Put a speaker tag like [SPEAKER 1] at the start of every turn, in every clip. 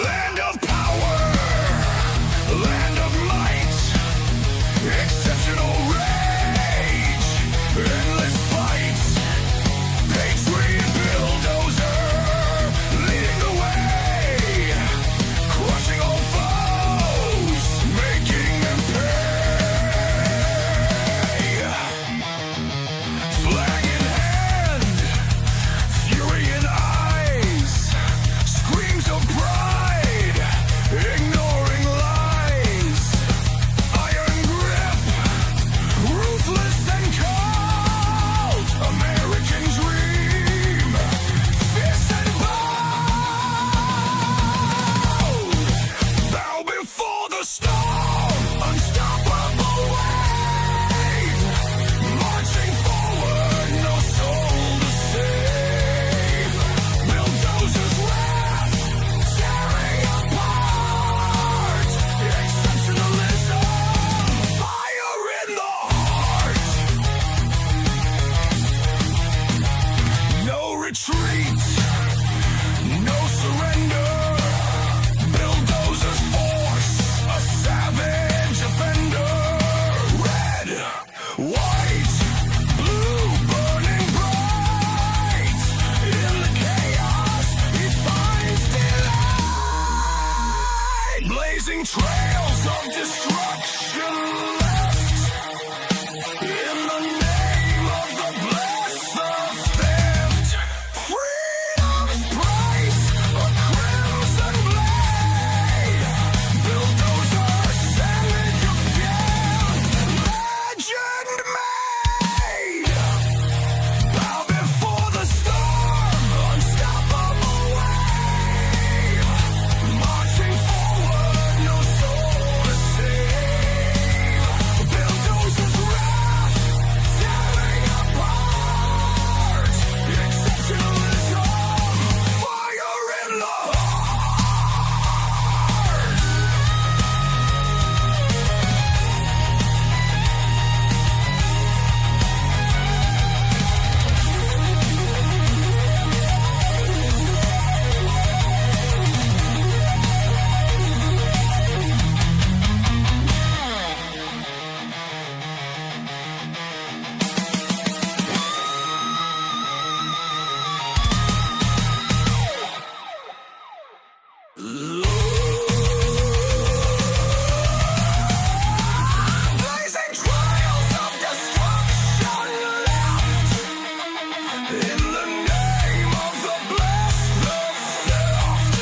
[SPEAKER 1] Land of power, land of might, exceptional rage, endless fight, patriot bulldozer, leading the way, crushing all foes, making them pay. Flag in hand, fury in eyes, screams of pride, ignoring lies, iron grip, ruthless and cold, American dream, fierce and bold, bow before the storm, unstoppable wave, marching forward, no soul to save, bulldozers wrath, tearing apart, exceptionalism, fire in the heart, no retreat, no surrender, bulldozers force, a savage offender, red, white, blue, burning bright, in the chaos he finds delight, blazing trails of destruction left, in the name of the blessed of theft, freedom's price, a crimson blade, bulldozer, savage of legend made, bow before the storm, unstoppable wave, marching forward, no soul to save, bulldozer's wrath, tearing apart, exceptionalism, fire in the heart. Blazing trails of destruction left, in the name of the blessed of theft,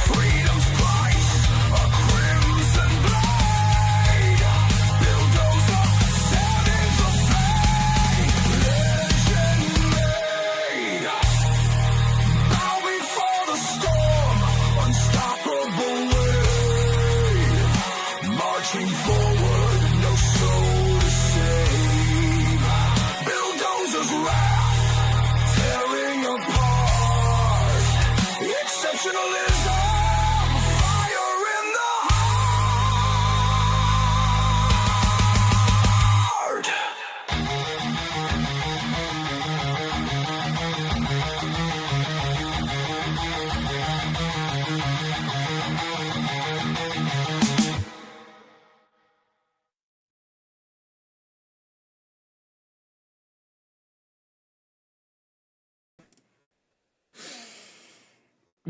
[SPEAKER 1] freedom's price, a crimson blade, bulldozer, savage of fate, legend made, bow before the storm, unstoppable wave, marching forward, no soul to save, bulldozer's wrath, tearing apart, exceptionalism, fire in the heart.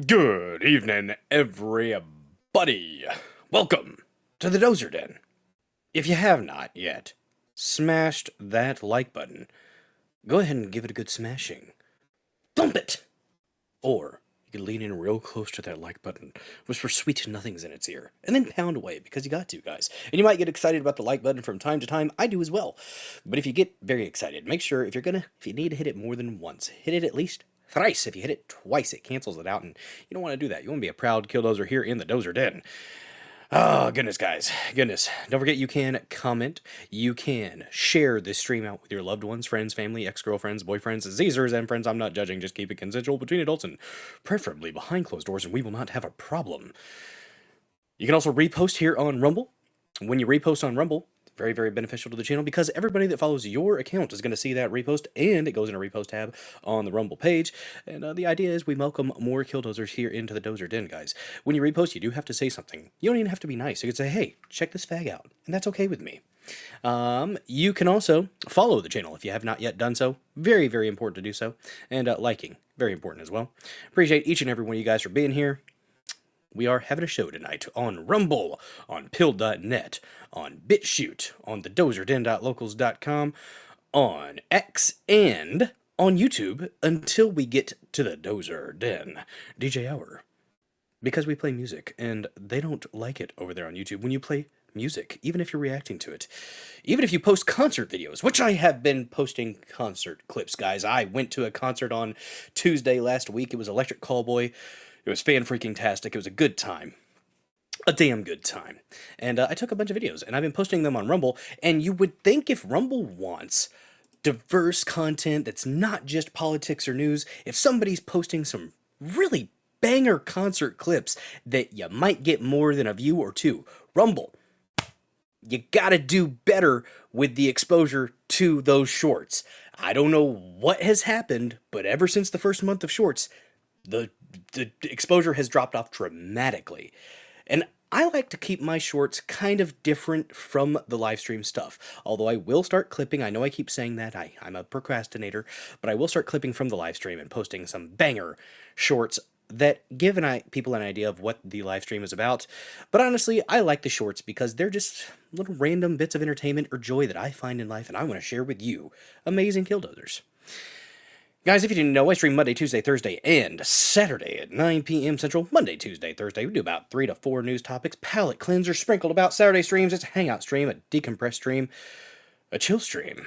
[SPEAKER 2] Good evening, everybody. Welcome to the Dozer Den. If you have not yet smashed that like button, go ahead and give it a good smashing. Thump it! Or you can lean in real close to that like button, whisper sweet nothings in its ear, and then pound away because you got to, guys. And you might get excited about the like button from time to time. I do as well. But if you get very excited, make sure if you need to hit it more than once, hit it at least thrice. If you hit it twice, it cancels it out, and you don't want to do that. You want to be a proud killdozer here in the Dozer Den. Oh, goodness, guys. Goodness. Don't forget you can comment. You can share this stream out with your loved ones, friends, family, ex-girlfriends, boyfriends, Zers, and friends. I'm not judging. Just keep it consensual between adults and preferably behind closed doors, and we will not have a problem. You can also repost here on Rumble. When you repost on Rumble, very, very beneficial to the channel because everybody that follows your account is going to see that repost, and it goes in a repost tab on the Rumble page. And the idea is we welcome more Killdozers here into the Dozer Den, guys. When you repost, you do have to say something. You don't even have to be nice. You can say, hey, check this fag out, and that's okay with me. You can also follow the channel if you have not yet done so. Very, very important to do so. And liking, very important as well. Appreciate each and every one of you guys for being here. We are having a show tonight on Rumble, on Pill.net, on BitChute, on the DozerDen.locals.com, on X, and on YouTube until we get to the Dozer Den DJ Hour. Because we play music, and they don't like it over there on YouTube when you play music, even if you're reacting to it. Even if you post concert videos, which I have been posting concert clips, guys. I went to a concert on Tuesday last week. It was Electric Callboy. It was fan-freaking-tastic. It was a good time. A damn good time. And I took a bunch of videos, and I've been posting them on Rumble, and you would think if Rumble wants diverse content that's not just politics or news, if somebody's posting some really banger concert clips that you might get more than a view or two. Rumble, you gotta do better with the exposure to those shorts. I don't know what has happened, but ever since the first month of shorts, the exposure has dropped off dramatically. And I like to keep my shorts kind of different from the live stream stuff. Although I will start clipping. I know I keep saying that. I'm a procrastinator. But I will start clipping from the live stream and posting some banger shorts that give people an idea of what the live stream is about. But honestly, I like the shorts because they're just little random bits of entertainment or joy that I find in life, and I want to share with you, amazing Killdozers. Guys, if you didn't know, I stream Monday, Tuesday, Thursday, and Saturday at 9 p.m. Central. Monday, Tuesday, Thursday, we do about 3 to 4 news topics, palate cleanser sprinkled about. Saturday streams, it's a hangout stream, a decompress stream, a chill stream.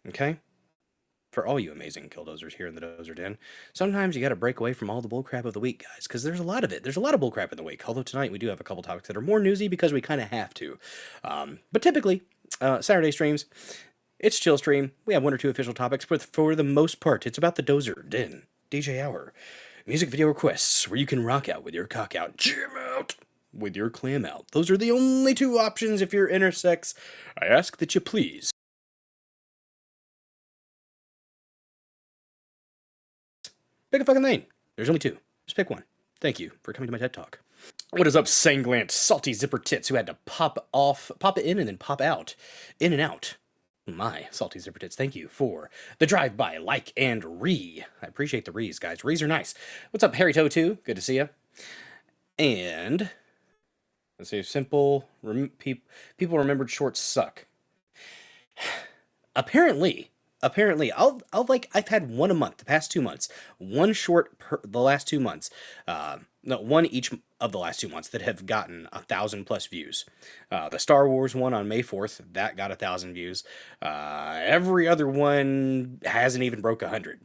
[SPEAKER 2] Okay? For all you amazing Killdozers here in the Dozer Den, sometimes you gotta break away from all the bullcrap of the week, guys, because there's a lot of it. There's a lot of bullcrap in the week, although tonight we do have a couple topics that are more newsy because we kind of have to. But typically, Saturday streams, it's chill stream. We have 1 or 2 official topics, but for the most part, it's about the Dozer Den DJ Hour. Music video requests, where you can rock out with your cock out, jam out with your clam out. Those are the only 2 options if you're intersex. I ask that you please pick a fucking lane. There's only 2. Just pick one. Thank you for coming to my TED Talk. What is up, sanglant, salty zipper tits who had to pop it in and then pop out, in and out? My salty zipper tits, thank you for the drive-by, like, and I appreciate the rees, guys. Rees are nice. What's up, Harry Toe 2? Good to see you. And let's see, simple. People remembered shorts suck. Apparently, I've had one a month the past 2 months. One short per the last 2 months. No, one each of the last 2 months that have gotten 1,000+ views. The Star Wars one on May 4th, that got 1,000 views. Every other one hasn't even broke 100.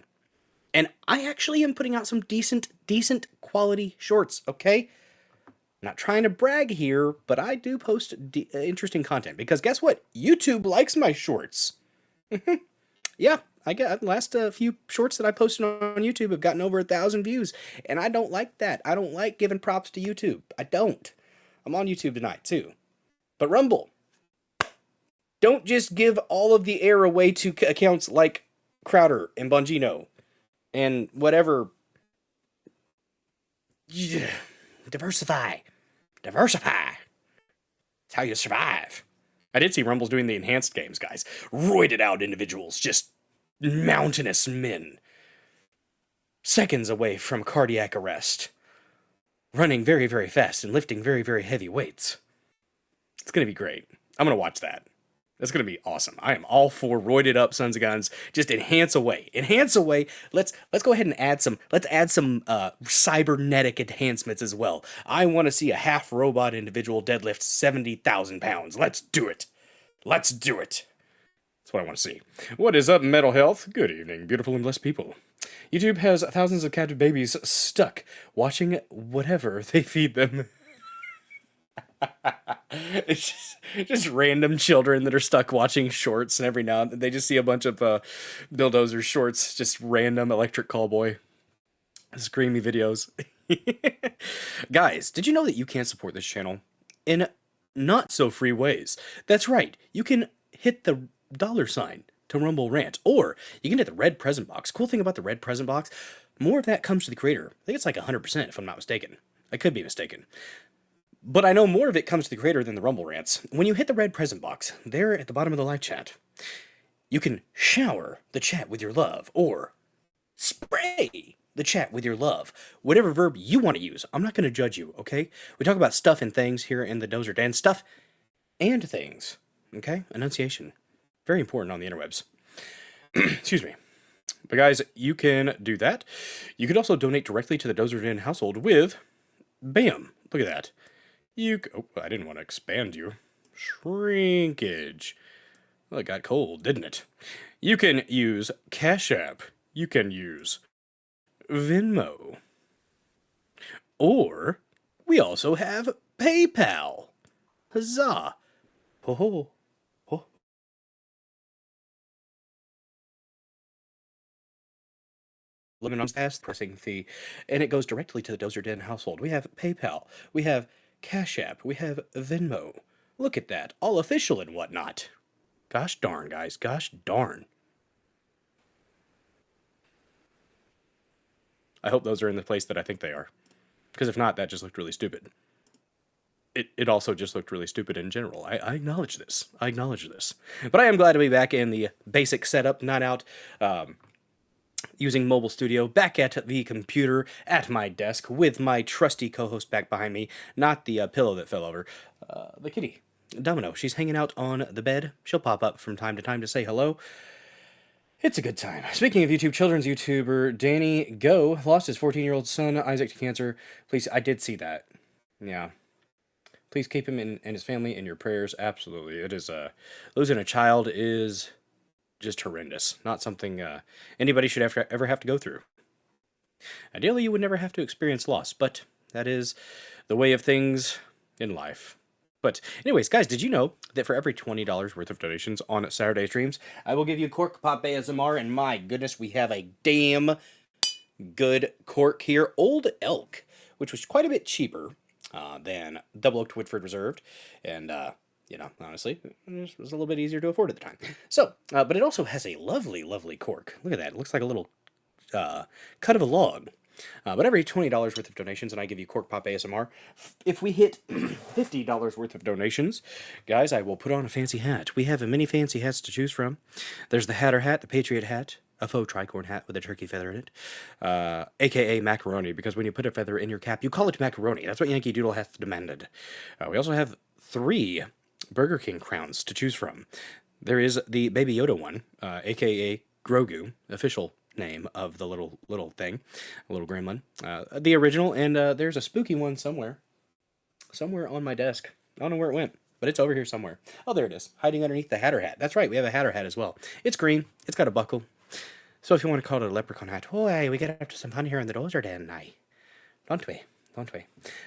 [SPEAKER 2] And I actually am putting out some decent quality shorts, okay? Not trying to brag here, but I do post interesting content. Because guess what? YouTube likes my shorts. Yeah, I get last few shorts that I posted on YouTube have gotten over 1,000 views, and I don't like that. I don't like giving props to YouTube. I don't. I'm on YouTube tonight too, but Rumble. Don't just give all of the air away to accounts like Crowder and Bongino, and whatever. Diversify. That's how you survive. I did see Rumble's doing the enhanced games, guys. Roided out individuals, just mountainous men. Seconds away from cardiac arrest. Running very, very fast and lifting very, very heavy weights. It's going to be great. I'm going to watch that. That's going to be awesome. I am all for roided up sons of guns. Just enhance away. Enhance away. Let's go ahead and add some cybernetic enhancements as well. I want to see a half robot individual deadlift 70,000 pounds. Let's do it. Let's do it. That's what I want to see. What is up, Metal Health? Good evening, beautiful and blessed people. YouTube has thousands of captive babies stuck watching whatever they feed them. It's just random children that are stuck watching shorts, and every now and then they just see a bunch of Dozer shorts, just random Electric Callboy screamy videos. Guys, did you know that you can support this channel in not so free ways. That's right, you can hit the $ to Rumble Rant, or you can hit the red present box. Cool thing about the red present box, more of that comes to the creator. I think it's like 100% if I'm not mistaken. I could be mistaken. But I know more of it comes to the creator than the Rumble Rants. When you hit the red present box, there at the bottom of the live chat, you can shower the chat with your love, or spray the chat with your love. Whatever verb you want to use. I'm not going to judge you, okay? We talk about stuff and things here in the Dozer Den. Stuff and things, okay? Enunciation. Very important on the interwebs. Excuse me. But guys, you can do that. You could also donate directly to the Dozer Den household with, bam, look at that. Oh, I didn't want to expand you. Shrinkage. Well, it got cold, didn't it? You can use Cash App. You can use Venmo. Or, we also have PayPal. Huzzah. Ho ho. Ho. Lemon on fast pressing fee, and it goes directly to the Dozer Den household. We have PayPal. We have Cash App. We have Venmo. Look at that. All official and whatnot. Gosh darn, guys. Gosh darn. I hope those are in the place that I think they are. Because if not, that just looked really stupid. It also just looked really stupid in general. I acknowledge this. I acknowledge this. But I am glad to be back in the basic setup, not out using Mobile Studio, back at the computer, at my desk, with my trusty co-host back behind me, not the pillow that fell over, the kitty. Domino, she's hanging out on the bed. She'll pop up from time to time to say hello. It's a good time. Speaking of YouTube, children's YouTuber Danny Go lost his 14-year-old son, Isaac, to cancer. Please, I did see that. Yeah. Please keep him and his family in your prayers. Absolutely. It is, losing a child is just horrendous. Not something anybody should ever have to go through. Ideally, you would never have to experience loss, but that is the way of things in life. But anyways, guys, did you know that for every $20 worth of donations on Saturday streams, I will give you Cork Pop ASMR, and my goodness, we have a damn good cork here. Old Elk, which was quite a bit cheaper than Double Oaked Woodford Reserved, and, you know, honestly, it was a little bit easier to afford at the time. So, but it also has a lovely, lovely cork. Look at that. It looks like a little cut of a log. But every $20 worth of donations, and I give you Cork Pop ASMR, if we hit $50 worth of donations, guys, I will put on a fancy hat. We have many fancy hats to choose from. There's the Hatter hat, the Patriot hat, a faux tricorn hat with a turkey feather in it, a.k.a. macaroni, because when you put a feather in your cap, you call it macaroni. That's what Yankee Doodle hath demanded. We also have 3 Burger King crowns to choose from. There is the Baby Yoda one, a.k.a. Grogu, official name of the little thing, a little gremlin. The original, and there's a spooky one somewhere on my desk. I don't know where it went, but it's over here somewhere. Oh, there it is, hiding underneath the Hatter hat. That's right, we have a Hatter hat as well. It's green, it's got a buckle. So if you want to call it a leprechaun hat, boy, we get up to some fun here in the Dozer Den, don't we? Don't we?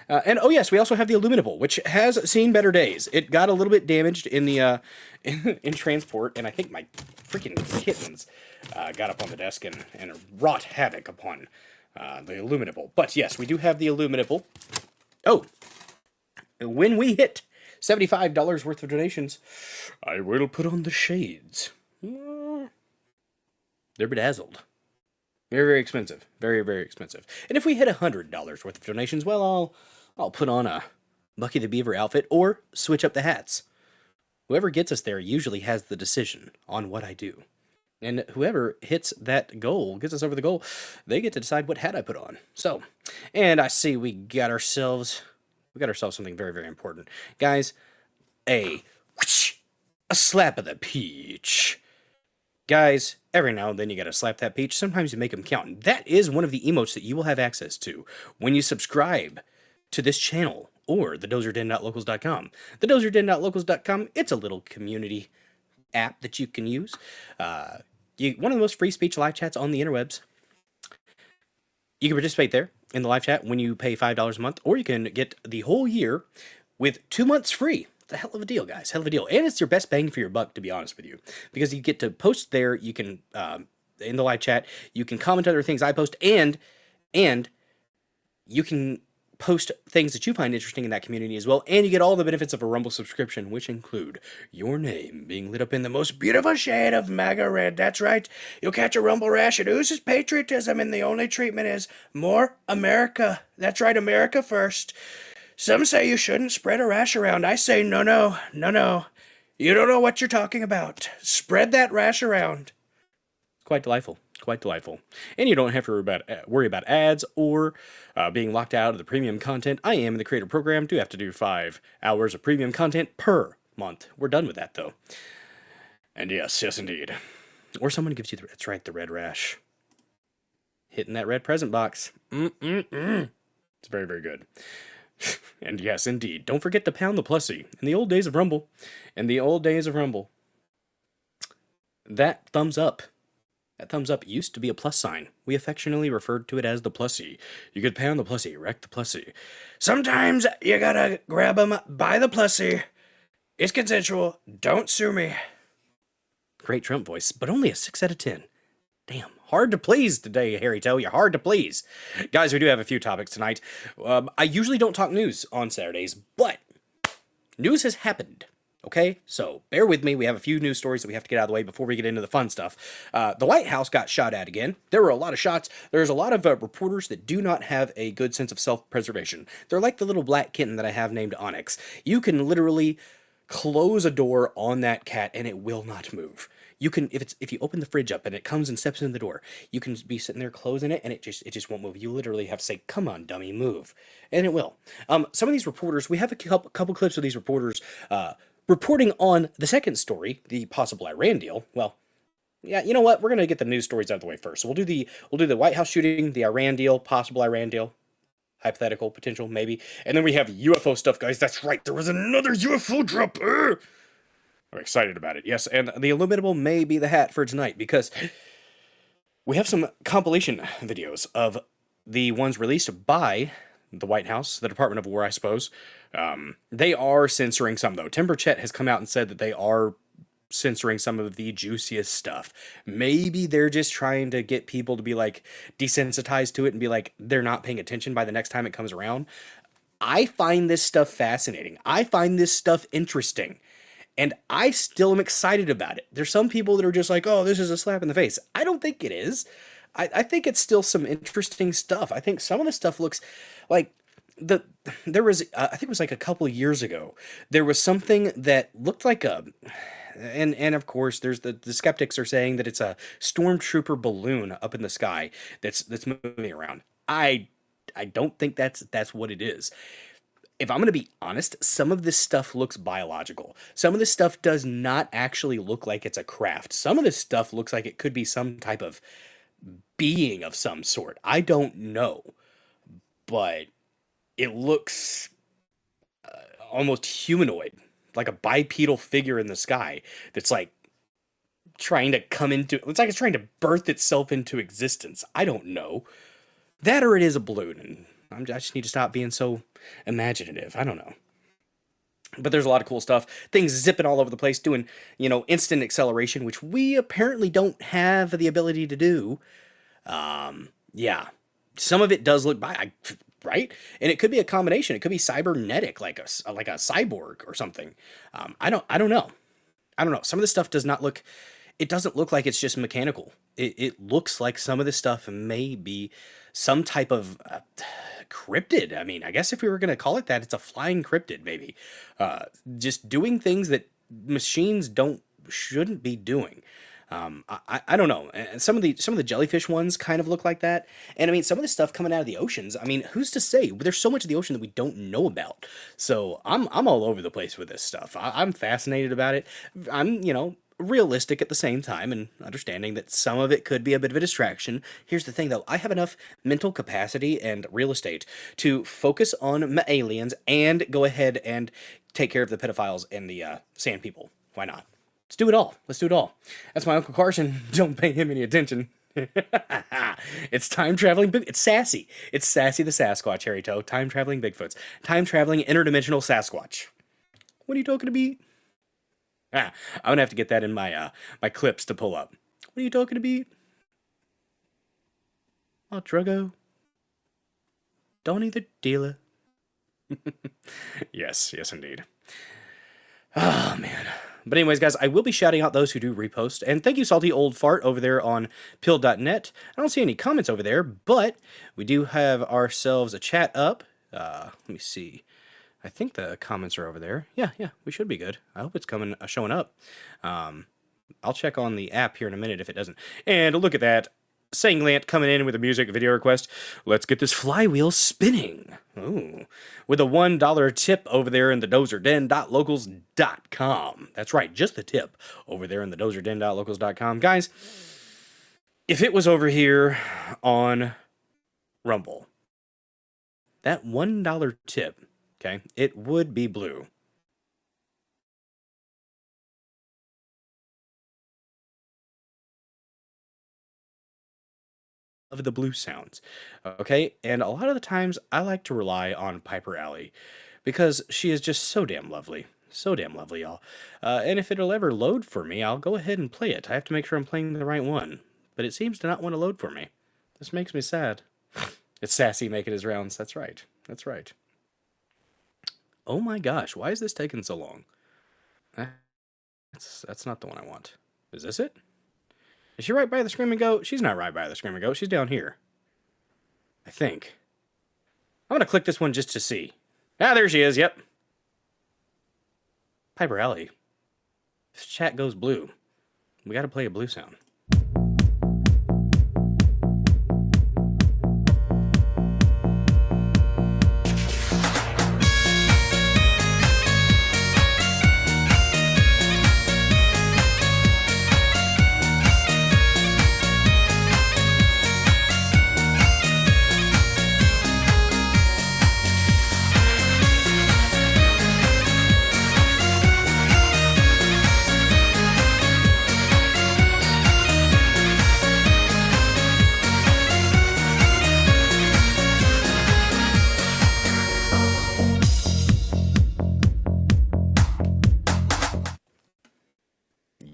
[SPEAKER 2] And oh yes, we also have the Illuminable, which has seen better days. It got a little bit damaged in the in transport, and I think my freaking kittens got up on the desk and wrought havoc upon the Illuminable. But yes, we do have the Illuminable. Oh, when we hit $75 worth of donations, I will put on the shades. They're bedazzled. Very, very expensive. Very, very expensive. And if we hit $100 worth of donations, well, I'll put on a Bucky the Beaver outfit or switch up the hats. Whoever gets us there usually has the decision on what I do. And whoever hits that goal, gets us over the goal, they get to decide what hat I put on. So, and I see we got ourselves something very, very important. Guys, a slap of the peach. Guys, every now and then you gotta slap that peach. Sometimes you make them count. That is one of the emotes that you will have access to when you subscribe to this channel or the dozerden.locals.com. The dozerden.locals.com, it's a little community app that you can use. One of the most free speech live chats on the interwebs. You can participate there in the live chat when you pay $5 a month, or you can get the whole year with 2 months free. It's a hell of a deal, guys. Hell of a deal. And it's your best bang for your buck, to be honest with you. Because you get to post there, you can, in the live chat, you can comment other things I post, and you can post things that you find interesting in that community as well, and you get all the benefits of a Rumble subscription, which include your name being lit up in the most beautiful shade of MAGA red. That's right, you'll catch a Rumble rash. It oozes patriotism, and the only treatment is more America. That's right, America first. Some say you shouldn't spread a rash around. I say no, no, no, no. You don't know what you're talking about. Spread that rash around. Quite delightful. Quite delightful. And you don't have to worry about ads or being locked out of the premium content. I am in the creator program. Do have to do 5 hours of premium content per month. We're done with that, though. And yes, yes, indeed. Or someone gives you, that's right, the red rash. Hitting that red present box. It's very, very good. And yes, indeed. Don't forget to pound the plussy. In the old days of Rumble. That thumbs up. That thumbs up used to be a plus sign. We affectionately referred to it as the plussy. You could pound the plussy, wreck the plussy. Sometimes you gotta grab 'em by the plussy. It's consensual. Don't sue me. Great Trump voice, but only a 6 out of 10. Damn, hard to please today, Harry Toe. You're hard to please. Guys, we do have a few topics tonight. I usually don't talk news on Saturdays, but news has happened. Okay, so bear with me. We have a few news stories that we have to get out of the way before we get into the fun stuff. The White House got shot at again. There were a lot of shots. There's a lot of reporters that do not have a good sense of self-preservation. They're like the little black kitten that I have named Onyx. You can literally close a door on that cat and it will not move. You can, if you open the fridge up and it comes and steps in the door, you can be sitting there closing it and it just won't move. You literally have to say, "Come on, dummy, move," and it will. Some of these reporters, we have a couple clips of these reporters reporting on the second story, the possible Iran deal. Well, yeah, you know what? We're gonna get the news stories out of the way first. So we'll do the White House shooting, the Iran deal, possible Iran deal, hypothetical, potential, maybe, and then we have UFO stuff, guys. That's right. There was another UFO drop. I'm excited about it. Yes, and the illuminable may be the hat for tonight because we have some compilation videos of the ones released by the White House, the Department of War, I suppose. They are censoring some, though. Tim Burchett has come out and said that they are censoring some of the juiciest stuff. Maybe they're just trying to get people to be, like, desensitized to it and be like, they're not paying attention by the next time it comes around. I find this stuff fascinating. I find this stuff interesting. And I still am excited about it. There's some people that are just like, oh, this is a slap in the face. I don't think it is. I think it's still some interesting stuff. I think some of the stuff looks like there was I think it was like a couple of years ago. There was something that looked like and of course there's the skeptics are saying that it's a stormtrooper balloon up in the sky that's moving around. I don't think that's what it is. If I'm going to be honest, some of this stuff looks biological. Some of this stuff does not actually look like it's a craft. Some of this stuff looks like it could be some type of being of some sort. I don't know. But it looks almost humanoid, like a bipedal figure in the sky that's like trying to come into, it's like it's trying to birth itself into existence. I don't know. That or it is a balloon, and I just need to stop being so imaginative. I don't know. But there's a lot of cool stuff. Things zipping all over the place, doing, instant acceleration, which we apparently don't have the ability to do. Yeah. Some of it does look right? And it could be a combination. It could be cybernetic, like a cyborg or something. I don't know. Some of this stuff doesn't look like it's just mechanical. It looks like some of this stuff may be some type of cryptid. I mean, I guess if we were going to call it that, it's a flying cryptid, maybe. Just doing things that machines shouldn't be doing. I don't know. And some of the jellyfish ones kind of look like that. And I mean, some of the stuff coming out of the oceans, I mean, who's to say? There's so much of the ocean that we don't know about. So I'm all over the place with this stuff. I'm fascinated about it. I'm, realistic at the same time and understanding that some of it could be a bit of a distraction. Here's the thing, though. I have enough mental capacity and real estate to focus on my aliens and go ahead and take care of the pedophiles and the sand people. Why not? Let's do it all. That's my Uncle Carson. Don't pay him any attention. It's time traveling. It's sassy. It's Sassy the Sasquatch, Harry Toe. Time traveling Bigfoots. Time traveling interdimensional Sasquatch. What are you talking to me? I'm gonna have to get that in my my clips to pull up. What are you talking to me? Oh, Druggo. Donnie the Dealer. Yes, yes, indeed. Oh, man. But anyways, guys, I will be shouting out those who do repost. And thank you, Salty Old Fart, over there on pill.net. I don't see any comments over there, but we do have ourselves a chat up. Let me see. I think the comments are over there. Yeah, we should be good. I hope it's showing up. I'll check on the app here in a minute if it doesn't. And look at that. Sanglant coming in with a music video request. Let's get this flywheel spinning. Ooh. With a $1 tip over there in the dozerden.locals.com. That's right, just the tip over there in the dozerden.locals.com. Guys, if it was over here on Rumble, that $1 tip, okay, it would be blue. Of the blue sounds, okay? And a lot of the times I like to rely on Piper Alley because she is just so damn lovely. So damn lovely, y'all. And if it'll ever load for me, I'll go ahead and play it. I have to make sure I'm playing the right one. But it seems to not want to load for me. This makes me sad. It's Sassy making his rounds. That's right. That's right. Oh my gosh, why is this taking so long? That's not the one I want. Is this it? Is she right by the Screaming Goat? She's not right by the Screaming Goat. She's down here. I think. I'm going to click this one just to see. Ah, there she is. Yep. Piper Alley. This chat goes blue. We got to play a blue sound.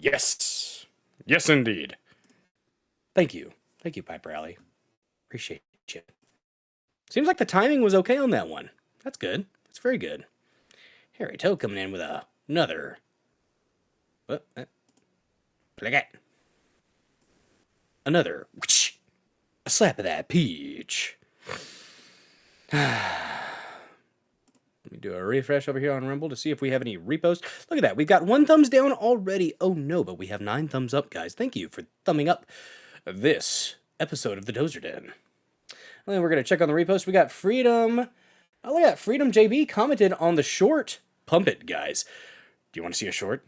[SPEAKER 2] Yes. Yes, indeed. Thank you. Thank you, Piper Alley. Appreciate you. Seems like the timing was okay on that one. That's good. That's very good. Harry Toe coming in with another. What? Play it. Another. A slap of that peach. Let me do a refresh over here on Rumble to see if we have any reposts. Look at that. We've got 1 thumbs down already. Oh no, but we have 9 thumbs up, guys. Thank you for thumbing up this episode of the Dozer Den. And then we're going to check on the repost. We got Freedom. Oh, look at that. Freedom JB commented on the short. Pump it, guys. Do you want to see a short?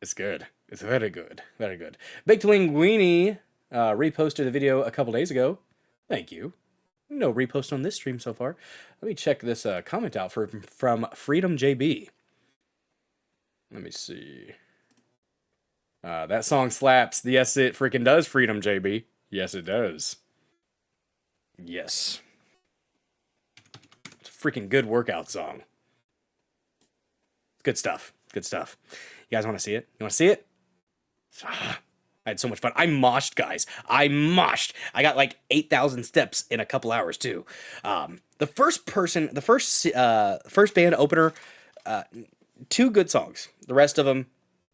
[SPEAKER 2] It's good. It's very good. Very good. Baked Linguini reposted the video a couple days ago. Thank you. No repost on this stream so far. Let me check this comment out from Freedom JB. Let me see. That song slaps. Yes, it freaking does, Freedom JB. Yes, it does. Yes. It's a freaking good workout song. Good stuff. Good stuff. You guys want to see it? You want to see it? I had so much fun. I moshed, guys. I moshed. I got like 8,000 steps in a couple hours too. The first band opener, 2 good songs. The rest of them,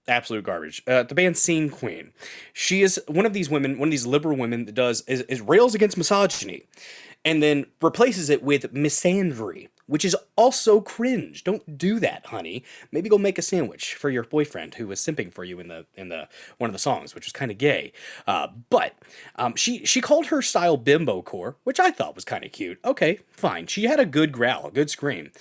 [SPEAKER 2] absolute garbage. The band Scene Queen. She is one of these women, one of these liberal women that is rails against misogyny, and then replaces it with misandry, which is also cringe. Don't do that, honey. Maybe go make a sandwich for your boyfriend who was simping for you in the one of the songs, which was kind of gay. But she called her style bimbo core, which I thought was kind of cute. Okay, fine. She had a good growl, a good scream,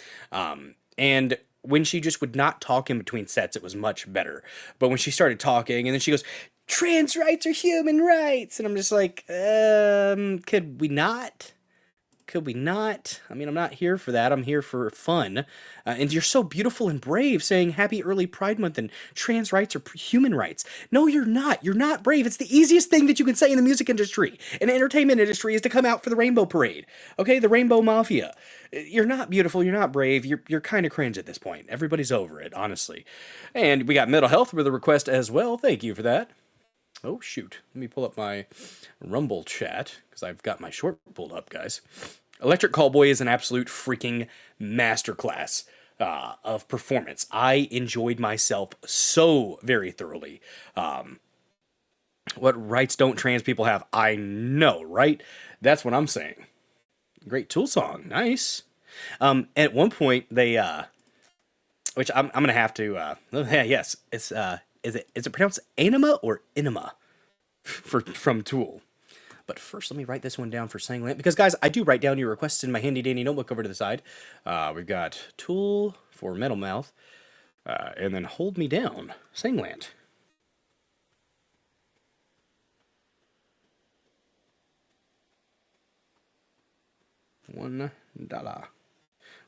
[SPEAKER 2] and when she just would not talk in between sets, it was much better. But when she started talking, and then she goes, "Trans rights are human rights," and I'm just like, could we not? Could we not? I mean, I'm not here for that. I'm here for fun. And you're so beautiful and brave saying happy early Pride Month and trans rights are human rights. No, you're not. You're not brave. It's the easiest thing that you can say in the music industry and entertainment industry is to come out for the Rainbow Parade. Okay, the Rainbow Mafia. You're not beautiful. You're not brave. You're kind of cringe at this point. Everybody's over it, honestly. And we got mental health with a request as well. Thank you for that. Oh, shoot. Let me pull up my Rumble chat because I've got my short pulled up, guys. Electric Callboy is an absolute freaking masterclass of performance. I enjoyed myself so very thoroughly. What rights don't trans people have? I know, right? That's what I'm saying. Great Tool song. Nice. At one point, they, which I'm going to have to, yes, is it pronounced anima or enema from Tool? But first, let me write this one down for Sanglant, because guys, I do write down your requests in my handy dandy notebook over to the side. We've got Tool for Metal Mouth, and then Hold Me Down, Sanglant. $1.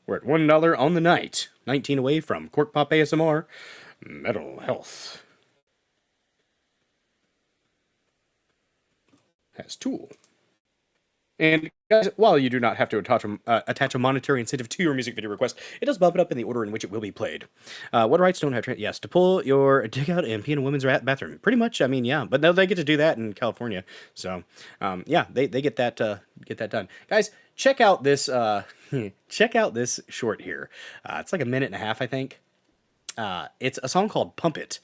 [SPEAKER 2] We're at $1 on the night. 19 away from Cork Pop ASMR. Metal Health has Tool. And guys, while you do not have to attach a monetary incentive to your music video request, it does bump it up in the order in which it will be played. What rights don't have yes, to pull your dick out and pee in a women's bathroom. Pretty much, I mean, yeah. But no, they get to do that in California. So, yeah, they get that done. Guys, check out this check out this short here. It's like a minute and a half, I think. It's a song called Pump It.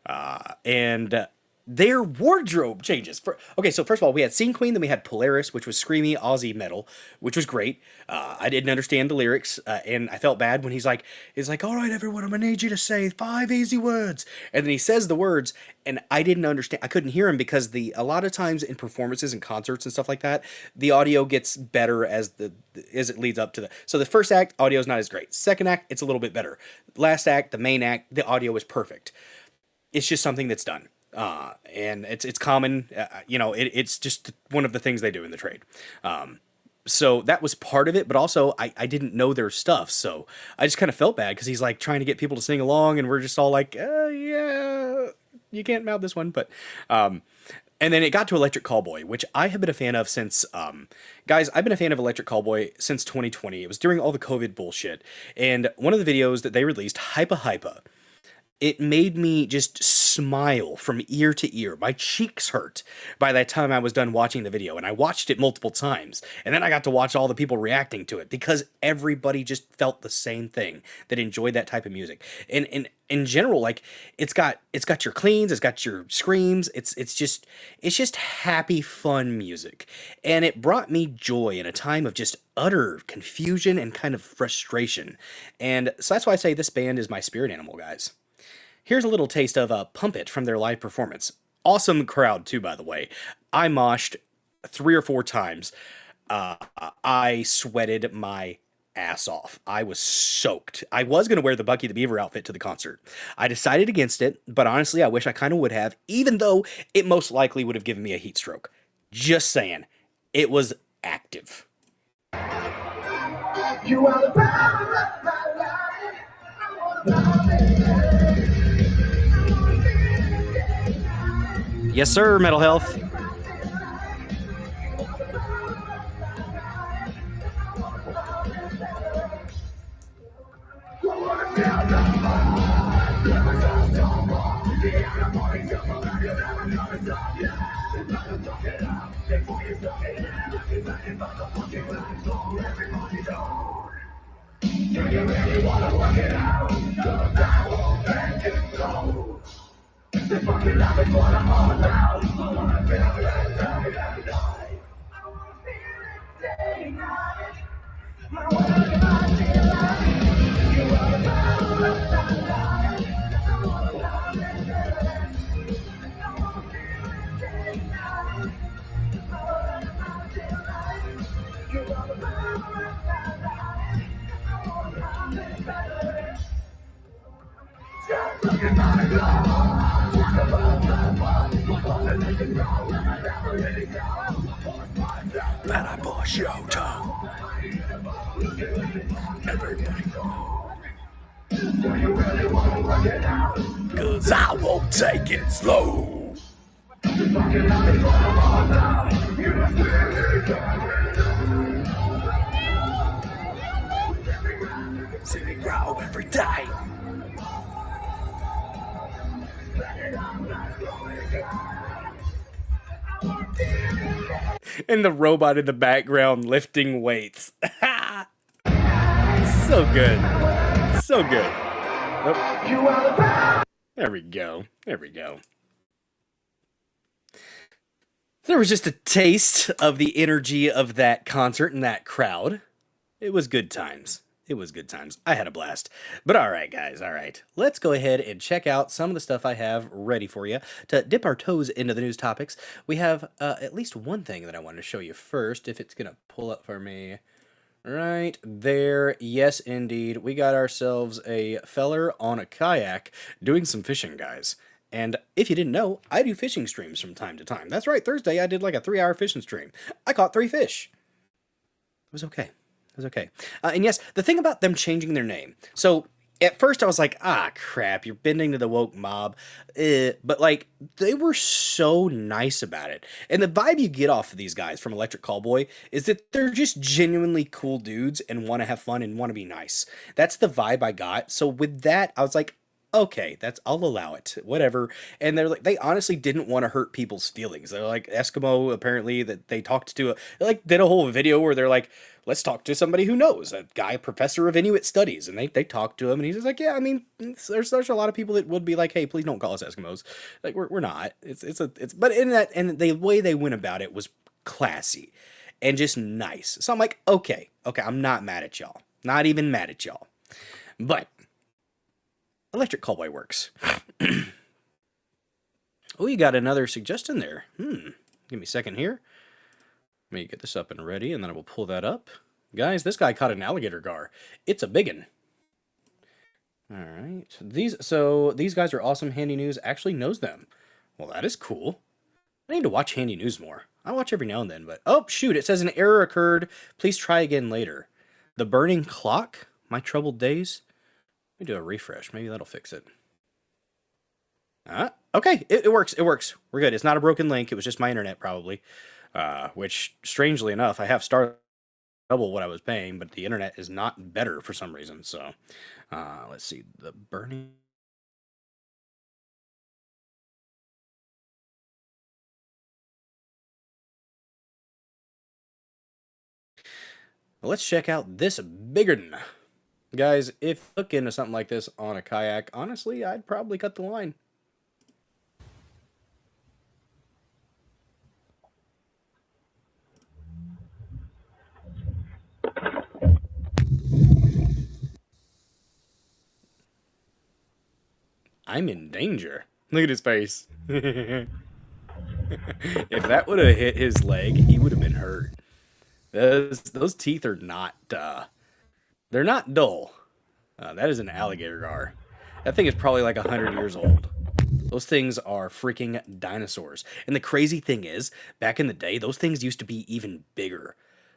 [SPEAKER 2] And their wardrobe changes. Okay, so first of all, we had Scene Queen, then we had Polaris, which was screamy Aussie metal, which was great. I didn't understand the lyrics, and I felt bad when he's like, all right, everyone, I'm gonna need you to say 5 easy words. And then he says the words, and I didn't understand. I couldn't hear him because a lot of times in performances and concerts and stuff like that, the audio gets better as it leads up to the. So the first act, audio is not as great. Second act, it's a little bit better. Last act, the main act, the audio is perfect. It's just something that's done. And it's common, it's just one of the things they do in the trade. So that was part of it, but also I didn't know their stuff. So I just kind of felt bad because he's like trying to get people to sing along and we're just all like, yeah, you can't mouth this one. But, and then it got to Electric Callboy, which I have been a fan of since, guys, I've been a fan of Electric Callboy since 2020. It was during all the COVID bullshit. And one of the videos that they released, Hypa, it made me just smile from ear to ear. My cheeks hurt by that time I was done watching the video, and I watched it multiple times. And then I got to watch all the people reacting to it because everybody just felt the same thing, that enjoyed that type of music. And in general, like it's got your cleans, it's got your screams, it's just happy, fun music. And it brought me joy in a time of just utter confusion and kind of frustration. And so that's why I say this band is my spirit animal, guys. Here's a little taste of Pump It from their live performance. Awesome crowd, too, by the way. I moshed 3 or 4 times. I sweated my ass off. I was soaked. I was going to wear the Bucky the Beaver outfit to the concert. I decided against it, but honestly, I wish I kind of would have, even though it most likely would have given me a heat stroke. Just saying. It was active. You are the power of my life. Yes, sir, Metal Health. Do you really wanna work it out? I won't let it go. The fucking love is what I'm all about. I wanna feel it every night. I wanna feel it day and night. I wanna feel like you are the power of my life. I wanna love it. I wanna feel it day and night. I wanna feel like you are the power of my life. I wanna love it better. Just look at my love. Man, I bust your toe. Everybody go. Do you really want to work it out? Cause I won't take it slow. See me grow every day. And the robot in the background lifting weights. So good. So good. Oh. There we go. There we go. There was just a taste of the energy of that concert and that crowd. It was good times. It was good times. I had a blast. But all right, guys, all right. Let's go ahead and check out some of the stuff I have ready for you to dip our toes into the news topics. We have at least one thing that I wanted to show you first, if it's going to pull up for me. Right there. Yes, indeed. We got ourselves a feller on a kayak doing some fishing, guys. And if you didn't know, I do fishing streams from time to time. That's right, Thursday I did like a 3-hour fishing stream. I caught 3 fish. It was okay. It was okay. And yes, the thing about them changing their name. So at first I was like, ah, crap, you're bending to the woke mob. But like, they were so nice about it. And the vibe you get off of these guys from Electric Callboy is that they're just genuinely cool dudes and want to have fun and want to be nice. That's the vibe I got. So with that, I was like, okay, I'll allow it, whatever. And they're like, they honestly didn't want to hurt people's feelings. They're like Eskimo, apparently, that they talked to, like did a whole video where they're like, let's talk to somebody who knows, a guy, professor of Inuit studies, and they talked to him, and he's just like, yeah, I mean, there's a lot of people that would be like, hey, please don't call us Eskimos, like we're not. But in that, and the way they went about it was classy, and just nice. So I'm like, okay, I'm not mad at y'all, not even mad at y'all, but. Electric Callboy works. Oh, you got another suggestion there. Give me a second here. Let me get this up and ready, and then I will pull that up. Guys, this guy caught an alligator gar. It's a biggin. All right. These guys are awesome. Handy News actually knows them. Well, that is cool. I need to watch Handy News more. I watch every now and then, but... Oh, shoot. It says an error occurred. Please try again later. The Burning Clock? My Troubled Days? Let me do a refresh. Maybe that'll fix it. Okay, it works. It works. We're good. It's not a broken link. It was just my internet, probably. Which, strangely enough, I have started double what I was paying, but the internet is not better for some reason. So, let's see. The Burning... Well, let's check out this biggin. Guys, if you look into something like this on a kayak, honestly, I'd probably cut the line. I'm in danger. Look at his face. If that would have hit his leg, he would have been hurt. Those teeth are not, they're not dull. That is an alligator gar. That thing is probably like 100 years old. Those things are freaking dinosaurs. And the crazy thing is, back in the day, those things used to be even bigger.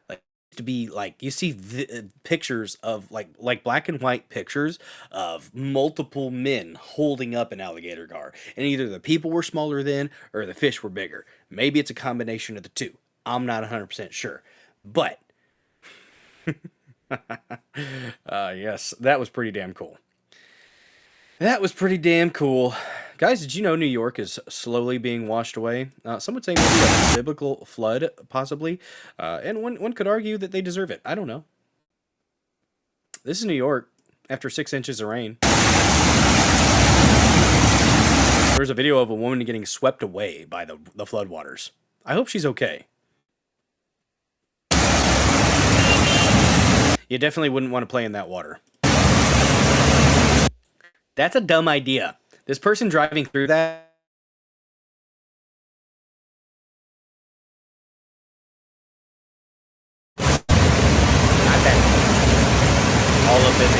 [SPEAKER 2] Like, to be like, you see pictures of like black and white pictures of multiple men holding up an alligator gar. And either the people were smaller then or the fish were bigger. Maybe it's a combination of the two. I'm not 100% sure. But... yes, that was pretty damn cool. That was pretty damn cool. Guys, did you know New York is slowly being washed away? Some would say maybe a biblical flood, possibly. And one could argue that they deserve it. I don't know. This is New York after 6 inches of rain. There's a video of a woman getting swept away by the floodwaters. I hope she's okay. You definitely wouldn't want to play in that water. That's a dumb idea. This person driving through that... Not that... All up in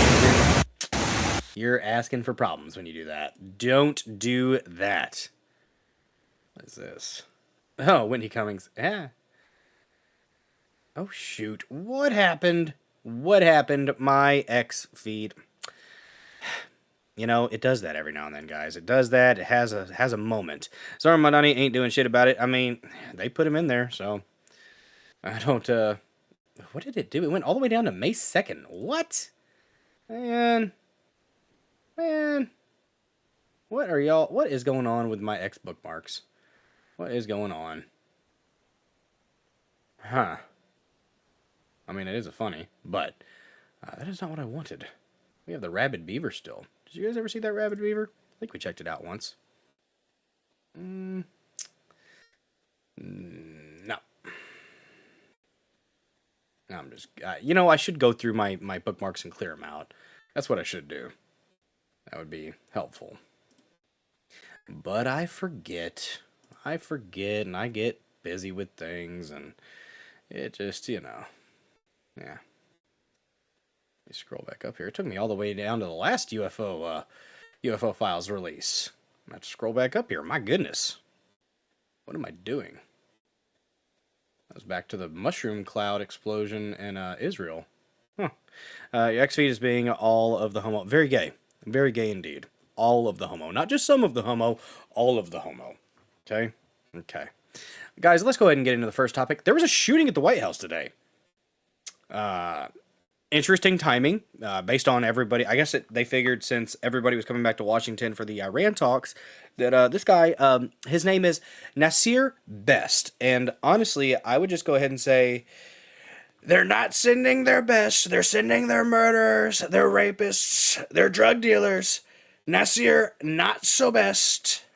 [SPEAKER 2] the... You're asking for problems when you do that. Don't do that. What is this? Oh, Whitney Cummings. Yeah. Oh, shoot. What happened? What happened? My X feed. You know, it does that every now and then, guys. It does that. It has a moment. Sorry, Madani ain't doing shit about it. I mean, they put him in there, so I don't. What did it do? It went all the way down to May 2nd. What? Man, what are y'all? What is going on with my X bookmarks? What is going on? Huh. I mean, it is a funny, but that is not what I wanted. We have the rabid beaver still. Did you guys ever see that rabid beaver? I think we checked it out once. No. No, I'm just... you know, I should go through my bookmarks and clear them out. That's what I should do. That would be helpful. But I forget. And I get busy with things, and it just, you know... Yeah. Let me scroll back up here. It took me all the way down to the last UFO files release. I'm going to have to scroll back up here. My goodness. What am I doing? That was back to the mushroom cloud explosion in Israel. Huh. Your X feed is being all of the homo. Very gay. Very gay indeed. All of the homo. Not just some of the homo. All of the homo. Okay? Okay. Guys, let's go ahead and get into the first topic. There was a shooting at the White House today. Interesting timing, based on everybody. I guess they figured since everybody was coming back to Washington for the Iran talks, that this guy, his name is Nasir Best. And honestly, I would just go ahead and say, they're not sending their best. They're sending their murderers, their rapists, their drug dealers. Nasir, not so best.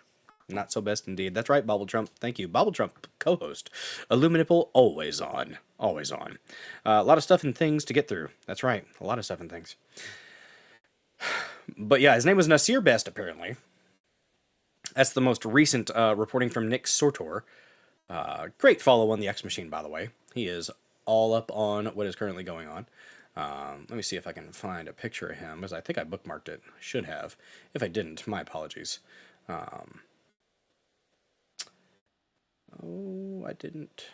[SPEAKER 2] Not so best indeed. That's right, Bobble Trump. Thank you. Bobble Trump, co-host. Illuminable, always on. Always on. A lot of stuff and things to get through. That's right. A lot of stuff and things. But yeah, his name was Nasir Best, apparently. That's the most recent reporting from Nick Sortor. Great follow on the X Machine, by the way. He is all up on what is currently going on. Let me see if I can find a picture of him, because I think I bookmarked it. I should have. If I didn't, my apologies. Oh, I didn't.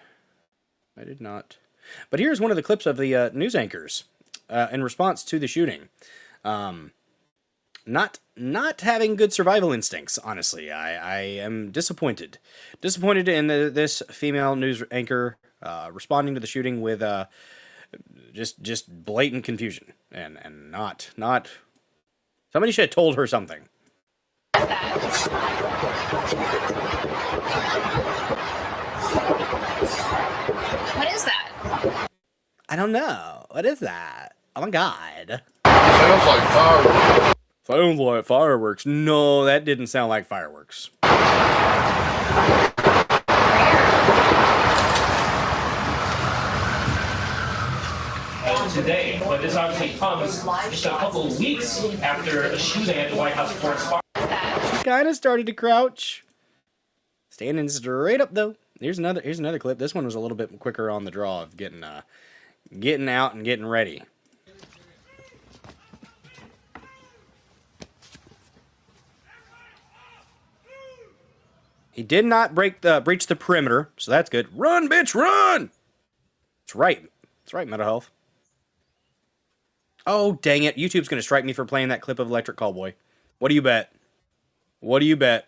[SPEAKER 2] I did not. But here's one of the clips of the news anchors in response to the shooting. Not having good survival instincts, honestly. I am disappointed. Disappointed in this female news anchor responding to the shooting with just blatant confusion and not. Somebody should have told her something.
[SPEAKER 3] What is that?
[SPEAKER 2] I don't know. What is that? Oh my god.
[SPEAKER 1] Sounds like fireworks.
[SPEAKER 2] Sounds like fireworks. No, that didn't sound like fireworks.
[SPEAKER 4] Today, but this obviously comes just a couple of weeks after a shooting at the White House correspondence.
[SPEAKER 2] She kind of started to crouch. Standing straight up, though. Here's another clip. This one was a little bit quicker on the draw of getting out and getting ready. He did not breach the perimeter, so that's good. Run, bitch, run! That's right. That's right, Mental Health. Oh, dang it. YouTube's going to strike me for playing that clip of Electric Callboy. What do you bet? What do you bet?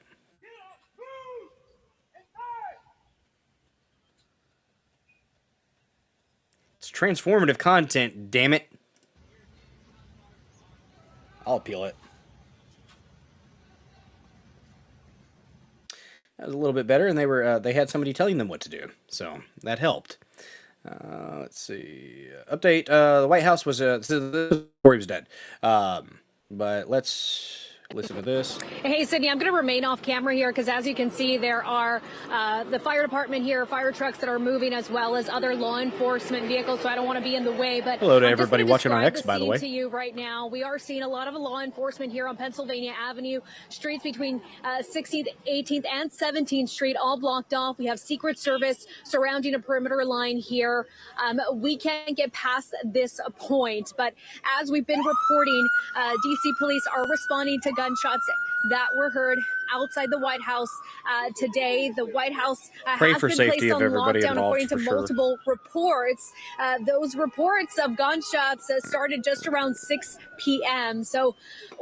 [SPEAKER 2] It's transformative content, damn it. I'll appeal it. That was a little bit better, and they had somebody telling them what to do, so that helped. Let's see. Update. The White House was before he was dead. But let's listen to this.
[SPEAKER 3] Hey, Sydney, I'm going to remain off camera here because, as you can see, there are the fire department here, fire trucks that are moving, as well as other law enforcement vehicles. So I don't want to be in the way. But
[SPEAKER 2] hello to everybody watching on X, by the way.
[SPEAKER 3] To you right now, we are seeing a lot of law enforcement here on Pennsylvania Avenue, streets between 16th, 18th, and 17th Street, all blocked off. We have Secret Service surrounding a perimeter line here. We can't get past this point, but as we've been reporting, DC police are responding to gunshots that were heard outside the White House today. The White House
[SPEAKER 2] Pray
[SPEAKER 3] has
[SPEAKER 2] for
[SPEAKER 3] been
[SPEAKER 2] safety
[SPEAKER 3] placed
[SPEAKER 2] of
[SPEAKER 3] on
[SPEAKER 2] everybody
[SPEAKER 3] lockdown,
[SPEAKER 2] involved,
[SPEAKER 3] according to
[SPEAKER 2] for sure.
[SPEAKER 3] multiple reports. Those reports of gunshots started just around 6 p.m. So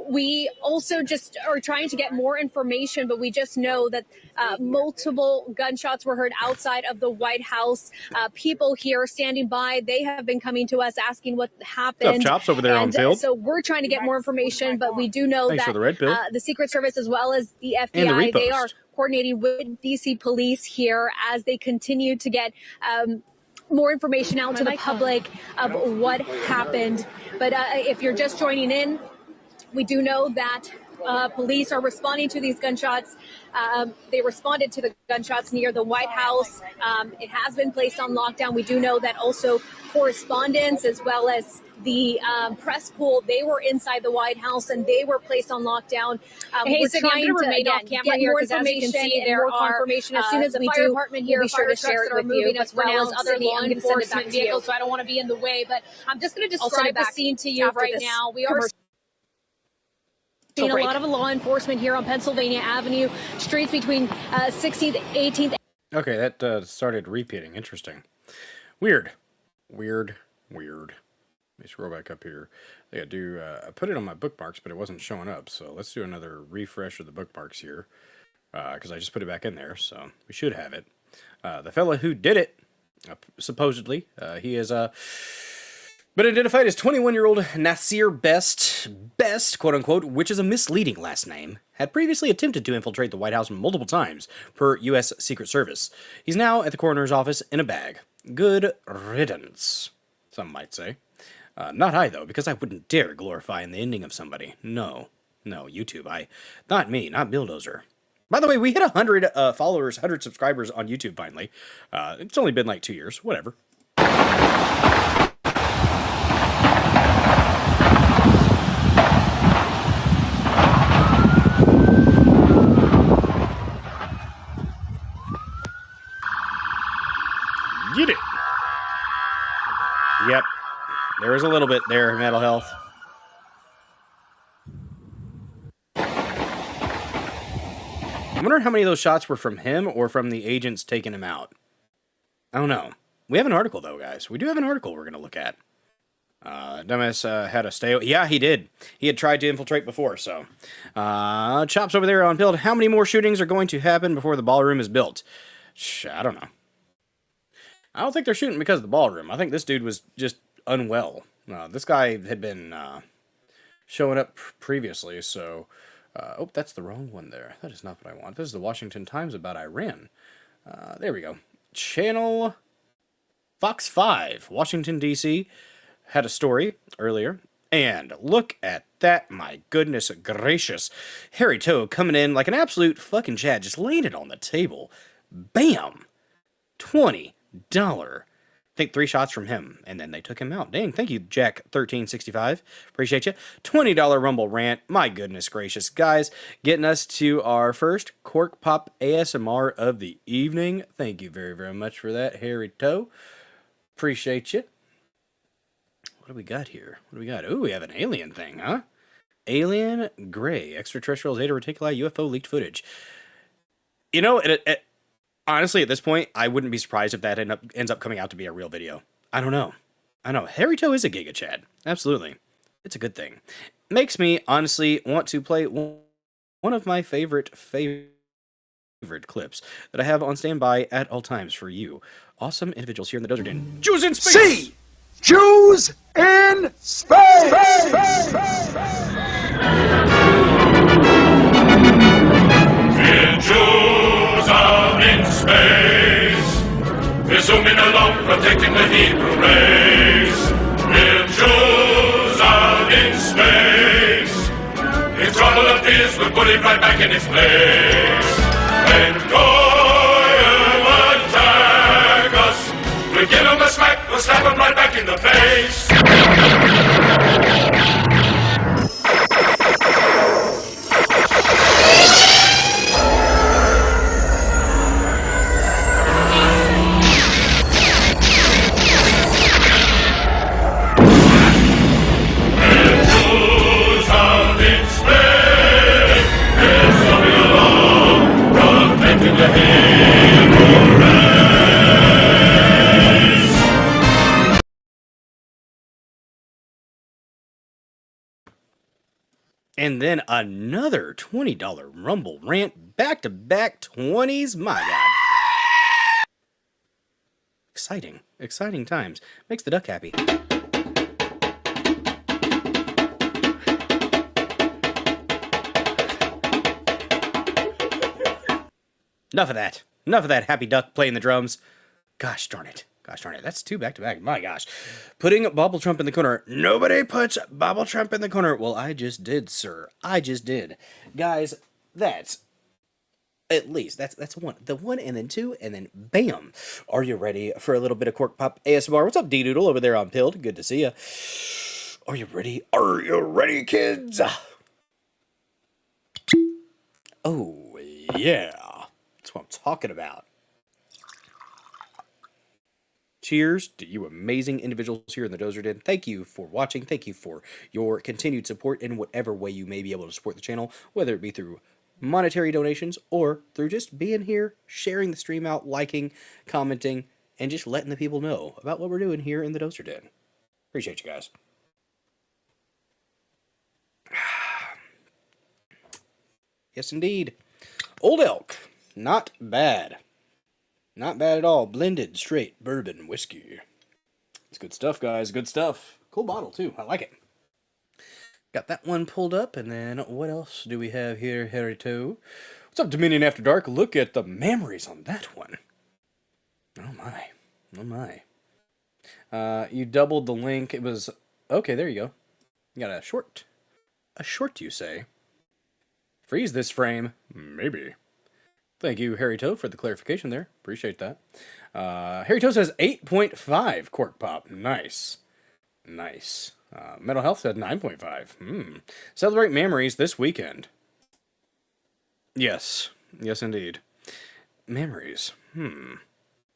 [SPEAKER 3] we also just are trying to get more information, but we just know that multiple gunshots were heard outside of the White House. People here standing by, they have been coming to us asking what happened.
[SPEAKER 2] What's up, Chops, over there on field?
[SPEAKER 3] So we're trying to get more information, but we do know
[SPEAKER 2] Thanks
[SPEAKER 3] that
[SPEAKER 2] for the red pill.
[SPEAKER 3] the Secret Service, as well as the
[SPEAKER 2] And the
[SPEAKER 3] FBI, they
[SPEAKER 2] repost.
[SPEAKER 3] are coordinating with DC police here as they continue to get more information out to the public of what happened. But if you're just joining in, we do know that police are responding to these gunshots. They responded to the gunshots near the White House. It has been placed on lockdown. We do know that also correspondents as well as the press pool, they were inside the White House and they were placed on lockdown.
[SPEAKER 5] Hey,
[SPEAKER 3] we're
[SPEAKER 5] Cindy,
[SPEAKER 3] trying
[SPEAKER 5] I'm going
[SPEAKER 3] to
[SPEAKER 5] to remain off
[SPEAKER 3] get
[SPEAKER 5] camera here
[SPEAKER 3] more
[SPEAKER 5] because as you can
[SPEAKER 3] information
[SPEAKER 5] see,
[SPEAKER 3] and
[SPEAKER 5] there
[SPEAKER 3] more
[SPEAKER 5] are
[SPEAKER 3] confirmation as soon as
[SPEAKER 5] the
[SPEAKER 3] we
[SPEAKER 5] fire
[SPEAKER 3] do.
[SPEAKER 5] department here,
[SPEAKER 3] We'll be sure to share it with you.
[SPEAKER 5] as well as other law
[SPEAKER 3] enforcement
[SPEAKER 5] enforcement vehicles, so I don't want to be in the way. But I'm just going to describe the scene to you right now. We are
[SPEAKER 3] seeing a lot of law enforcement here on Pennsylvania Avenue, streets between 16th, 18th.
[SPEAKER 2] Okay, that started repeating. Interesting. Weird. Weird. Weird. Let me scroll back up here. I got to do, I put it on my bookmarks, but it wasn't showing up. So let's do another refresh of the bookmarks here. Because I just put it back in there, so we should have it. The fella who did it, supposedly, he is been identified as 21-year-old Nasir Best, quote-unquote, which is a misleading last name, had previously attempted to infiltrate the White House multiple times, per U.S. Secret Service. He's now at the coroner's office in a bag. Good riddance, some might say. Not I, though, because I wouldn't dare glorify the ending of somebody. No, YouTube, not me, not Bill Dozer. By the way, we hit 100 followers, 100 subscribers on YouTube finally. It's only been like 2 years, whatever. Get it. Yep. There is a little bit there, mental health. I wonder how many of those shots were from him or from the agents taking him out. I don't know. We have an article, though, guys. We do have an article we're going to look at. Dumbass had a stay. Yeah, he did. He had tried to infiltrate before, so. Chops over there on build. How many more shootings are going to happen before the ballroom is built? I don't know. I don't think they're shooting because of the ballroom. I think this dude was just unwell. This guy had been showing up previously, so... oh, that's the wrong one there. That is not what I want. This is the Washington Times about Iran. There we go. Channel Fox 5, Washington, D.C., had a story earlier. And look at that. My goodness gracious. Harry Toe coming in like an absolute fucking Chad, just laying it on the table. Bam! $20. I think 3 shots from him, and then they took him out. Dang, thank you, Jack1365. Appreciate you. $20 Rumble Rant. My goodness gracious. Guys, getting us to our first Cork Pop ASMR of the evening. Thank you very, very much for that, Harry Toe. Appreciate you. What do we got here? What do we got? Ooh, we have an alien thing, huh? Alien Gray. Extraterrestrial Zeta Reticuli UFO leaked footage. You know, honestly, at this point, I wouldn't be surprised if that ends up coming out to be a real video. I don't know. I know. Harry Toe is a Giga Chad. Absolutely. It's a good thing. Makes me, honestly, want to play one of my favorite clips that I have on standby at all times for you. Awesome individuals here in the Dozer Den. Jews in space!
[SPEAKER 6] C! Jews in space!
[SPEAKER 7] Jews out in space, we're zooming along, protecting the Hebrew race. We're Jews out in space. If trouble appears, we'll put it right back in its place. When Goyim attack us, we'll give them a smack, we'll slap them right back in the face.
[SPEAKER 2] And then another $20 Rumble Rant. Back-to-back 20s. My God. Exciting. Exciting times. Makes the duck happy. Enough of that. Enough of that happy duck playing the drums. Gosh darn it. Gosh darn it, that's 2 back-to-back. My gosh. Putting Bobble Trump in the corner. Nobody puts Bobble Trump in the corner. Well, I just did, sir. I just did. Guys, that's at least, that's one. The 1 and then 2 and then bam. Are you ready for a little bit of Cork Pop ASMR? What's up, D-Doodle over there on Pilled? Good to see you. Are you ready? Are you ready, kids? Oh, yeah. That's what I'm talking about. Cheers to you amazing individuals here in the Dozer Den. Thank you for watching. Thank you for your continued support in whatever way you may be able to support the channel, whether it be through monetary donations or through just being here, sharing the stream out, liking, commenting, and just letting the people know about what we're doing here in the Dozer Den. Appreciate you guys. Yes, indeed. Old Elk. Not bad. Not bad at all. Blended, straight bourbon whiskey. It's good stuff, guys. Good stuff. Cool bottle, too. I like it. Got that one pulled up, and then what else do we have here, Harry-To? What's up, Dominion After Dark? Look at the memories on that one. Oh, my. Oh, my. You doubled the link. It was... Okay, there you go. You got a short. A short, you say? Freeze this frame. Maybe. Thank you, Harry-To, for the clarification there. Appreciate that. Harry-To says 8.5 Cork Pop. Nice. Nice. Mental Health said 9.5. Celebrate memories this weekend. Yes. Yes, indeed. Memories.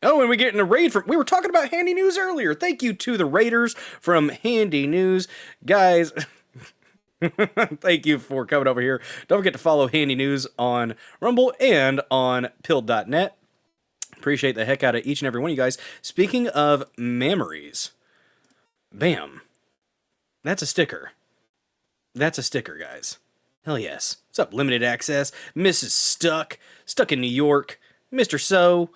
[SPEAKER 2] Oh, and we get in a raid from... We were talking about Handy News earlier. Thank you to the raiders from Handy News. Guys... Thank you for coming over here. Don't forget to follow Handy News on Rumble and on Pilled.net. Appreciate the heck out of each and every one of you guys. Speaking of memories, bam. That's a sticker. That's a sticker, guys. Hell yes. What's up, Limited Access? Mrs. Stuck in New York, Mr. So,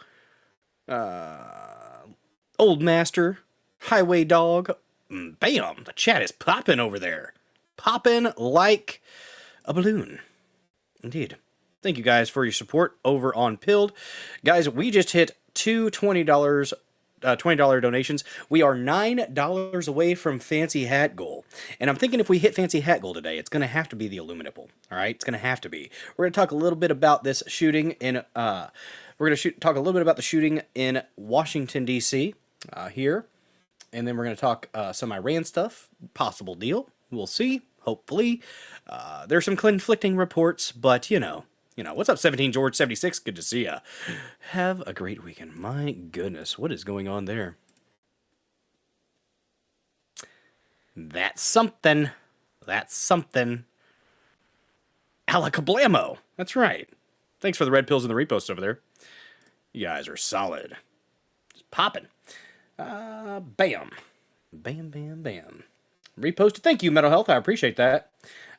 [SPEAKER 2] Old Master, Highway Dog. Bam, the chat is popping over there. Popping like a balloon. Indeed. Thank you guys for your support over on Pilled. Guys, we just hit two $20 donations. We are $9 away from Fancy Hat goal. And I'm thinking if we hit Fancy Hat goal today, it's going to have to be the Illuminable. All right? It's going to have to be. We're going to talk a little bit about this shooting in... we're going to talk a little bit about the shooting in Washington, D.C. Here. And then we're going to talk some Iran stuff. Possible deal. We'll see. Hopefully. There's some conflicting reports, but you know, what's up, 17 George 76? Good to see ya. Have a great weekend. My goodness, what is going on there? That's something. That's something. Alakablamo. That's right. Thanks for the red pills and the reposts over there. You guys are solid. Just popping. Bam. Bam, bam, bam. Reposted. Thank you, Mental Health. I appreciate that.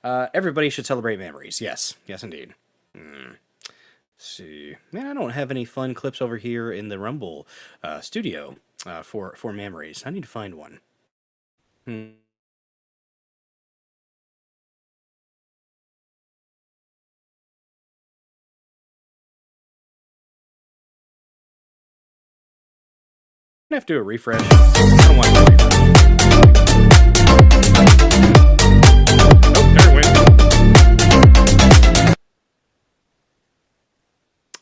[SPEAKER 2] Everybody should celebrate memories. Yes. Yes, indeed. Let's see. Man, I don't have any fun clips over here in the Rumble studio for memories. I need to find one. I have to do a refresh. I don't want to do a refresh. Oh, there it went.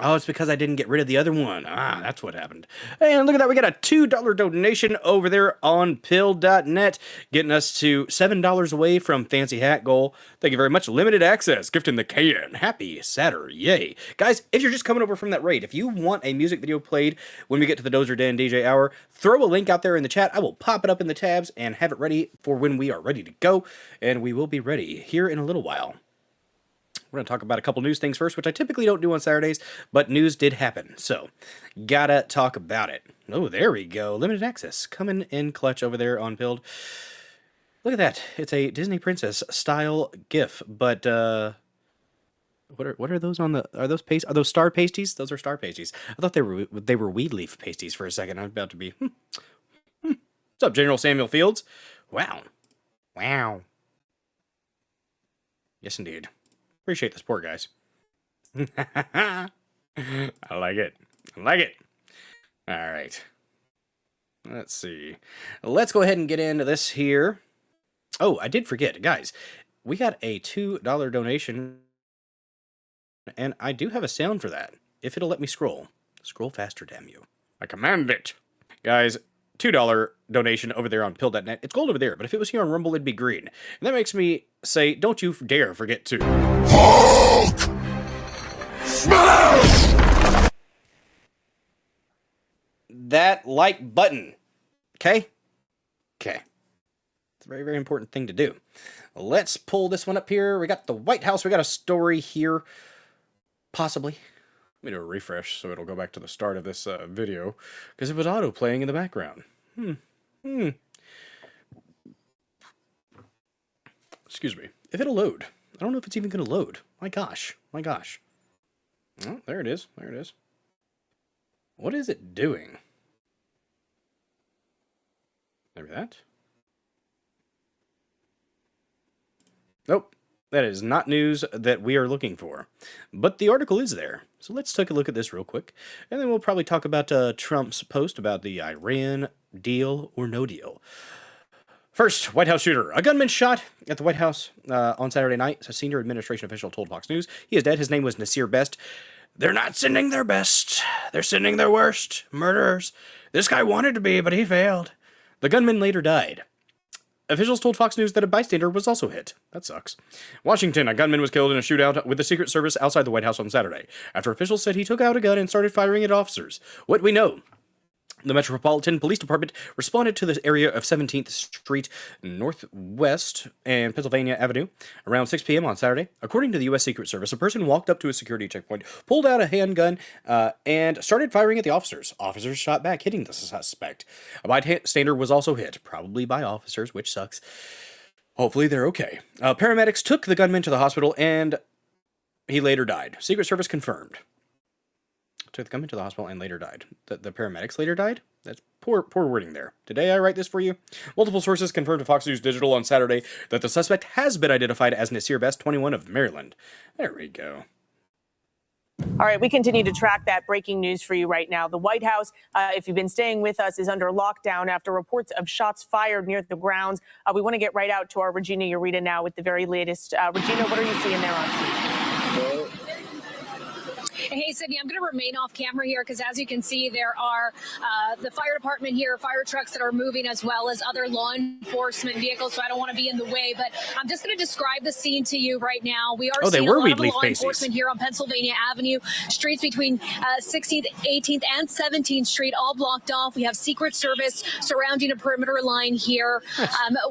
[SPEAKER 2] Oh, it's because I didn't get rid of the other one. Ah, that's what happened. And look at that. We got a $2 donation over there on Pill.net, getting us to $7 away from Fancy Hat goal. Thank you very much. Limited Access, gifting the KN. Happy Saturday. Yay. Guys, if you're just coming over from that raid, if you want a music video played when we get to the Dozer Den DJ Hour, throw a link out there in the chat. I will pop it up in the tabs and have it ready for when we are ready to go. And we will be ready here in a little while. We're going to talk about a couple news things first, which I typically don't do on Saturdays, but news did happen, so gotta talk about it. Oh, there we go. Limited Access coming in clutch over there on Pilled. Look at that. It's a Disney Princess style GIF, but what are those on the... Are those star pasties? Those are star pasties. I thought they were weed leaf pasties for a second. I'm about to be... What's up, General Samuel Fields? Wow. Wow. Yes, indeed. Appreciate the support, guys. I like it. I like it. All right. Let's see. Let's go ahead and get into this here. Oh, I did forget. Guys, we got a $2 donation, and I do have a sound for that, if it'll let me scroll. Scroll faster, damn you. I command it. Guys, $2 donation over there on pill.net. It's gold over there, but if it was here on Rumble, it'd be green. And that makes me say, don't you dare forget to...
[SPEAKER 7] Hulk! Smash!
[SPEAKER 2] that like button. Okay? Okay. It's a very, very important thing to do. Let's pull this one up here. We got the White House. We got a story here. Possibly. Let me do a refresh so it'll go back to the start of this video, because it was auto-playing in the background. Excuse me. If it'll load. I don't know if it's even going to load. My gosh. My gosh. Oh, there it is. There it is. What is it doing? Maybe that? Nope. That is not news that we are looking for. But the article is there. So let's take a look at this real quick. And then we'll probably talk about Trump's post about the Iran deal or no deal. First, White House shooter. A gunman shot at the White House on Saturday night. A senior administration official told Fox News he is dead. His name was Nasir Best. They're not sending their best. They're sending their worst. Murderers. This guy wanted to be, but he failed. The gunman later died. Officials told Fox News that a bystander was also hit. That sucks. Washington, a gunman was killed in a shootout with the Secret Service outside the White House on Saturday, after officials said he took out a gun and started firing at officers. What we know. The Metropolitan Police Department responded to the area of 17th Street Northwest and Pennsylvania Avenue around 6 p.m. on Saturday. According to the U.S. Secret Service, a person walked up to a security checkpoint, pulled out a handgun, and started firing at the officers. Officers shot back, hitting the suspect. A bystander was also hit, probably by officers, which sucks. Hopefully they're okay. Paramedics took the gunman to the hospital, and he later died. Secret Service confirmed. Took the gunman to the hospital and later died. The paramedics later died? That's poor wording there. Today I write this for you. Multiple sources confirmed to Fox News Digital on Saturday that the suspect has been identified as Nasir Best, 21 of Maryland. There we go.
[SPEAKER 8] All right, we continue to track that breaking news for you right now. The White House, if you've been staying with us, is under lockdown after reports of shots fired near the grounds. We want to get right out to our Regina Ureta now with the very latest. Regina, what are you seeing there on scene?
[SPEAKER 3] Hey, Sydney, I'm going to remain off camera here because, as you can see, there are the fire department here, fire trucks that are moving, as well as other law enforcement vehicles, so I don't want to be in the way. But I'm just going to describe the scene to you right now. We are seeing a lot of law enforcement here on Pennsylvania Avenue. Streets between 16th, 18th, and 17th Street all blocked off. We have Secret Service surrounding a perimeter line here.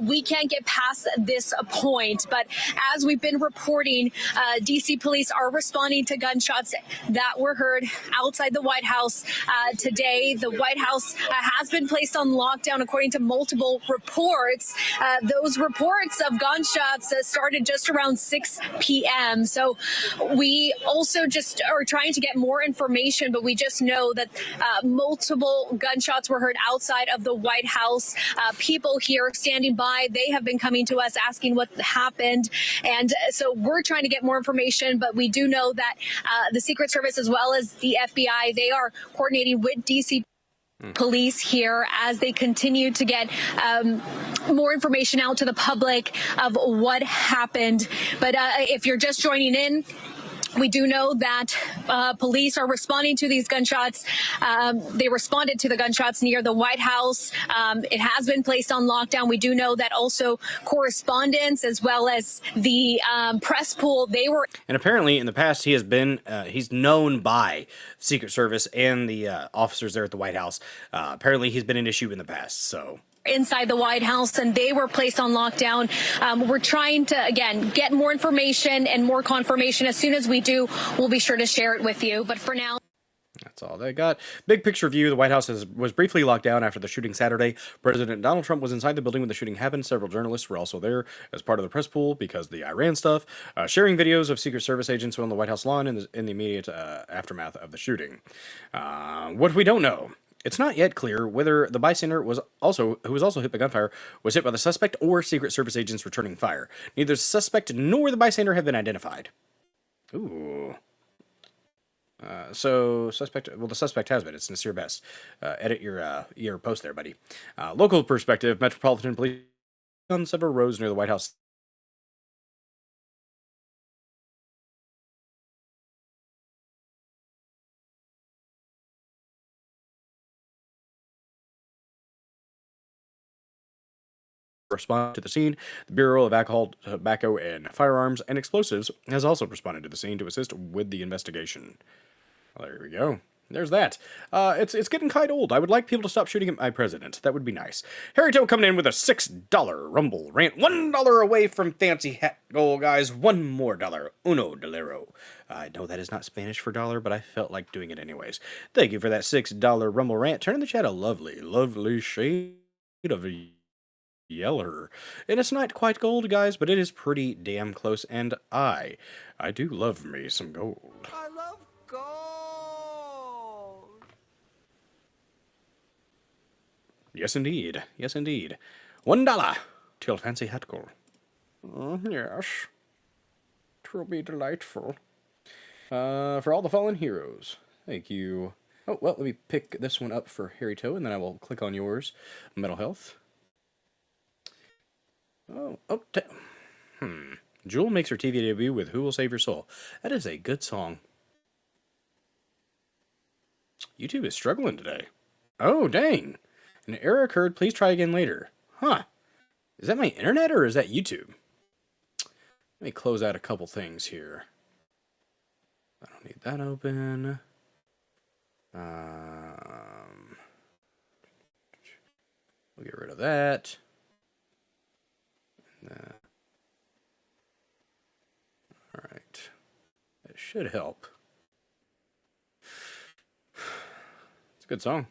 [SPEAKER 3] We can't get past this point. But as we've been reporting, D.C. police are responding to gunshots that were heard outside the White House today. The White House has been placed on lockdown according to multiple reports. Those reports of gunshots started just around 6 p.m. So we also just are trying to get more information, but we just know that multiple gunshots were heard outside of the White House. People here standing by, they have been coming to us asking what happened. And so we're trying to get more information, but we do know that the Secret Service, as well as the FBI, they are coordinating with D.C. police here as they continue to get more information out to the public of what happened. But if you're just joining in, we do know that police are responding to these gunshots. They responded to the gunshots near the White House. It has been placed on lockdown. We do know that also correspondents, as well as the press pool, they were...
[SPEAKER 2] And apparently in the past he has been, he's known by Secret Service and the officers there at the White House. Apparently he's been an issue in the past, so...
[SPEAKER 3] inside the White House, and they were placed on lockdown. We're trying to, again, get more information and more confirmation. As soon as we do, we'll be sure to share it with you. But for now...
[SPEAKER 2] That's all they got. Big picture view. The White House was briefly locked down after the shooting Saturday. President Donald Trump was inside the building when the shooting happened. Several journalists were also there as part of the press pool because of the Iran stuff, sharing videos of Secret Service agents on the White House lawn in the immediate aftermath of the shooting. What we don't know. It's not yet clear whether the bystander who was also hit by gunfire, was hit by the suspect or Secret Service agents returning fire. Neither the suspect nor the bystander have been identified. Ooh. So suspect. Well, the suspect has been. It's Nasir Best. Edit your post there, buddy. Local perspective. Metropolitan Police on several roads near the White House. Respond to the scene. The Bureau of Alcohol, Tobacco, and Firearms and Explosives has also responded to the scene to assist with the investigation. Well, there we go. There's that. It's getting kind of old. I would like people to stop shooting at my president. That would be nice. Harry Toe coming in with a $6 Rumble rant. $1 away from fancy hat goal, guys. $1 more. Uno dolero. I know that is not Spanish for dollar, but I felt like doing it anyways. Thank you for that $6 Rumble rant. Turn in the chat a lovely, lovely shade of yeller. And it's not quite gold, guys, but it is pretty damn close, and I do love me some gold.
[SPEAKER 6] I love gold.
[SPEAKER 2] Yes, indeed. Yes, indeed. $1 till fancy hat gold. Yes. 'Twill be delightful. For all the fallen heroes. Thank you. Oh, well, let me pick this one up for Harry Toe, and then I will click on yours. Mental health. Jewel makes her TV debut with Who Will Save Your Soul. That is a good song. YouTube is struggling today. Oh, dang. An error occurred. Please try again later. Huh. Is that my internet or is that YouTube? Let me close out a couple things here. I don't need that open. We'll get rid of that. Alright. That should help. It's a good song.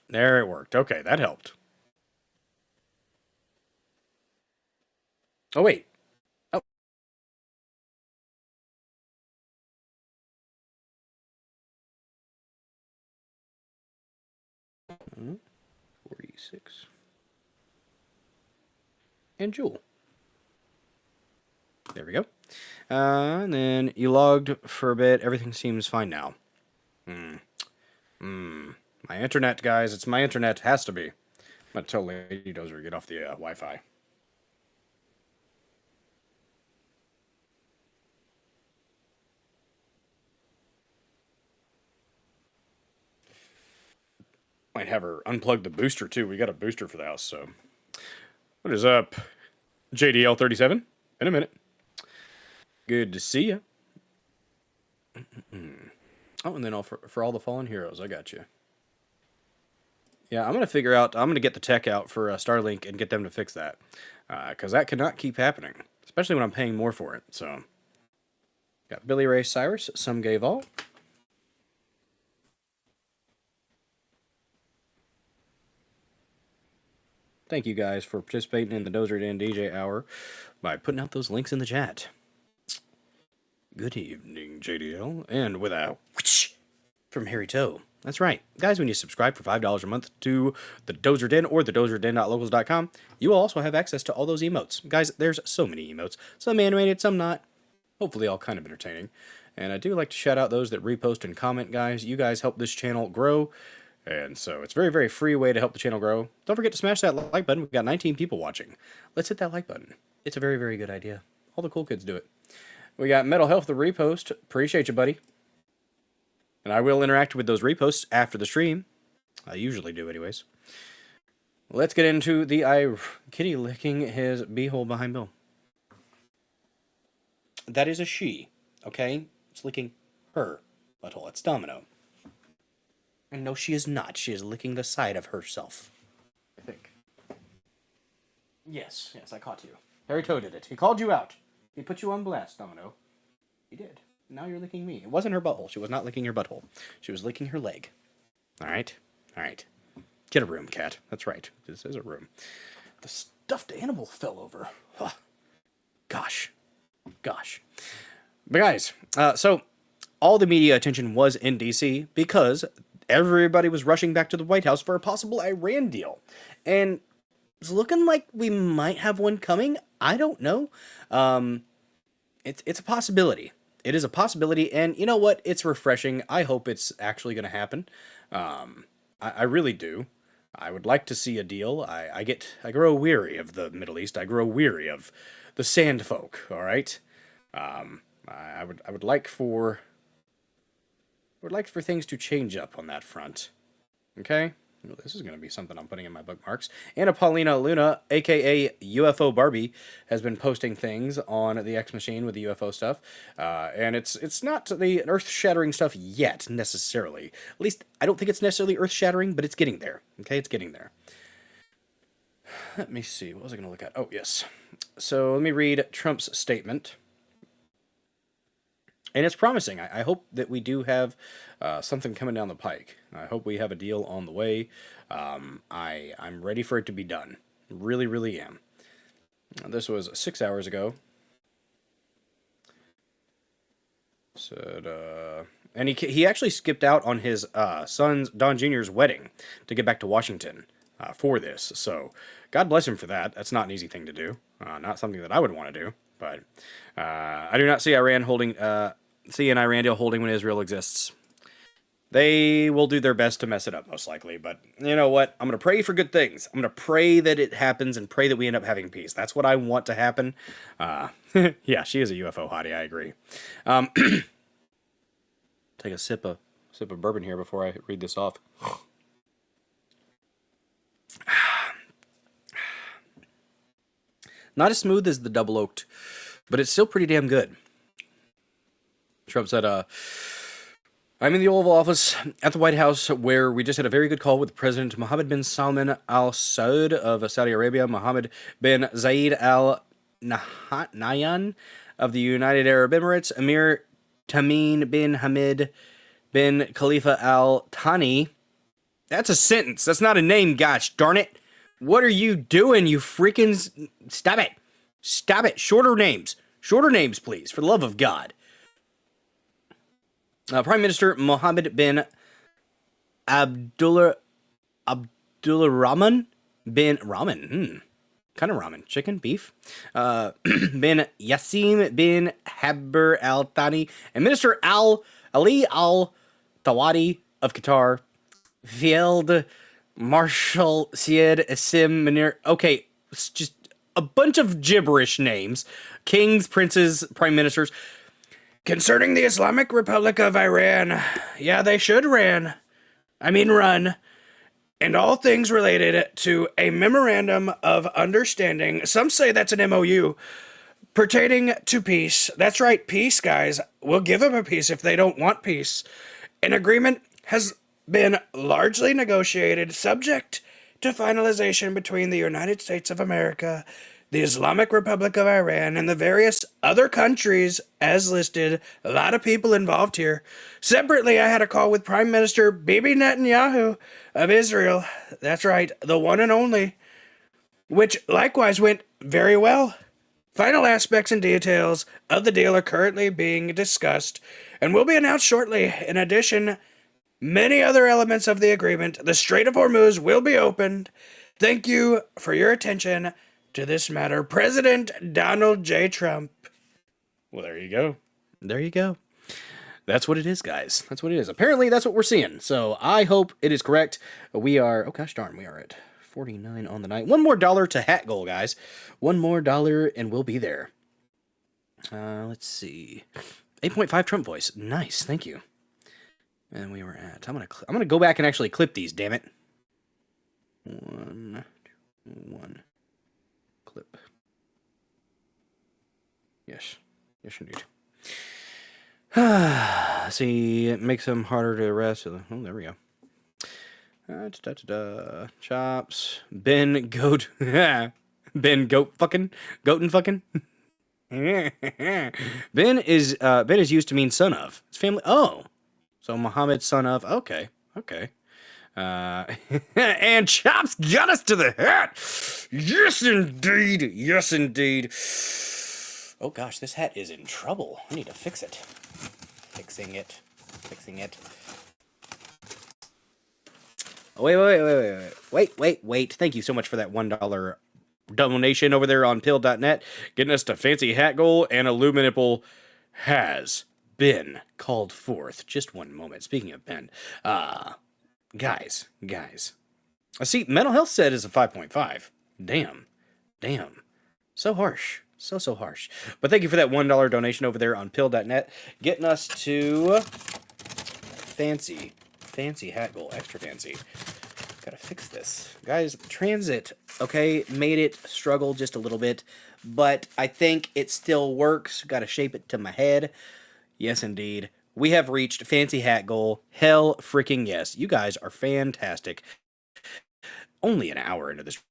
[SPEAKER 2] There, it worked. Okay, that helped. Oh, wait. Oh. Hmm. 46. And Jewel. There we go. And then you logged for a bit. Everything seems fine now. My internet, guys. It's my internet. Has to be. I'm going to tell Lady Dozer to get off the Wi-Fi. Might have her unplug the booster, too. We got a booster for the house, so... What is up? JDL37? In a minute. Good to see you. Oh, and then for all the fallen heroes, I got you. Yeah, I'm going to get the tech out for Starlink and get them to fix that. Because that cannot keep happening. Especially when I'm paying more for it, so. Got Billy Ray Cyrus, Some Gay Vault. Thank you guys for participating in the Dozer Den DJ Hour by putting out those links in the chat. Good evening, JDL. And with a whoosh from Harry Toe. That's right. Guys, when you subscribe for $5 a month to the Dozer Den or the dozerden.locals.com, you will also have access to all those emotes. Guys, there's so many emotes. Some animated, some not. Hopefully all kind of entertaining. And I do like to shout out those that repost and comment, guys. You guys help this channel grow. And so it's a very, very free way to help the channel grow. Don't forget to smash that like button. We've got 19 people watching. Let's hit that like button. It's a very, very good idea. All the cool kids do it. We got Mental Health, the repost. Appreciate you, buddy. And I will interact with those reposts after the stream. I usually do anyways. Let's get into the kitty licking his beehole behind Bill. That is a she, okay? It's licking her butthole. It's Domino. And no, she is not. She is licking the side of herself. I think. Yes, I caught you. Harry Toe did it. He called you out. He put you on blast, Domino. He did. Now you're licking me. It wasn't her butthole. She was not licking your butthole. She was licking her leg. Alright? Alright. Get a room, cat. That's right. This is a room. The stuffed animal fell over. Huh. Gosh. But guys, so all the media attention was in D.C. because everybody was rushing back to the White House for a possible Iran deal. And it's looking like we might have one coming. I don't know. It's a possibility. it is a possibility, and you know what? It's refreshing. I hope it's actually going to happen. I really do. I would like to see a deal. I grow weary of the Middle East. I grow weary of the sand folk. All right. I would like for things to change up on that front. Okay. Well, this is going to be something I'm putting in my bookmarks. Anna Paulina Luna, aka UFO Barbie, has been posting things on the X Machine with the UFO stuff, and it's not the earth-shattering stuff yet necessarily. At least I don't think it's necessarily earth-shattering, but it's getting there. Okay, it's getting there. Let me see. What was I going to look at? Oh yes. So let me read Trump's statement. And it's promising. I hope that we do have something coming down the pike. I hope we have a deal on the way. I'm ready for it to be done. Really, really am. This was 6 hours ago. Said, and he actually skipped out on his son's, Don Jr.'s wedding to get back to Washington for this. So God bless him for that. That's not an easy thing to do. Not something that I would want to do. But I do not see Iran holding... see an Iran deal holding when Israel exists. They will do their best to mess it up, most likely. But you know what? I'm going to pray for good things. I'm going to pray that it happens and pray that we end up having peace. That's what I want to happen. Yeah, she is a UFO hottie. I agree. Take a sip of bourbon here before I read this off. Not as smooth as the double oaked, but it's still pretty damn good. Trump said, I'm in the Oval Office at the White House where we just had a very good call with President Mohammed bin Salman Al Saud of Saudi Arabia, Mohammed bin Zayed Al Nahyan of the United Arab Emirates, Emir Tamim bin Hamid bin Khalifa Al Thani. That's a sentence. That's not a name, gosh darn it. What are you doing, you freaking... Stop it. Stop it. Shorter names. Shorter names, please, for the love of God. Prime Minister Mohammed bin Abdullah Rahman bin Ramen, kind of ramen, chicken, beef, bin Yassim bin Habber Al Thani, and Minister Ali Al Tawadi of Qatar, Field Marshal Syed Isim Munir. Okay, it's just a bunch of gibberish names. Kings, princes, prime ministers. Concerning the Islamic Republic of Iran, yeah, they should run, and all things related to a memorandum of understanding. Some say that's an MOU pertaining to peace. That's right, peace, guys. We'll give them a peace if they don't want peace. An agreement has been largely negotiated, subject to finalization between the United States of America, the Islamic Republic of Iran, and the various other countries as listed. A lot of people involved here. Separately, I had a call with Prime Minister Bibi Netanyahu of Israel. That's right, the one and only. Which likewise went very well. Final aspects and details of the deal are currently being discussed and will be announced shortly. In addition, many other elements of the agreement, the Strait of Hormuz will be opened. Thank you for your attention to this matter, President Donald J. Trump. Well, there you go. There you go. That's what it is, guys. That's what it is. Apparently, that's what we're seeing. So I hope it is correct. We are, oh gosh darn, we are at 49 on the night. One more dollar to hat goal, guys. One more dollar and we'll be there. Let's see. 8.5 Trump voice. Nice. Thank you. And we were at, I'm gonna go back and actually clip these, damn it. One. Clip. Yes. Yes, indeed. See, it makes them harder to arrest. Oh, there we go. Chops. Ben Goat. Ben Goat fucking. Goat and fucking. Ben is used to mean son of. It's family. Oh. So Muhammad, son of. Okay. And Chops got us to the hat. Yes, indeed. Yes, indeed. Oh, gosh, this hat is in trouble. I need to fix it. Fixing it. Oh, wait. Thank you so much for that $1 donation over there on pill.net. Getting us to fancy hat goal and Illuminipple has been called forth. Just one moment. Speaking of Ben, guys. I see mental health said is a 5.5. Damn. So harsh. So harsh. But thank you for that $1 donation over there on pill.net. Getting us to fancy hat goal. Extra fancy. Gotta fix this. Guys, transit, okay, made it struggle just a little bit, but I think it still works. Gotta shape it to my head. Yes, indeed. We have reached fancy hat goal. Hell freaking yes. You guys are fantastic. Only an hour into this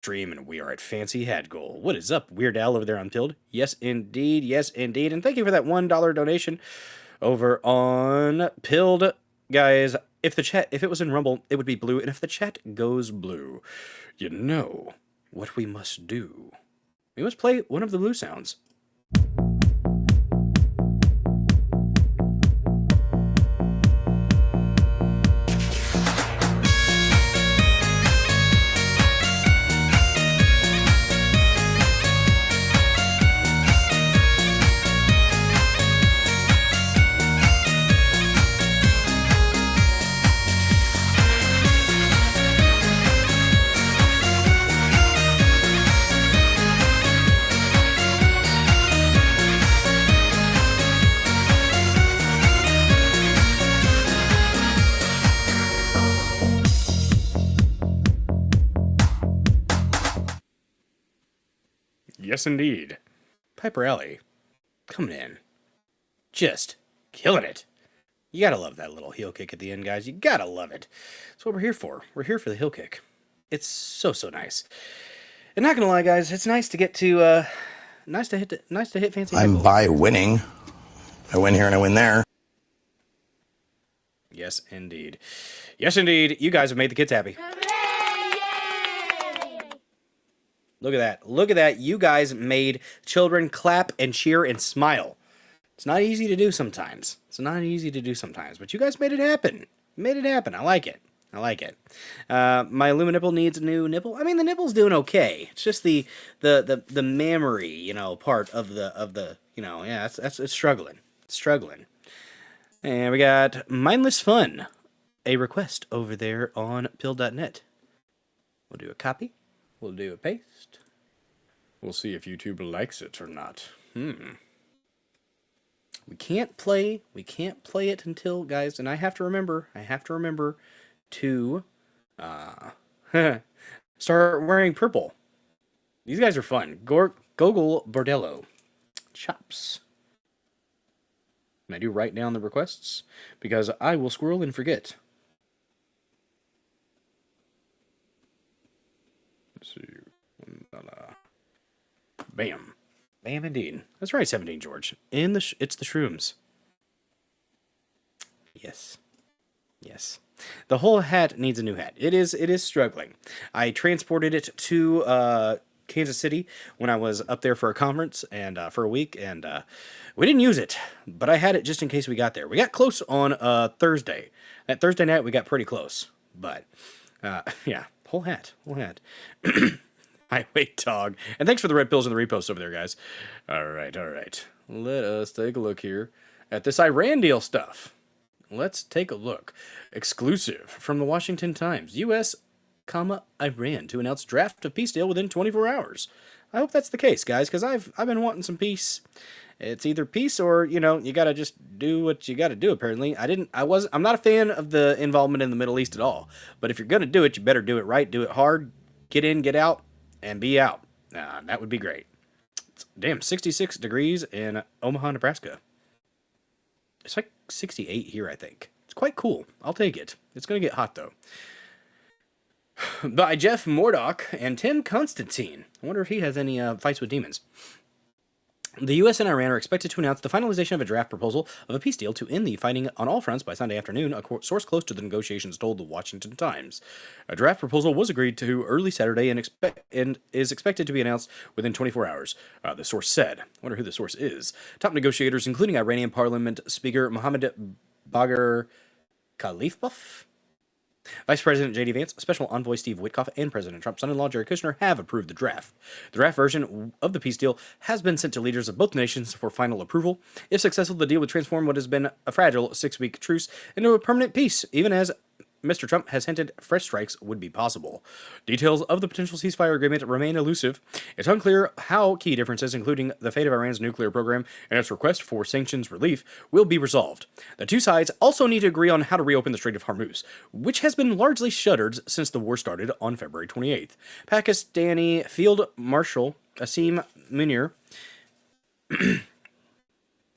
[SPEAKER 2] stream, and we are at fancy hat goal. What is up, Weird Al over there on Pilled? Yes, indeed. And thank you for that $1 donation over on Pilled. Guys, if it was in Rumble, it would be blue, and if the chat goes blue, you know what we must do. We must play one of the blue sounds. Yes, indeed. Piper Alley, coming in. Just killing it. You gotta love that little heel kick at the end, guys. You gotta love it. That's what we're here for. We're here for the heel kick. It's so nice. And not gonna lie, guys, it's nice to get to, nice to hit fancy.
[SPEAKER 9] I'm by winning. I win here and I win there.
[SPEAKER 2] Yes, indeed. Yes, indeed. You guys have made the kids happy. Look at that. Look at that. You guys made children clap and cheer and smile. It's not easy to do sometimes. But you guys made it happen. I like it. My Illuminipple needs a new nipple. I mean, the nipple's doing okay. It's just the mammary, part of the, yeah, it's struggling. And we got Mindless Fun, a request over there on pill.net. We'll do a copy. We'll do a paste. We'll see if YouTube likes it or not. We can't play it until, guys, and I have to remember to start wearing purple. These guys are fun. Gogol Bordello. Chops. And I do write down the requests because I will squirrel and forget. Let's see. Bam. Bam indeed. That's right, 17 George. It's the shrooms. Yes. The whole hat needs a new hat. It is struggling. I transported it to Kansas City when I was up there for a conference and for a week, and we didn't use it, but I had it just in case we got there. We got close on Thursday. That Thursday night we got pretty close, but yeah, whole hat. Highway dog. And thanks for the red pills and the reposts over there, guys. All right. Let us take a look here at this Iran deal stuff. Let's take a look. Exclusive from the Washington Times. U.S., Iran to announce draft of peace deal within 24 hours. I hope that's the case, guys, because I've been wanting some peace. It's either peace or, you gotta just do what you gotta do, apparently. I'm not a fan of the involvement in the Middle East at all. But if you're gonna do it, you better do it right, do it hard, get in, get out, and be out. That would be great. Damn, 66 degrees in Omaha, Nebraska. It's like 68 here, I think. It's quite cool. I'll take it. It's going to get hot, though. By Jeff Murdoch and Tim Constantine. I wonder if he has any fights with demons. The U.S. and Iran are expected to announce the finalization of a draft proposal of a peace deal to end the fighting on all fronts by Sunday afternoon, a source close to the negotiations told the Washington Times. A draft proposal was agreed to early Saturday and is expected to be announced within 24 hours, the source said. I wonder who the source is. Top negotiators, including Iranian Parliament Speaker Mohammad Bagher Khalifbaf, Vice President J.D. Vance, Special Envoy Steve Witkoff, and President Trump's son-in-law Jared Kushner have approved the draft. The draft version of the peace deal has been sent to leaders of both nations for final approval. If successful, the deal would transform what has been a fragile 6-week truce into a permanent peace, even as Mr. Trump has hinted fresh strikes would be possible. Details of the potential ceasefire agreement remain elusive. It's unclear how key differences, including the fate of Iran's nuclear program and its request for sanctions relief, will be resolved. The two sides also need to agree on how to reopen the Strait of Hormuz, which has been largely shuttered since the war started on February 28th. Pakistani Field Marshal Asim Munir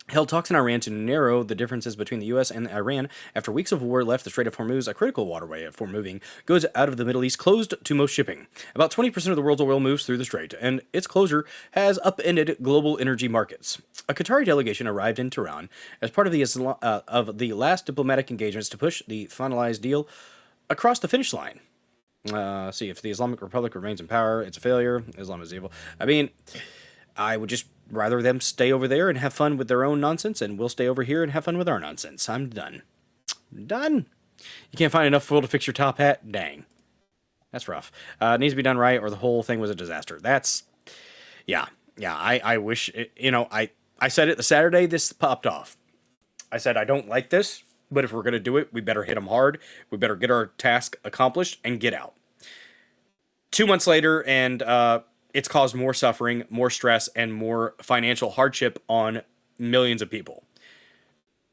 [SPEAKER 2] held talks in Iran to narrow the differences between the U.S. and Iran after weeks of war left the Strait of Hormuz, a critical waterway for moving goods out of the Middle East, closed to most shipping. About 20% of the world's oil moves through the strait, and its closure has upended global energy markets. A Qatari delegation arrived in Tehran as part of the last diplomatic engagements to push the finalized deal across the finish line. See, if the Islamic Republic remains in power, it's a failure. Islam is evil. I mean, I would just rather them stay over there and have fun with their own nonsense, and we'll stay over here and have fun with our nonsense. I'm done. Done. You can't find enough foil to fix your top hat? Dang. That's rough. It needs to be done right, or the whole thing was a disaster. That's... Yeah. I wish... I said it the Saturday this popped off. I said, I don't like this, but if we're going to do it, we better hit them hard. We better get our task accomplished and get out. 2 months later, and... it's caused more suffering, more stress, and more financial hardship on millions of people.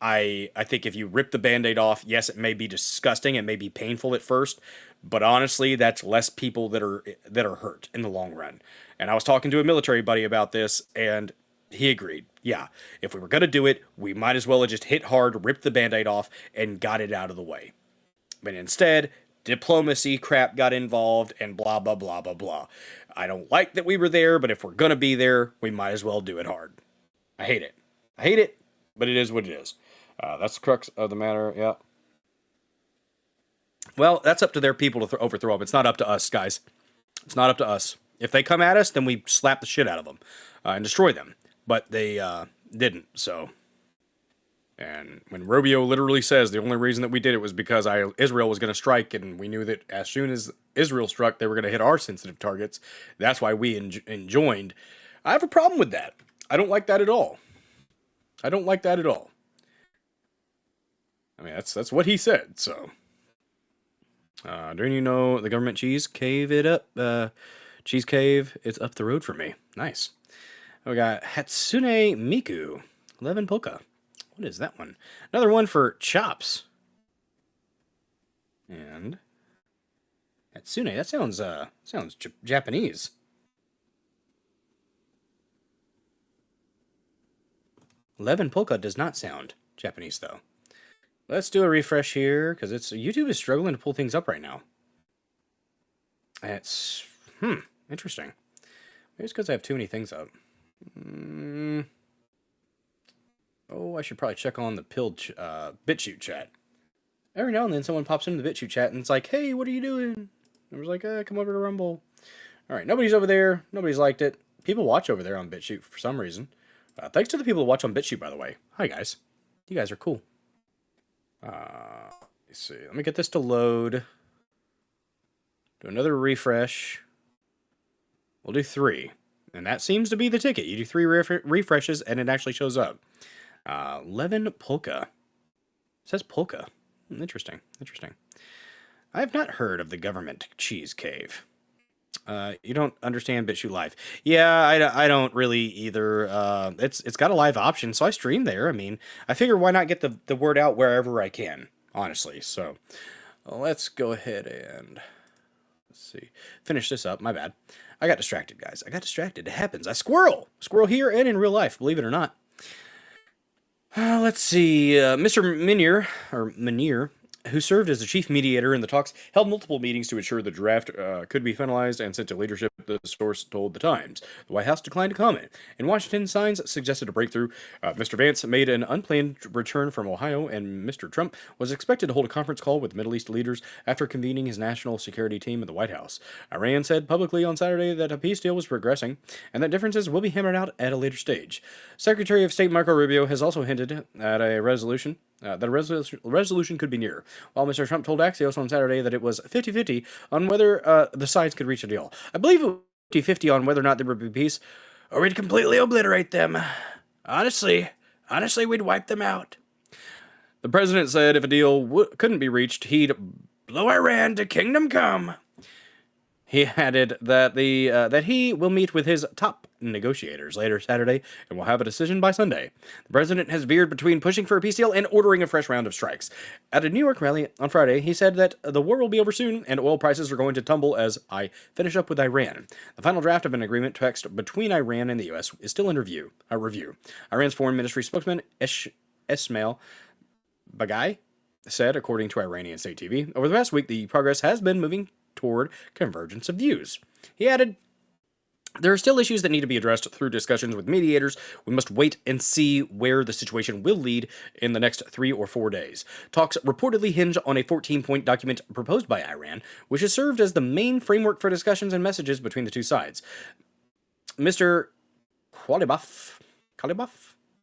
[SPEAKER 2] I think if you rip the Band-Aid off, yes, it may be disgusting, it may be painful at first, but honestly, that's less people that are hurt in the long run. And I was talking to a military buddy about this, and he agreed. Yeah, if we were going to do it, we might as well have just hit hard, ripped the Band-Aid off, and got it out of the way. But instead, diplomacy crap got involved, and blah, blah, blah, blah, blah. I don't like that we were there, but if we're going to be there, we might as well do it hard. I hate it, but it is what it is. That's the crux of the matter, yeah. Well, that's up to their people to overthrow them. It's not up to us, guys. It's not up to us. If they come at us, then we slap the shit out of them and destroy them. But they didn't, so... And when Rubio literally says the only reason that we did it was because Israel was going to strike, and we knew that as soon as Israel struck, they were going to hit our sensitive targets. That's why we enjoined. I have a problem with that. I don't like that at all. I don't like that at all. I mean, that's what he said, so. Don't you know the government cheese cave it up? Cheese cave, it's up the road for me. Nice. We got Hatsune Miku, 11 Polka. What is that one? Another one for chops. And Hatsune, that sounds Japanese. Levin Polka does not sound Japanese, though. Let's do a refresh here, because YouTube is struggling to pull things up right now. It's, interesting. Maybe it's because I have too many things up. Oh, I should probably check on the BitChute chat. Every now and then someone pops into the BitChute chat and it's like, hey, what are you doing? I was like, come over to Rumble. All right, nobody's over there. Nobody's liked it. People watch over there on BitChute for some reason. Thanks to the people who watch on BitChute, by the way. Hi, guys. You guys are cool. Let's see. Let me get this to load. Do another refresh. We'll do 3. And that seems to be the ticket. You do 3 refreshes and it actually shows up. Levin Polka. It says Polka. Interesting. I have not heard of the government cheese cave. You don't understand BitChute Live. Yeah, I don't really either. It's got a live option, so I stream there. I mean, I figure why not get the word out wherever I can, honestly. So let's go ahead and finish this up. My bad. I got distracted, guys. It happens. I squirrel here and in real life, believe it or not. Let's see. Mr. Munir, who served as the chief mediator in the talks, held multiple meetings to ensure the draft could be finalized and sent to leadership, the source told The Times. The White House declined to comment. In Washington, signs suggested a breakthrough. Mr. Vance made an unplanned return from Ohio, and Mr. Trump was expected to hold a conference call with Middle East leaders after convening his national security team at the White House. Iran said publicly on Saturday that a peace deal was progressing, and that differences will be hammered out at a later stage. Secretary of State Marco Rubio has also hinted at a resolution that a resolution could be near, while Mr. Trump told Axios on Saturday that it was 50-50 on whether the sides could reach a deal. I believe it was 50-50 on whether or not there would be peace, or we'd completely obliterate them. Honestly, we'd wipe them out. The president said if a deal couldn't be reached, he'd blow Iran to kingdom come. He added that that he will meet with his top negotiators later Saturday and will have a decision by Sunday. The president has veered between pushing for a peace deal and ordering a fresh round of strikes. At a New York rally on Friday, he said that the war will be over soon and oil prices are going to tumble as I finish up with Iran. The final draft of an agreement text between Iran and the U.S. is still in review. Iran's foreign ministry spokesman Ismail Baghai said, according to Iranian state TV, over the past week, the progress has been moving toward convergence of views. He added, there are still issues that need to be addressed through discussions with mediators. We must wait and see where the situation will lead in the next 3 or 4 days. Talks reportedly hinge on a 14-point document proposed by Iran, which has served as the main framework for discussions and messages between the two sides. Mr. Khalibaf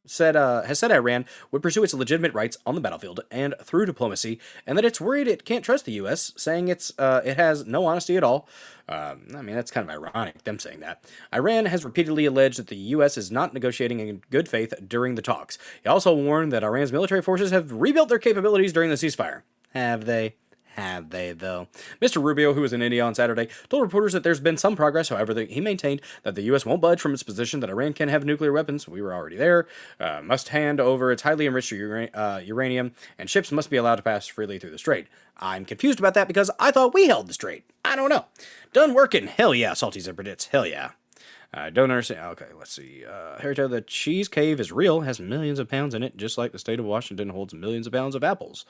[SPEAKER 2] has said Iran would pursue its legitimate rights on the battlefield and through diplomacy, and that it's worried it can't trust the U.S., saying it has no honesty at all. That's kind of ironic, them saying that. Iran has repeatedly alleged that the U.S. is not negotiating in good faith during the talks. He also warned that Iran's military forces have rebuilt their capabilities during the ceasefire. Have they? Have they, though? Mr. Rubio, who was in India on Saturday, told reporters that there's been some progress. However, he maintained that the U.S. won't budge from its position that Iran can have nuclear weapons. We were already there. Must hand over its highly enriched uranium, and ships must be allowed to pass freely through the strait. I'm confused about that because I thought we held the strait. I don't know. Done working. Hell yeah, salty zipper dits. Hell yeah. I don't understand. Okay, let's see. Harry, the cheese cave is real, has millions of pounds in it, just like the state of Washington holds millions of pounds of apples.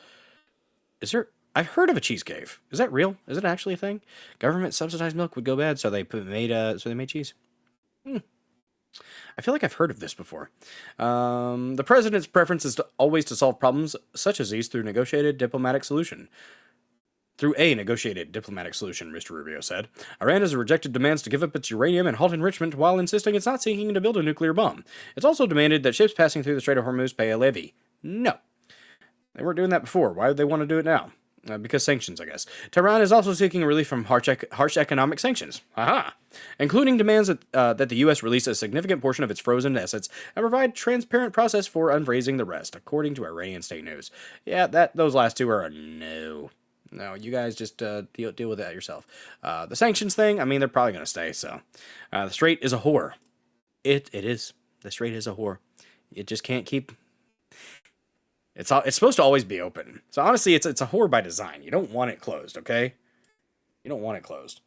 [SPEAKER 2] Is there... I've heard of a cheese cave. Is that real? Is it actually a thing? Government subsidized milk would go bad, so they made cheese. I feel like I've heard of this before. The president's preference is always to solve problems such as these through a negotiated diplomatic solution. Mr. Rubio said. Iran has rejected demands to give up its uranium and halt enrichment while insisting it's not seeking to build a nuclear bomb. It's also demanded that ships passing through the Strait of Hormuz pay a levy. No. They weren't doing that before. Why would they want to do it now? Because sanctions, I guess. Tehran is also seeking relief from harsh economic sanctions. Aha! Including demands that the U.S. release a significant portion of its frozen assets and provide a transparent process for unfreezing the rest, according to Iranian state news. Yeah, those last two are a no. No, you guys just deal with that yourself. The sanctions thing, they're probably going to stay, so. The Strait is a whore. It is. The Strait is a whore. It just can't keep... It's supposed to always be open. So honestly, it's a whore by design. You don't want it closed, okay? You don't want it closed.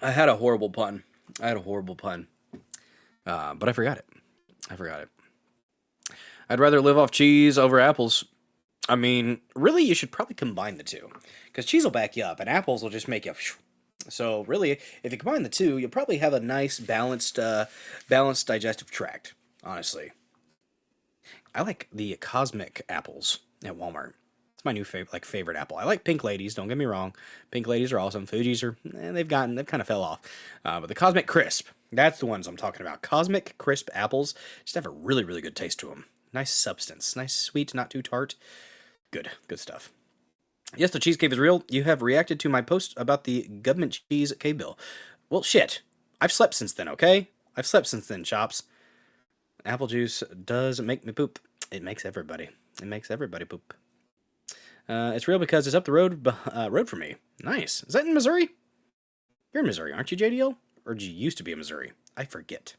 [SPEAKER 2] I had a horrible pun. But I forgot it. I'd rather live off cheese over apples. Really, you should probably combine the two. Because cheese will back you up, and apples will just make you... So really, if you combine the two, you'll probably have a nice, balanced digestive tract, honestly. I like the cosmic apples at Walmart. It's my new favorite apple. I like pink ladies, don't get me wrong. Pink ladies are awesome. Fuji's they've kind of fell off. But the Cosmic Crisp, that's the ones I'm talking about. Cosmic Crisp apples just have a really, really good taste to them. Nice substance. Nice sweet, not too tart. Good stuff. Yes, the cheese cave is real. You have reacted to my post about the government cheese cave bill. Well, shit. I've slept since then, okay? I've slept since then, chops. Apple juice does make me poop. It makes everybody poop. It's real because it's up the road from me. Nice. Is that in Missouri? You're in Missouri, aren't you, JDL? Or did you used to be in Missouri? I forget.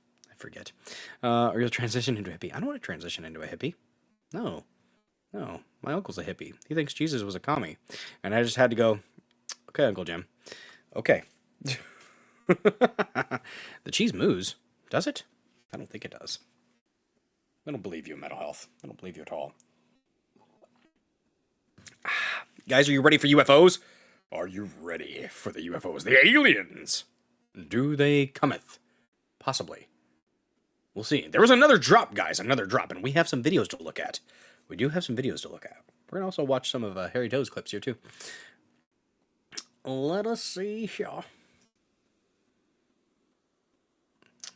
[SPEAKER 2] Or you'll transition into a hippie. I don't want to transition into a hippie. No. My uncle's a hippie. He thinks Jesus was a commie. And I just had to go, okay, Uncle Jim. Okay. The cheese moves. Does it? I don't think it does. I don't believe you, Mental Health. I don't believe you at all. Guys, are you ready for UFOs? Are you ready for the UFOs? The aliens! Do they cometh? Possibly. We'll see. There was another drop, guys. Another drop. And we have some videos to look at. We do have some videos to look at. We're going to also watch some of Harry Doe's clips here, too. Let us see here.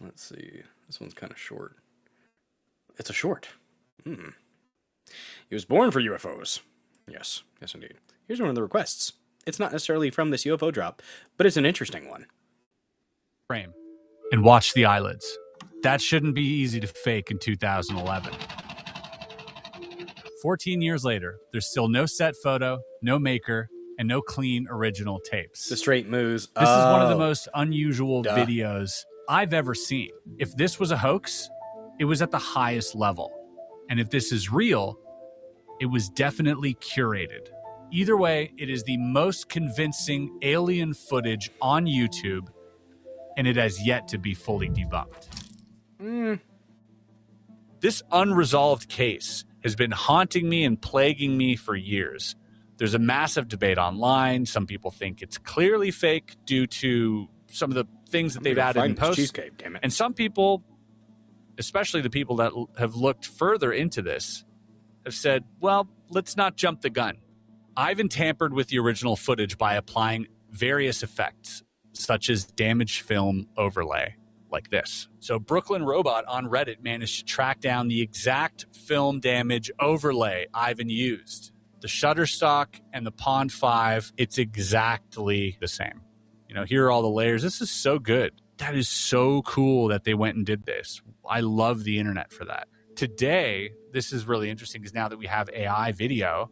[SPEAKER 2] Let's see. This one's kind of short. It's a short. He was born for UFOs. Yes, yes indeed. Here's one of the requests. It's not necessarily from this UFO drop, but it's an interesting one.
[SPEAKER 10] Frame and watch the eyelids. That shouldn't be easy to fake in 2011. 14 years later, there's still no set photo, no maker, and no clean original tapes.
[SPEAKER 2] The straight moves.
[SPEAKER 10] This is one of the most unusual videos I've ever seen. If this was a hoax, it was at the highest level. And if this is real, it was definitely curated. Either way, it is the most convincing alien footage on YouTube, and it has yet to be fully debunked. This unresolved case has been haunting me and plaguing me for years. There's a massive debate online. Some people think it's clearly fake due to some of the things that they've added in post.
[SPEAKER 2] Cheesecake, damn it.
[SPEAKER 10] And some people, especially the people that have looked further into this, have said, well, let's not jump the gun. Ivan tampered with the original footage by applying various effects, such as damaged film overlay, like this. So Brooklyn Robot on Reddit managed to track down the exact film damage overlay Ivan used. The Shutterstock and the Pond 5, it's exactly the same. You know, here are all the layers. This is so good. That is so cool that they went and did this. I love the internet for that. Today, this is really interesting because now that we have AI video,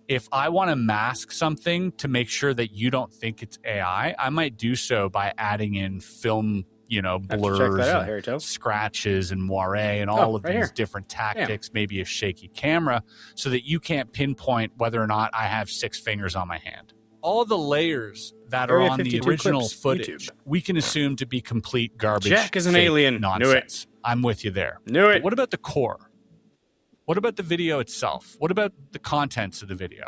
[SPEAKER 10] if I want to mask something to make sure that you don't think it's AI, I might do so by adding in film, you know, blurs, and scratches and moire and all of these different tactics, maybe a shaky camera, so that you can't pinpoint whether or not I have 6 fingers on my hand. All the layers that are on the original footage, we can assume to be complete garbage.
[SPEAKER 2] Jack is an alien.
[SPEAKER 10] Nonsense. Knew it. I'm with you there.
[SPEAKER 2] Knew it.
[SPEAKER 10] But what about the core? What about the video itself? What about the contents of the video?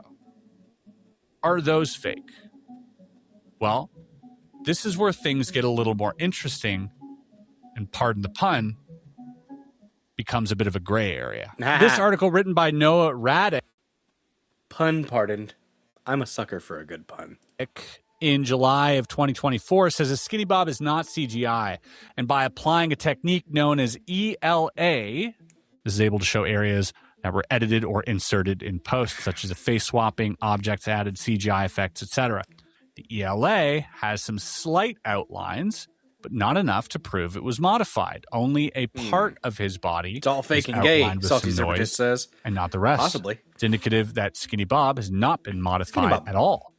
[SPEAKER 10] Are those fake? Well, this is where things get a little more interesting, and pardon the pun, becomes a bit of a gray area. This article written by Noah Radek.
[SPEAKER 2] Pun pardoned. I'm a sucker for a good pun.
[SPEAKER 10] In July of 2024 says a skinny bob is not CGI, and by applying a technique known as ELA, this is able to show areas that were edited or inserted in post, such as a face swapping, objects added, CGI effects, etc. The ELA has some slight outlines, but not enough to prove it was modified. Only a part of his body.
[SPEAKER 2] It's all fake and gay, Salty Separatist says.
[SPEAKER 10] And not the rest.
[SPEAKER 2] Possibly.
[SPEAKER 10] It's indicative that Skinny Bob has not been modified at all.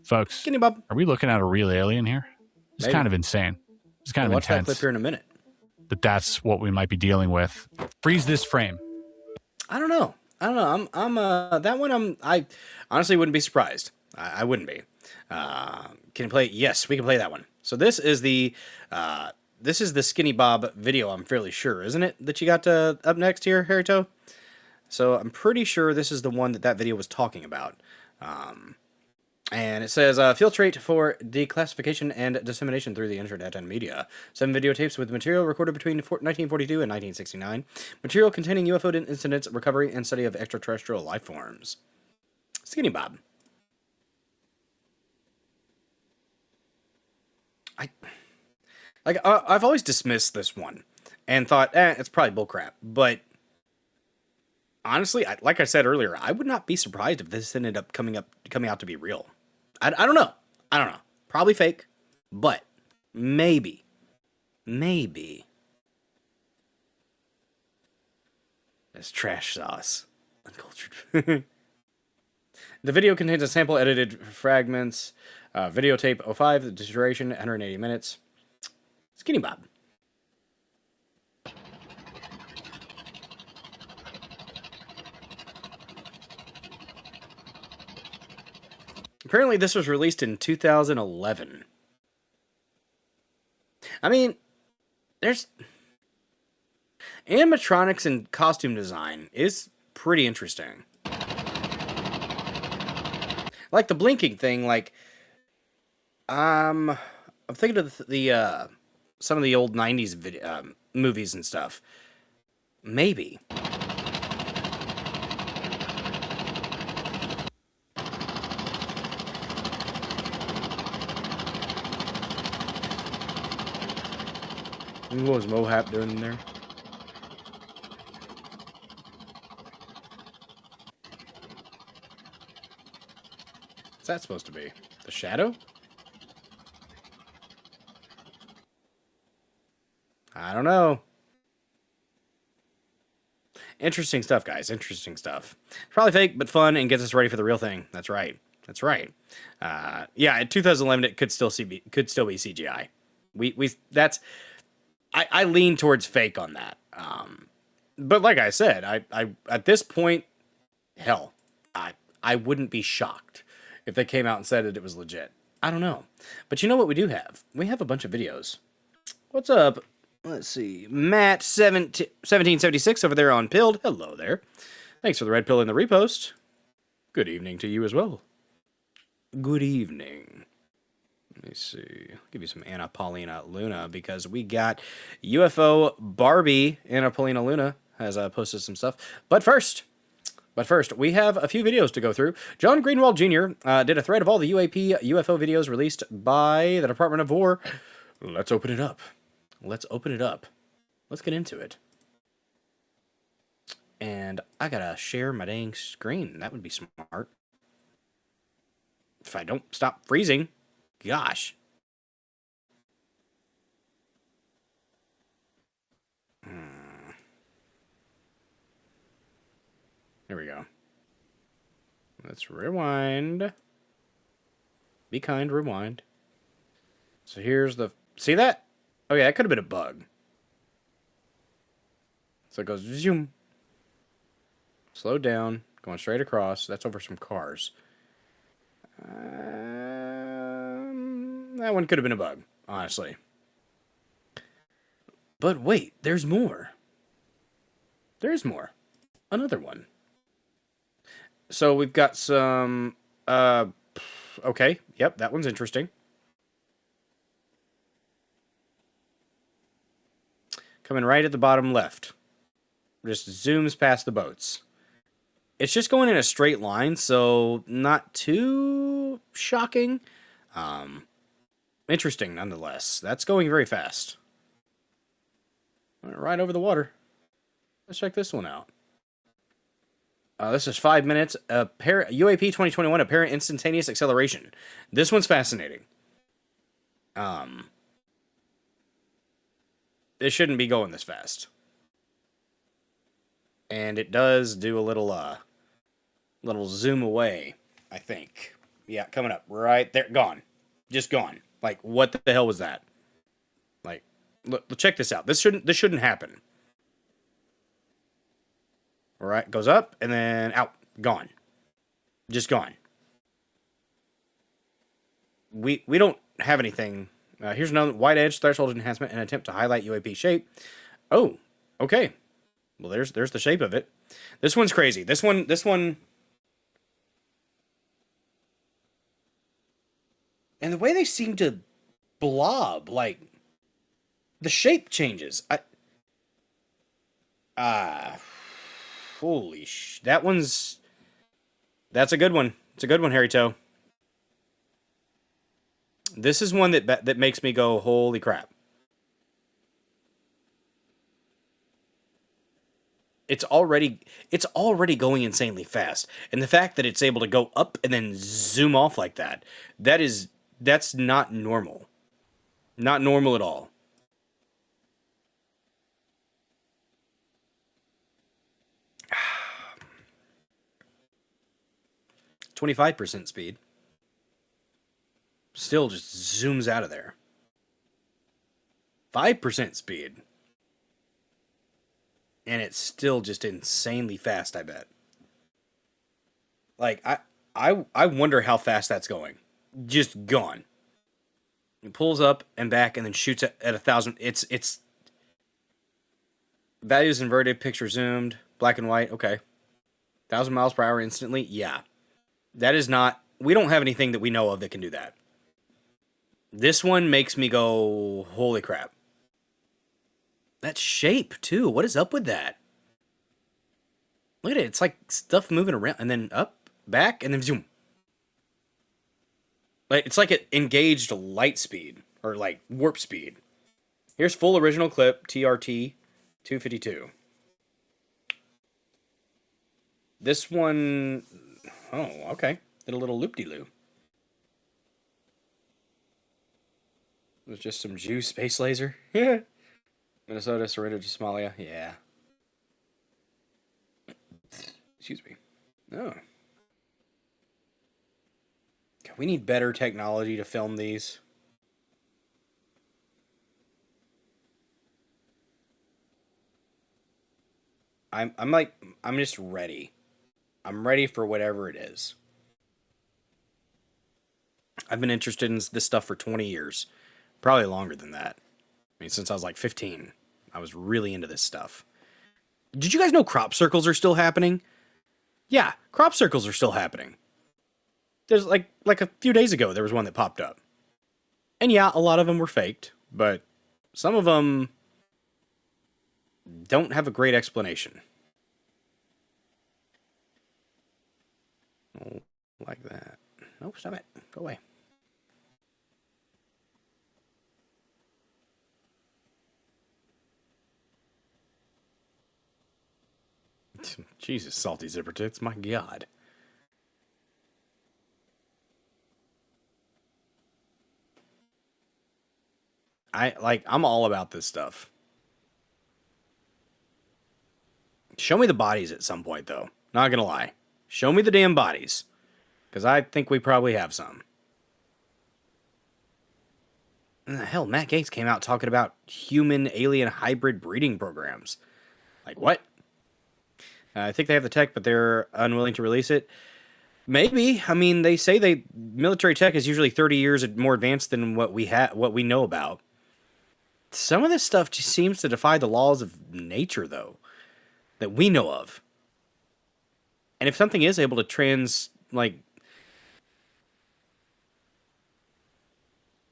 [SPEAKER 10] Folks,
[SPEAKER 2] Skinny Bob,
[SPEAKER 10] are we looking at a real alien here? It's kind of insane. It's kind of intense.
[SPEAKER 2] Watch that clip here in a minute.
[SPEAKER 10] But that's what we might be dealing with. Freeze this frame.
[SPEAKER 2] I don't know. I honestly wouldn't be surprised. I wouldn't be. Can you play? Yes, we can play that one. So this is the Skinny Bob video, I'm fairly sure, isn't it? That you got up next here, Harito? So I'm pretty sure this is the one that video was talking about. And it says, filtrate for declassification and dissemination through the internet and media. 7 videotapes with material recorded between 1942 and 1969. Material containing UFO incidents, recovery, and study of extraterrestrial life forms. Skinny Bob. I've always dismissed this one and thought, it's probably bullcrap. But honestly, like I said earlier, I would not be surprised if this ended up coming out to be real. I don't know. Probably fake, but maybe. It's trash sauce. Uncultured. The video contains a sample edited fragments. Videotape 05, the duration 180 minutes. Skinny Bob. Apparently this was released in 2011. I mean, there's animatronics and costume design is pretty interesting. Like the blinking thing, like I'm thinking of the some of the old 90s movies and stuff. Maybe. What was Mohap doing in there? that supposed to be? The shadow? I don't know. Interesting stuff, guys. Interesting stuff. Probably fake, but fun, and gets us ready for the real thing. That's right. That's right. Yeah, in 2011, it could still be CGI. I lean towards fake on that. But like I said, I at this point, hell, I wouldn't be shocked if they came out and said that it was legit. I don't know. But you know what we do have? We have a bunch of videos. What's up? Let's see. Matt 1776 over there on Pilled. Hello there. Thanks for the red pill and the repost. Good evening to you as well. Good evening. Let me see. I'll give you some Anna Paulina Luna because we got UFO Barbie. Anna Paulina Luna has posted some stuff. But first, we have a few videos to go through. John Greenwald Jr. Did a thread of all the UFO videos released by the Department of War. Let's open it up. Let's get into it. And I gotta share my dang screen. That would be smart. If I don't stop freezing. Gosh. There we go. Let's rewind. Be kind, rewind. So here's the... See that? Oh yeah, that could have been a bug. So it goes zoom. Slow down. Going straight across. That's over some cars. That one could have been a bug, honestly. But wait, there's more. There's more. Another one. So we've got some... okay, yep, that one's interesting. Coming right at the bottom left. Just zooms past the boats. It's just going in a straight line, so not too shocking. Interesting, nonetheless. That's going very fast. Right over the water. Let's check this one out. This is 5 minutes. UAP 2021, apparent instantaneous acceleration. This one's fascinating. It shouldn't be going this fast. And it does do a little zoom away, I think. Yeah, coming up right there. Gone. Just gone. Like, what the hell was that? Like, look, check this out. This shouldn't happen. All right, goes up and then out. Gone. Just gone. We don't have anything. Here's another wide edge threshold enhancement, an attempt to highlight UAP shape. Oh, okay. Well, there's the shape of it. This one's crazy. This one. And the way they seem to blob, like, the shape changes. Holy that's a good one. It's a good one, Harry Toe. This is one that makes me go, holy crap. It's already going insanely fast. And the fact that it's able to go up and then zoom off like that's not normal. Not normal at all. %, speed. Still just zooms out of there. 5% speed. And it's still just insanely fast, I bet. Like, I wonder how fast that's going. Just gone. It pulls up and back and then shoots at 1,000. It's values inverted, picture zoomed, black and white. Okay. 1,000 miles per hour instantly. Yeah. That is not... We don't have anything that we know of that can do that. This one makes me go, holy crap. That shape, too. What is up with that? Look at it. It's like stuff moving around and then up, back, and then zoom. Like, it's like it engaged light speed or like warp speed. Here's full original clip, TRT 252. This one... Oh, okay. Did a little loop-de-loo. It was just some Jew space laser. Yeah. Minnesota surrendered to Somalia. Yeah. Excuse me. Oh. God, we need better technology to film these. I'm just ready. I'm ready for whatever it is. I've been interested in this stuff for 20 years. Probably longer than that. I mean, since I was like 15, I was really into this stuff. Did you guys know crop circles are still happening? Yeah, crop circles are still happening. There's like a few days ago, there was one that popped up. And yeah, a lot of them were faked, but some of them don't have a great explanation. Oh, like that. No, stop it. Go away. Jesus, salty zipper tits, my God. I'm all about this stuff. Show me the bodies at some point, though. Not gonna lie. Show me the damn bodies. Because I think we probably have some. And the hell, Matt Gates came out talking about human-alien hybrid breeding programs. Like, what? I think they have the tech, but they're unwilling to release it. Maybe. I mean, they say military tech is usually 30 years more advanced than what we know about. Some of this stuff just seems to defy the laws of nature, though, that we know of. And if something is able to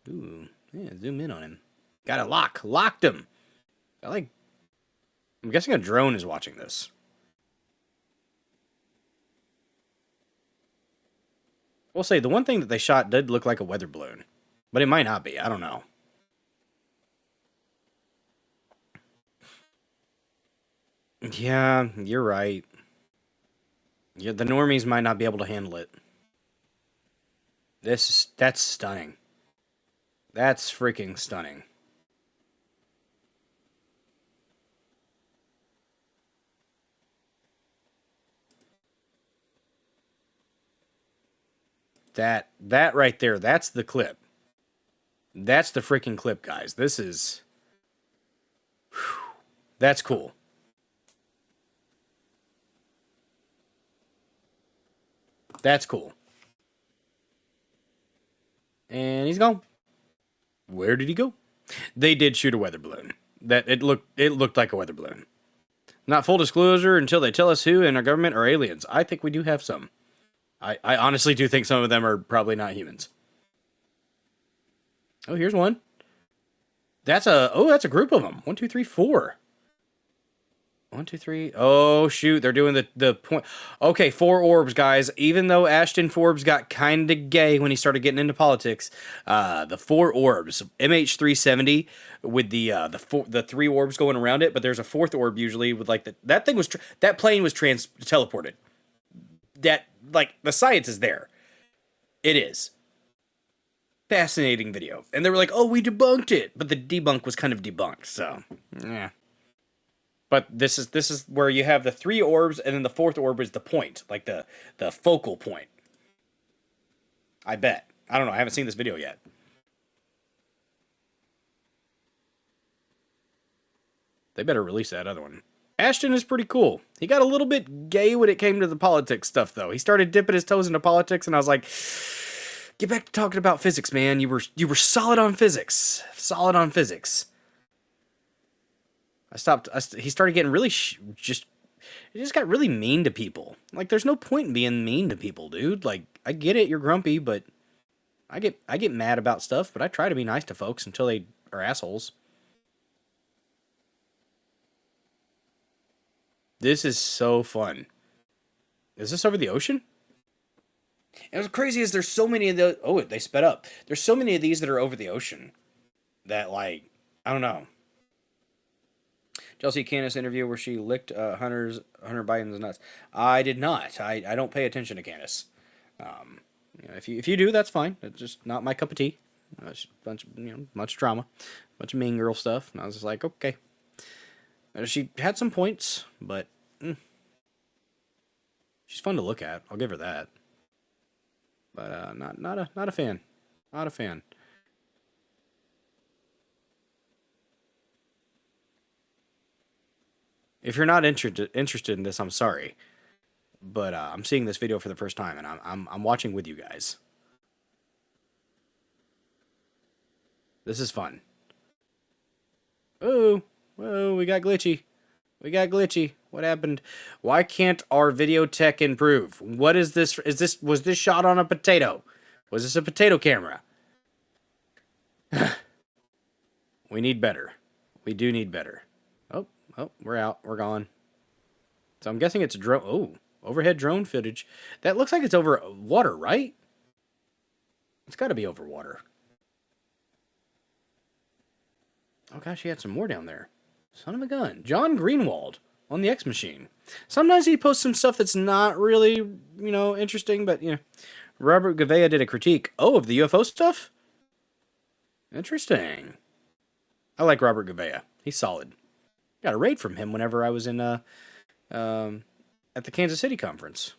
[SPEAKER 2] ooh, yeah, zoom in on him. Got it locked him. I'm guessing a drone is watching this. We'll say the one thing that they shot did look like a weather balloon, but it might not be. I don't know. Yeah, you're right. Yeah, the normies might not be able to handle it. That's stunning. That's freaking stunning. That right there, that's the clip. That's the freaking clip, guys. This is... Whew, that's cool. That's cool. And he's gone. Where did he go? They did shoot a weather balloon. It looked like a weather balloon. Not full disclosure until they tell us who in our government are aliens. I think we do have some. I honestly do think some of them are probably not humans. Oh, here's one. That's a group of them. 1, 2, 3, 4. 1, 2, 3. Oh, shoot. They're doing the point. Okay, 4 orbs, guys. Even though Ashton Forbes got kind of gay when he started getting into politics, the 4 orbs. MH370 with the 3 orbs going around it, but there's a 4th orb usually with like that plane was teleported. That, like, the science is there. It is. Fascinating video. And they were like, oh, we debunked it. But the debunk was kind of debunked, so, yeah. But this is where you have the 3 orbs, and then the 4th orb is the point. Like, the focal point. I bet. I don't know, I haven't seen this video yet. They better release that other one. Ashton is pretty cool. He got a little bit gay when it came to the politics stuff, though. He started dipping his toes into politics, and I was like, get back to talking about physics, man. You were solid on physics. Solid on physics. He started getting really he just got really mean to people. Like, there's no point in being mean to people, dude. Like, I get it, you're grumpy, but I get mad about stuff, but I try to be nice to folks until they are assholes. This is so fun. Is this over the ocean? And what's crazy is there's so many of the... Oh, they sped up. There's so many of these that are over the ocean that, like, I don't know. Chelsea Candace interview where she licked Hunter Biden's nuts. I did not. I don't pay attention to Candace. If you do, that's fine. It's just not my cup of tea. Bunch of, much drama, bunch of mean girl stuff, and I was just like, okay. She had some points, but she's fun to look at. I'll give her that. But not a fan. Not a fan. If you're not interested in this, I'm sorry. But I'm seeing this video for the first time, and I'm watching with you guys. This is fun. Oh, whoa, we got glitchy. We got glitchy. What happened? Why can't our video tech improve? What is this? Was this shot on a potato? Was this a potato camera? We need better. We do need better. Oh, we're out. We're gone. So I'm guessing it's a drone. Oh, overhead drone footage. That looks like it's over water, right? It's got to be over water. Oh gosh, he had some more down there. Son of a gun. John Greenwald on the X Machine. Sometimes he posts some stuff that's not really, interesting, but, Robert Gavea did a critique. Oh, of the UFO stuff? Interesting. I like Robert Gavea. He's solid. Got a raid from him whenever I was in, at the Kansas City conference.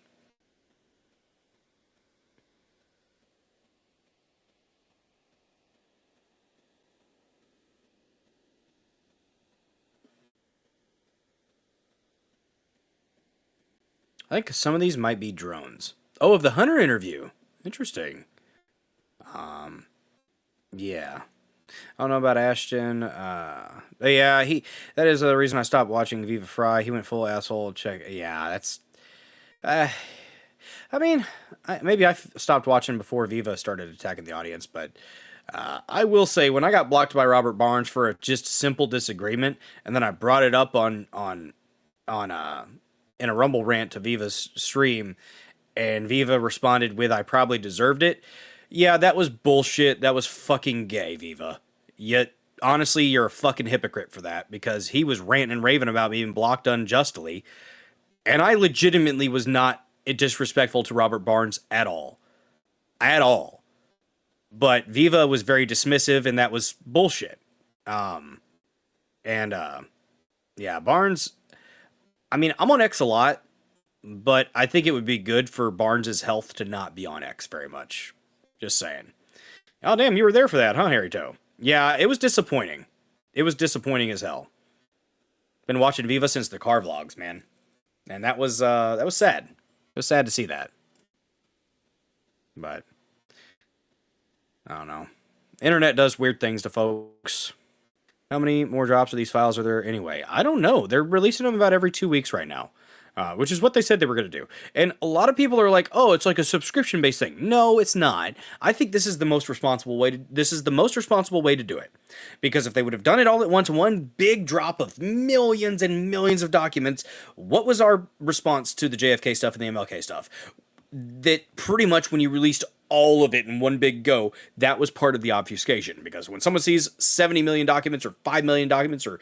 [SPEAKER 2] I think some of these might be drones. Oh, of the Hunter interview. Interesting. Yeah. I don't know about Ashton. Yeah, that is the reason I stopped watching Viva Fry. He went full asshole. Check. Yeah, that's. Maybe I stopped watching before Viva started attacking the audience, but I will say when I got blocked by Robert Barnes for a just simple disagreement, and then I brought it up in a Rumble rant to Viva's stream, and Viva responded with, "I probably deserved it." Yeah, that was bullshit. That was fucking gay, Viva. Yet, honestly, you're a fucking hypocrite for that, because he was ranting and raving about being blocked unjustly, and I legitimately was not disrespectful to Robert Barnes at all. At all. But Viva was very dismissive, and that was bullshit. Yeah, Barnes... I'm on X a lot, but I think it would be good for Barnes' health to not be on X very much. Just saying. Oh, damn, you were there for that, huh, Harry Toe? Yeah, it was disappointing. It was disappointing as hell. Been watching Viva since the car vlogs, man. And that was sad. It was sad to see that. But, I don't know. Internet does weird things to folks. How many more drops of these files are there anyway? I don't know. They're releasing them about every 2 weeks right now, which is what they said they were going to do. And a lot of people are like, "Oh, it's like a subscription-based thing." No, it's not. I think this is the most responsible way to do it, because if they would have done it all at once, one big drop of millions and millions of documents, what was our response to the JFK stuff and the MLK stuff? That pretty much when you released all of it in one big go, that was part of the obfuscation. Because when someone sees 70 million documents or 5 million documents or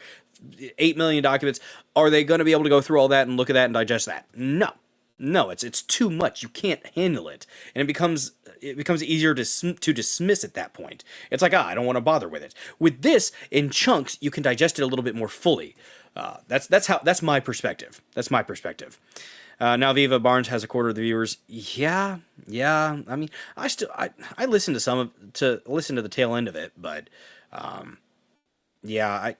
[SPEAKER 2] 8 million documents, are they going to be able to go through all that and look at that and digest that? No. No, it's too much. You can't handle it. And it becomes easier to dismiss at that point. It's like, I don't want to bother with it. With this, in chunks, you can digest it a little bit more fully. That's my perspective. That's my perspective. Now Viva Barnes has a quarter of the viewers. Yeah. I mean, I listen to listen to the tail end of it, but yeah,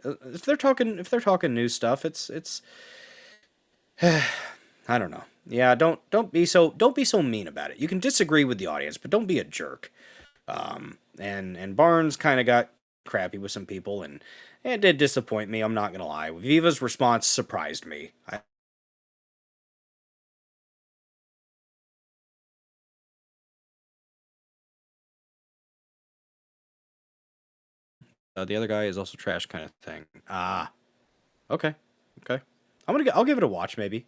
[SPEAKER 2] if they're talking new stuff, it's I don't know. Yeah, don't be so mean about it. You can disagree with the audience, but don't be a jerk. And Barnes kind of got crappy with some people, and it did disappoint me. I'm not gonna lie. Viva's response surprised me. The other guy is also trash, kind of thing. Okay. I'll give it a watch, maybe.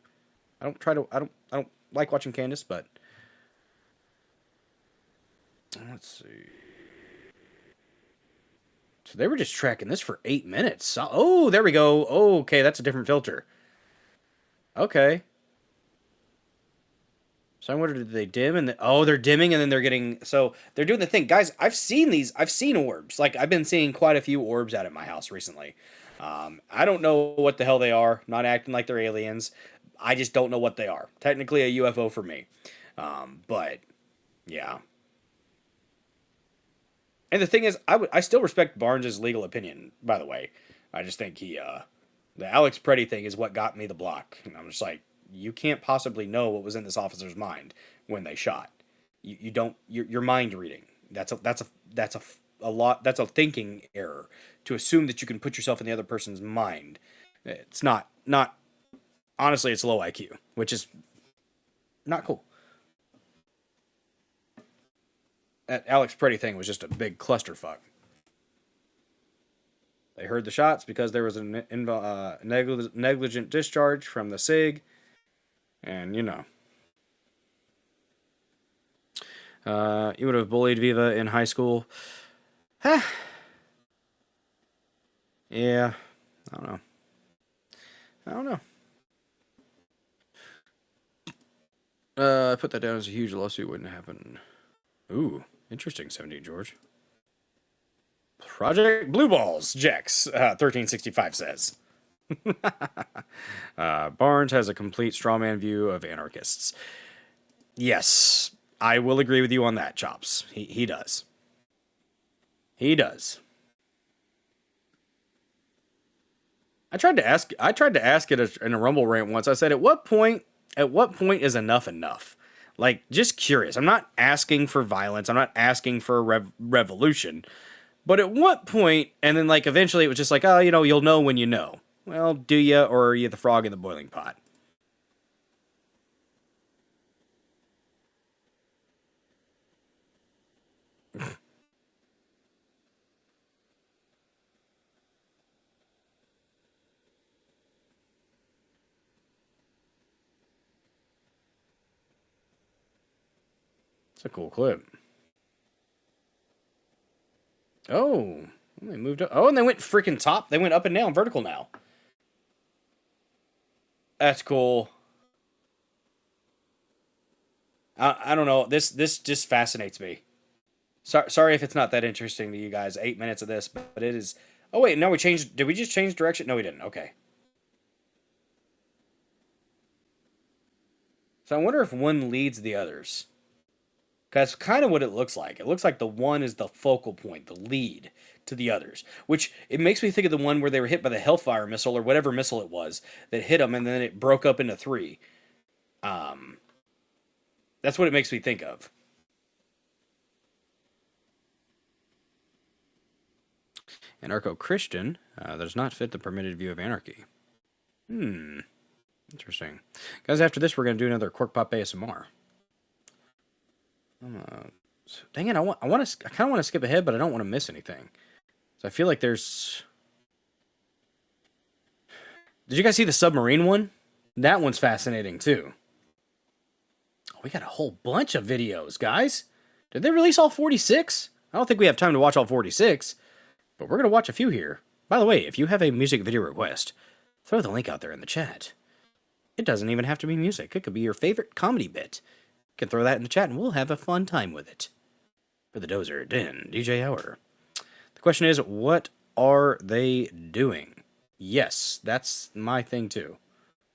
[SPEAKER 2] I don't like watching Candace, but let's see. So they were just tracking this for 8 minutes. Oh, there we go. Oh, okay, that's a different filter. Okay. So I wonder, did they dim and they're dimming and then they're getting, so they're doing the thing. Guys, I've seen orbs. Like, I've been seeing quite a few orbs out at my house recently. I don't know what the hell they are. Not acting like they're aliens. I just don't know what they are. Technically a UFO for me. But yeah. And the thing is, I still respect Barnes' legal opinion, by the way. I just think the Alex Preddy thing is what got me the block. And I'm just like, you can't possibly know what was in this officer's mind when they shot. You don't. You're mind reading. That's a thinking error to assume that you can put yourself in the other person's mind. It's not. Honestly, it's low IQ, which is not cool. That Alex Preddy thing was just a big clusterfuck. They heard the shots because there was a negligent discharge from the SIG. And, you know. You would have bullied Viva in high school. Yeah. I don't know. I put that down as a huge lawsuit. Wouldn't happen. Ooh. Interesting, 17 George. Project Blue Balls, Jex, 1365 says. Barnes has a complete strawman view of anarchists. Yes, I will agree with you on that, Chops. He does. He does. I tried to ask it in a Rumble rant once. I said, at what point is enough enough? Like, just curious. I'm not asking for violence. I'm not asking for a revolution. But at what point, and then, like, eventually it was just like, oh, you know, you'll know when you know. Well, do you, or are you the frog in the boiling pot? It's a cool clip. Oh, they moved up. Oh, and they went freaking top. They went up and down, vertical now. That's cool. I don't know. This just fascinates me. Sorry if it's not that interesting to you guys. 8 minutes of this, but it is. Oh wait, no, we changed. Did we just change direction? No, we didn't. Okay. So I wonder if one leads the others. That's kind of what it looks like. It looks like the one is the focal point, the lead to the others. Which, it makes me think of the one where they were hit by the Hellfire missile, or whatever missile it was, that hit them, and then it broke up into three. That's what it makes me think of. Anarcho-Christian does not fit the permitted view of anarchy. Interesting. Guys, after this, we're going to do another Cork Pop ASMR. Dang it, I kind of want to skip ahead, but I don't want to miss anything. So I feel like there's... Did you guys see the submarine one? That one's fascinating, too. Oh, we got a whole bunch of videos, guys. Did they release all 46? I don't think we have time to watch all 46, but we're going to watch a few here. By the way, if you have a music video request, throw the link out there in the chat. It doesn't even have to be music. It could be your favorite comedy bit. You can throw that in the chat and we'll have a fun time with it. For the Dozer Den DJ Hour. The question is, what are they doing? Yes, that's my thing too.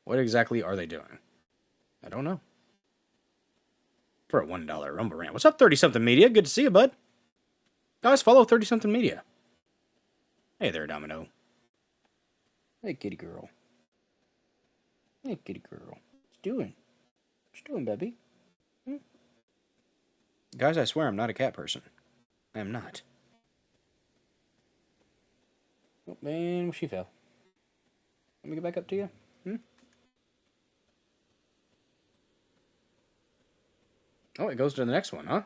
[SPEAKER 2] What exactly are they doing? I don't know. For a $1 Rumble Rant. What's up, 30-something media? Good to see you, bud. Guys, follow 30-something media. Hey there, Domino. Hey, kitty girl. Hey, kitty girl. What you doing? What you doing, baby? Guys, I swear I'm not a cat person. I am not. Oh, man, she fell. Let me get back up to you. Oh, it goes to the next one, huh?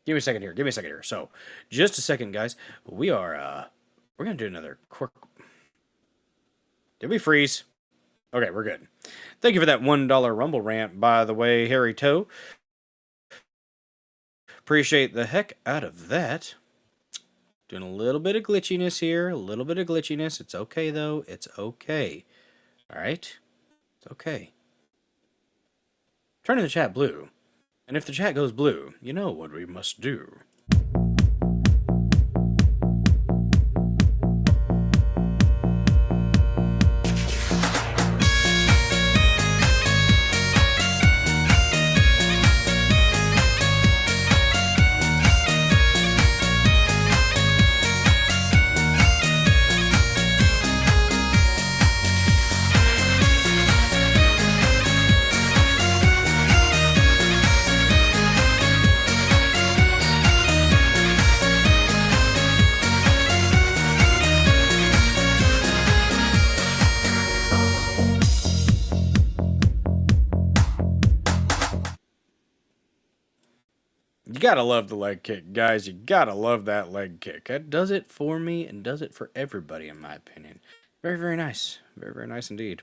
[SPEAKER 2] Give me a second here. So, just a second, guys. We're going to do another quick... Did we freeze? Okay, we're good. Thank you for that $1 Rumble Rant, by the way, Harry Toe. Appreciate the heck out of that. Doing a little bit of glitchiness here. It's okay, though. It's okay. All right? It's okay. turning the chat blue. And if the chat goes blue, you know what we must do. You gotta love the leg kick, guys. You gotta love that leg kick. That does it for me and does it for everybody, in my opinion. Very, very nice. Very, very nice indeed.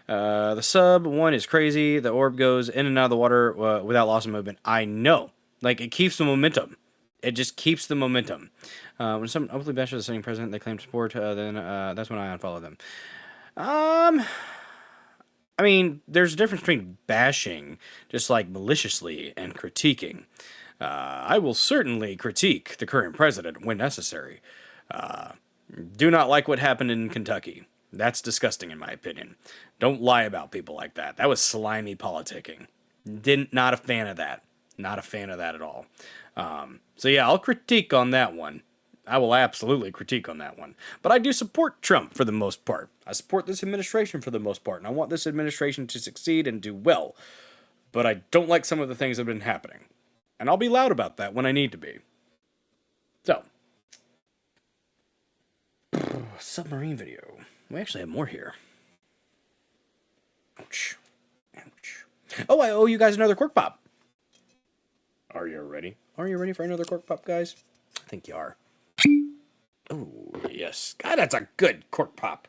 [SPEAKER 2] The sub one is crazy. The orb goes in and out of the water without loss of movement. I know. Like, it keeps the momentum. It just keeps the momentum. When some openly bashes the sitting president, they claim support, then that's when I unfollow them. I mean, there's a difference between bashing, just like maliciously, and critiquing. I will certainly critique the current president when necessary. Do not like what happened in Kentucky. That's disgusting in my opinion. Don't lie about people like that. That was slimy politicking. Not a fan of that. Not a fan of that at all. So yeah, I'll critique on that one. I will absolutely critique on that one. But I do support Trump for the most part. I support this administration for the most part. And I want this administration to succeed and do well. But I don't like some of the things that have been happening. And I'll be loud about that when I need to be. So. Submarine video. We actually have more here. Ouch. Ouch. Oh, I owe you guys another Cork Pop. Are you ready? Are you ready for another Cork Pop, guys? I think you are. Oh, yes. God, that's a good Cork Pop.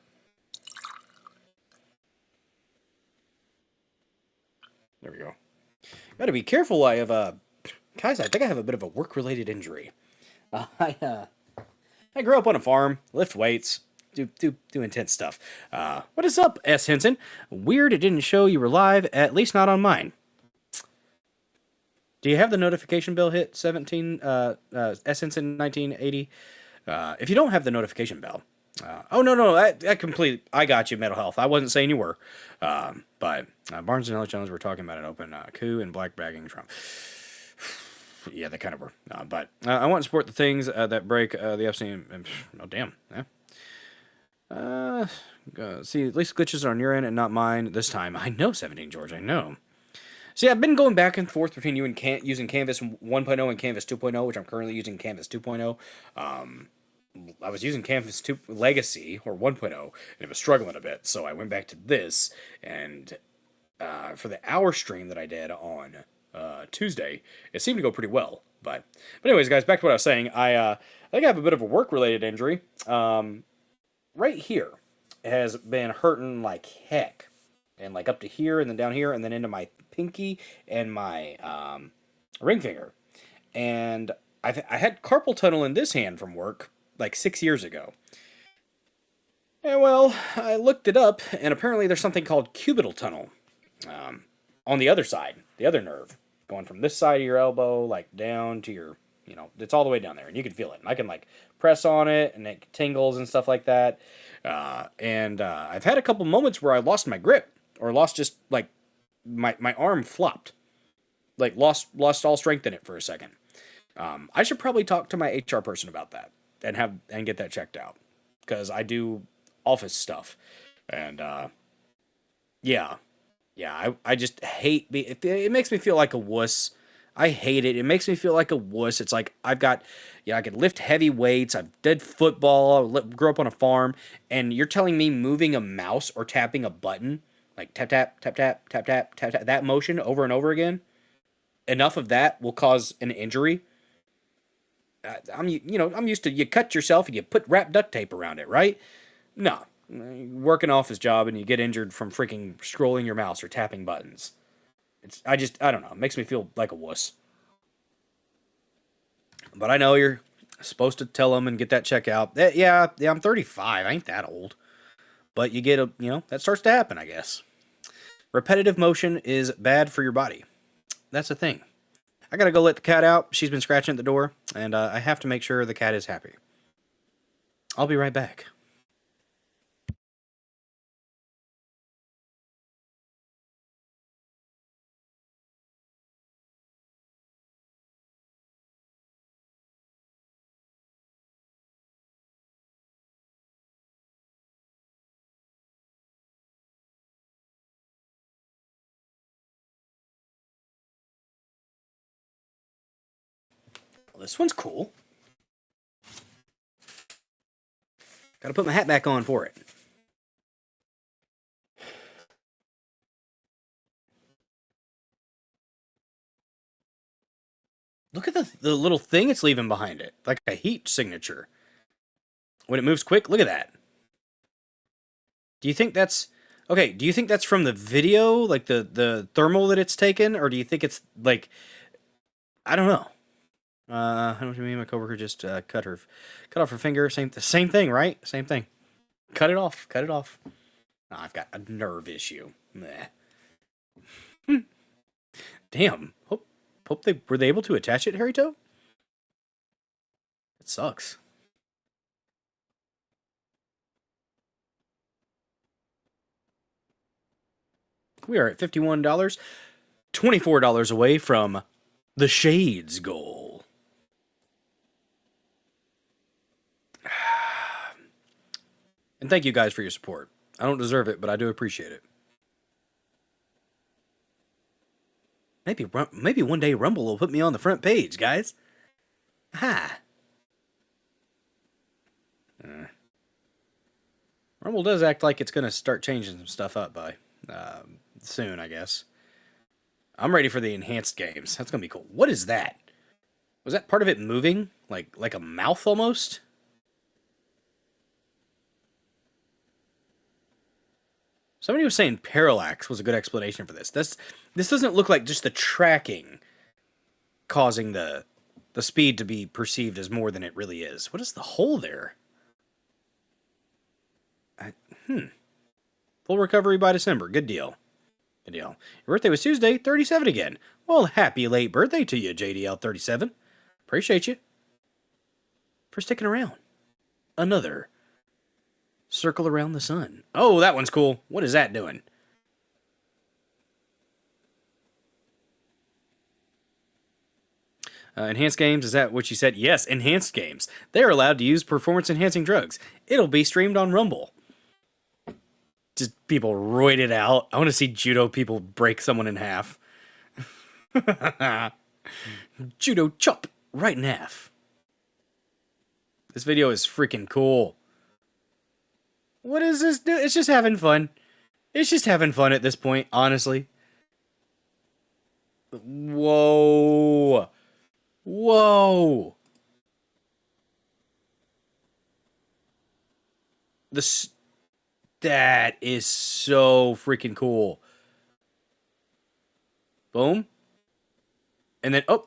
[SPEAKER 2] There we go. Gotta be careful. I have guys, I think I have a bit of a work-related injury. I grew up on a farm, lift weights, do intense stuff. What is up, S. Henson? Weird it didn't show you were live, at least not on mine. Do you have the notification bell hit 17, S. Henson 1980? If you don't have the notification bell, oh, no, that completely, I got you, Mental Health. I wasn't saying you were. But Barnes and Ellis Jones were talking about an open coup and black bagging Trump. Yeah, they kind of were. But I want to support the things that break the Epstein. Oh, damn. Yeah. See, at least glitches are on your end and not mine this time. I know, 17 George, I know. See, I've been going back and forth between you and using Canvas 1.0 and Canvas 2.0, which I'm currently using Canvas 2.0. I was using Canvas 2 Legacy, or 1.0, and it was struggling a bit, so I went back to this, and for the hour stream that I did on Tuesday, it seemed to go pretty well. But anyways, guys, back to what I was saying. I think I have a bit of a work-related injury. Right here has been hurting like heck. And like up to here, and then down here, and then into my pinky and my ring finger. And I had carpal tunnel in this hand from work like 6 years ago. And well, I looked it up, and apparently there's something called cubital tunnel on the other side, the other nerve, going from this side of your elbow, like down to your, it's all the way down there, and you can feel it. And I can like press on it, and it tingles and stuff like that. And I've had a couple moments where I lost my grip, or lost just like my arm flopped, like lost all strength in it for a second. I should probably talk to my HR person about that and get that checked out, because I do office stuff, and I just hate it makes me feel like a wuss. I hate it. It makes me feel like a wuss. It's like I can lift heavy weights. I've did football. I grew up on a farm, and you're telling me moving a mouse or tapping a button, like tap tap tap tap tap tap tap tap, that motion over and over again, enough of that will cause an injury. I'm used to, you cut yourself and you wrap duct tape around it, right? No, work an office job and you get injured from freaking scrolling your mouse or tapping buttons. I don't know. It makes me feel like a wuss. But I know you're supposed to tell them and get that check out. Yeah, I'm 35. I ain't that old. But you get that starts to happen, I guess. Repetitive motion is bad for your body. That's the thing. I gotta go let the cat out. She's been scratching at the door, and I have to make sure the cat is happy. I'll be right back. Well, this one's cool. Gotta put my hat back on for it. Look at the little thing it's leaving behind it. Like a heat signature. When it moves quick, look at that. Do you think that's... Okay, do you think that's from the video? Like the thermal that it's taken? Or do you think it's like... I don't know. How much me and my coworker just cut off her finger. Same thing, right? Same thing. Cut it off. Cut it off. Oh, I've got a nerve issue. Meh. Damn. Hope they were they able to attach it, Harry Toe? It sucks. We are at $51, $24 away from the Shades goal. And thank you guys for your support. I don't deserve it, but I do appreciate it. Maybe one day Rumble will put me on the front page, guys. Ha! Rumble does act like it's going to start changing some stuff up by soon, I guess. I'm ready for the enhanced games. That's going to be cool. What is that? Was that part of it moving? Like a mouth almost? Somebody was saying parallax was a good explanation for this. This doesn't look like just the tracking causing the speed to be perceived as more than it really is. What is the hole there? Full recovery by December. Good deal. Good deal. Your birthday was Tuesday, 37 again. Well, happy late birthday to you, JDL37. Appreciate you for sticking around. Another circle around the sun. Oh, that one's cool. What is that doing? Enhanced games, is that what you said? Yes, enhanced games. They're allowed to use performance-enhancing drugs. It'll be streamed on Rumble. Just people roid it out. I want to see judo people break someone in half. Judo chop right in half. This video is freaking cool. What is this? It's just having fun. It's just having fun at this point, honestly. Whoa. Whoa. That is so freaking cool. Boom. And then, oh.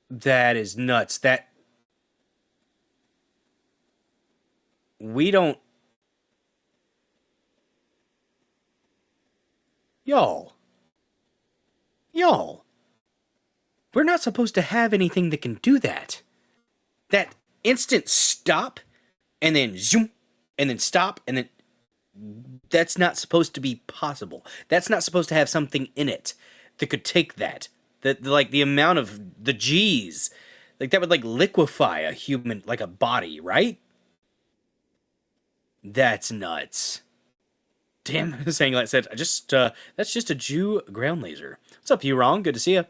[SPEAKER 2] That is nuts. We don't... Y'all, we're not supposed to have anything that can do that. That instant stop, and then zoom, and then stop, and then... That's not supposed to be possible. That's not supposed to have something in it that could take that. Like, the amount of the G's. Like, that would, like, liquefy a human, like a body, right? That's nuts. Damn, saying like said, that's just a Jew ground laser. What's up, you wrong? Good to see you.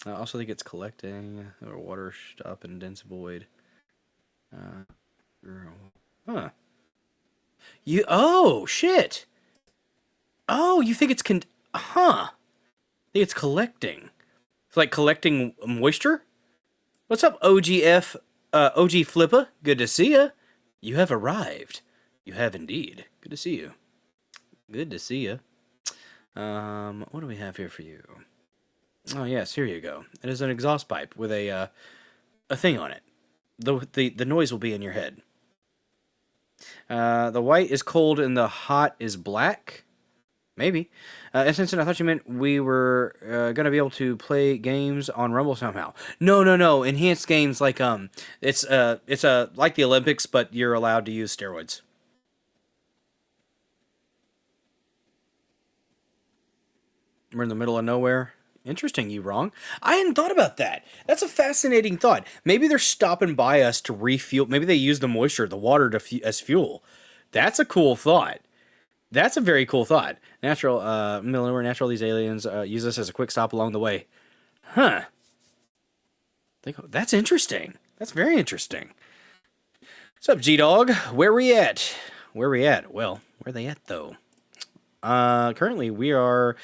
[SPEAKER 2] I also think it's collecting or water stop and dense void. Huh. Oh, shit. Oh, you think it's I think it's collecting. It's like collecting moisture? What's up, OGF, OG Flippa? Good to see you. You have arrived. You have indeed. Good to see you. Good to see you. What do we have here for you? Oh, yes, here you go. It is an exhaust pipe with a thing on it. The noise will be in your head. The white is cold and the hot is black. Maybe. Essence, I thought you meant we were going to be able to play games on Rumble somehow. No. Enhanced games like it's like the Olympics, but you're allowed to use steroids. We're in the middle of nowhere. Interesting, you wrong. I hadn't thought about that. That's a fascinating thought. Maybe they're stopping by us to refuel. Maybe they use the moisture, the water as fuel. That's a cool thought. That's a very cool thought. Natural, these aliens use us as a quick stop along the way. Huh. That's interesting. That's very interesting. What's up, G-Dog? Where we at? Well, where they at, though? Currently, we are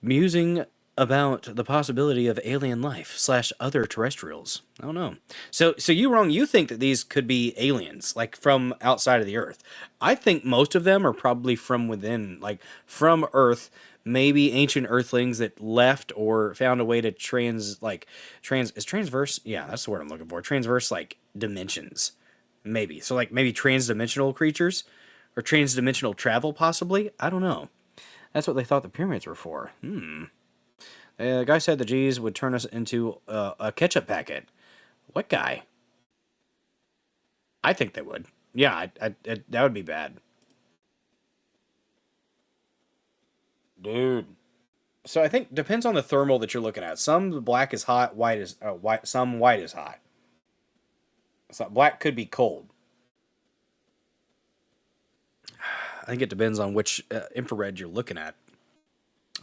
[SPEAKER 2] musing about the possibility of alien life / other terrestrials. I don't know. So you wrong. You think that these could be aliens, like from outside of the Earth. I think most of them are probably from within, like from Earth. Maybe ancient Earthlings that left or found a way to transverse? Yeah, that's the word I'm looking for. Transverse, like dimensions. Maybe. So like maybe transdimensional creatures or transdimensional travel, possibly. I don't know. That's what they thought the pyramids were for. The guy said the G's would turn us into a ketchup packet. What guy? I think they would. Yeah, that would be bad. Dude. So I think depends on the thermal that you're looking at. Some black is hot, some white is hot. So black could be cold. I think it depends on which infrared you're looking at.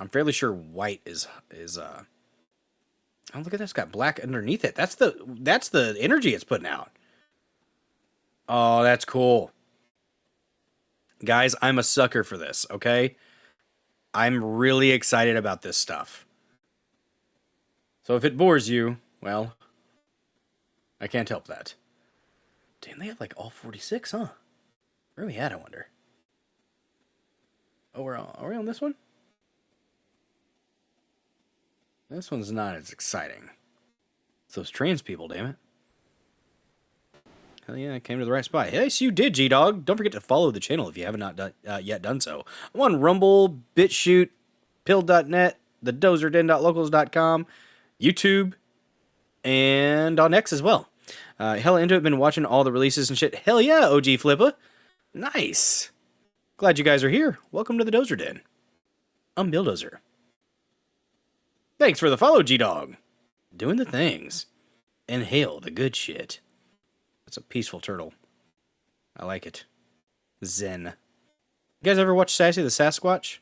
[SPEAKER 2] I'm fairly sure white is oh, look at that, it's got black underneath it. That's the energy it's putting out. Oh, that's cool. Guys, I'm a sucker for this, okay? I'm really excited about this stuff. So if it bores you, well, I can't help that. Damn, they have like all 46, huh? Where are we at, I wonder? Oh, are we on this one? This one's not as exciting. It's those trans people, damn it. Hell yeah, I came to the right spot. Yes, you did, G-Dog. Don't forget to follow the channel if you haven't yet done so. I'm on Rumble, BitChute, Pill.net, thedozerden.locals.com, YouTube, and on X as well. Hella into it, been watching all the releases and shit. Hell yeah, OG Flippa. Nice. Glad you guys are here. Welcome to the Dozer Den. I'm Bill Dozer. Thanks for the follow, G-Dog. Doing the things. Inhale the good shit. That's a peaceful turtle. I like it. Zen. You guys ever watch Sassy the Sasquatch?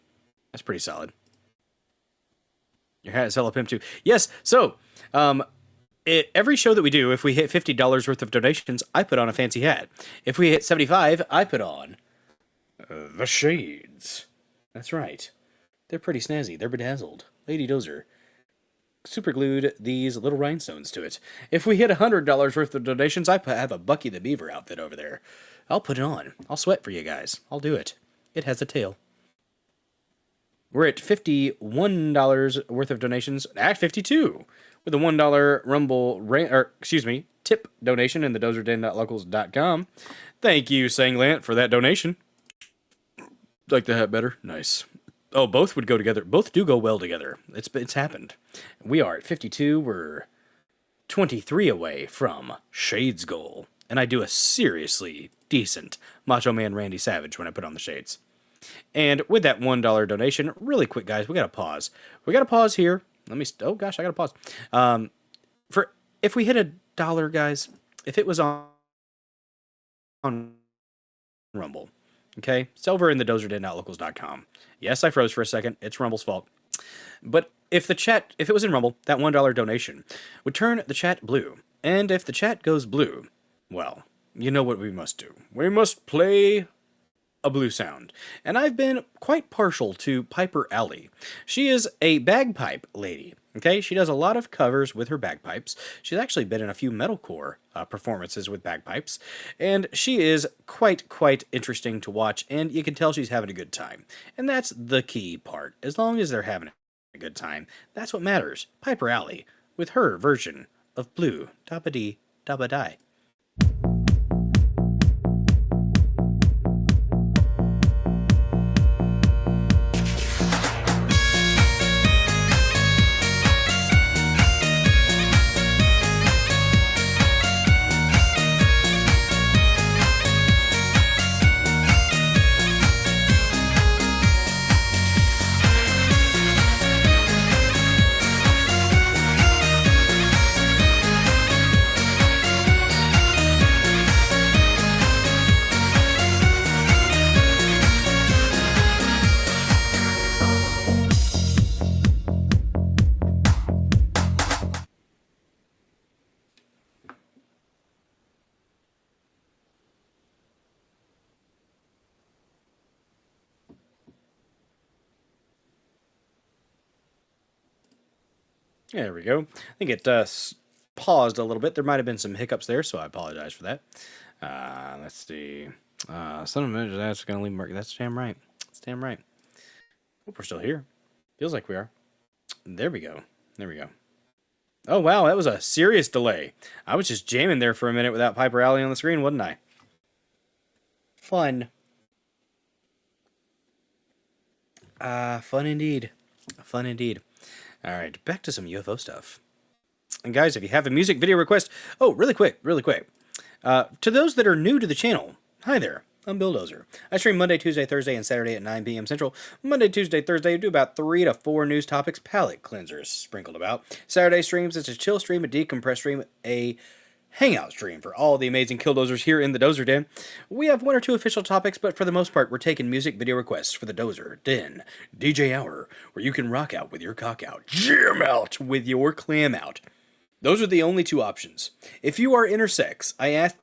[SPEAKER 2] That's pretty solid. Your hat is hella pimp too. Yes, so, every show that we do, if we hit $50 worth of donations, I put on a fancy hat. If we hit 75, I put on the shades. That's right. They're pretty snazzy. They're bedazzled. Lady Dozer super glued these little rhinestones to it. If we hit $100 worth of donations, I have a Bucky the Beaver outfit over there. I'll put it on. I'll sweat for you guys. I'll do it. It has a tail. We're at $51 worth of donations. At 52 with a $1 Rumble tip donation in the dozerden.locals.com. Thank you, Sanglant, for that donation. Like the hat better? Nice. Oh, both would go together. Both do go well together. It's happened. We are at 52. We're 23 away from Shades goal. And I do a seriously decent Macho Man Randy Savage when I put on the shades. And with that $1 donation, really quick, guys, we got to pause. We got to pause here. Oh, gosh, I got to pause. If we hit $1, guys, if it was on Rumble, okay, it's over in the dozerden.locals.com. Yes, I froze for a second. It's Rumble's fault. But if it was in Rumble, that $1 donation would turn the chat blue. And if the chat goes blue, well, you know what we must do. We must play a blue sound. And I've been quite partial to Piper Alley. She is a bagpipe lady. Okay, she does a lot of covers with her bagpipes. She's actually been in a few metalcore performances with bagpipes, and she is quite interesting to watch, and you can tell she's having a good time. And that's the key part. As long as they're having a good time, that's what matters. Piper Alley, with her version of Blue Dabba-Dee Dabba-Die. There we go. I think it paused a little bit. There might have been some hiccups there, so I apologize for that. Let's see. Son of a bitch, that's going to leave mark. That's damn right. That's damn right. Hope we're still here. Feels like we are. There we go. There we go. Oh, wow, that was a serious delay. I was just jamming there for a minute without Piper Alley on the screen, wasn't I? Fun. Fun indeed. Fun indeed. All right, back to some UFO stuff. And guys, if you have a music video request... Oh, really quick. To those that are new to the channel, hi there. I'm Bill Dozer. I stream Monday, Tuesday, Thursday, and Saturday at 9 p.m. Central. Monday, Tuesday, Thursday, I do about 3 to 4 news topics, palate cleansers sprinkled about. Saturday streams, it's a chill stream, a decompress stream, a hangout stream for all the amazing killdozers here in the Dozer Den. We have 1 or 2 official topics, but for the most part, we're taking music video requests for the Dozer Den DJ Hour, where you can rock out with your cock out, jam out with your clam out. Those are the only 2 options. If you are intersex, I ask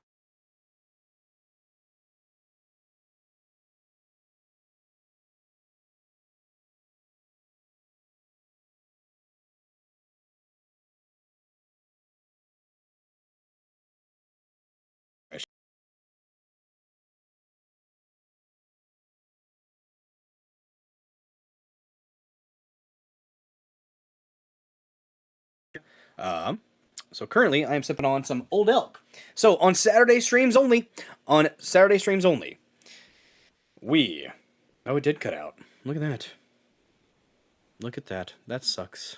[SPEAKER 2] so currently, I am sipping on some Old Elk. So on Saturday streams only, we... Oh, it did cut out. Look at that. Look at that. That sucks.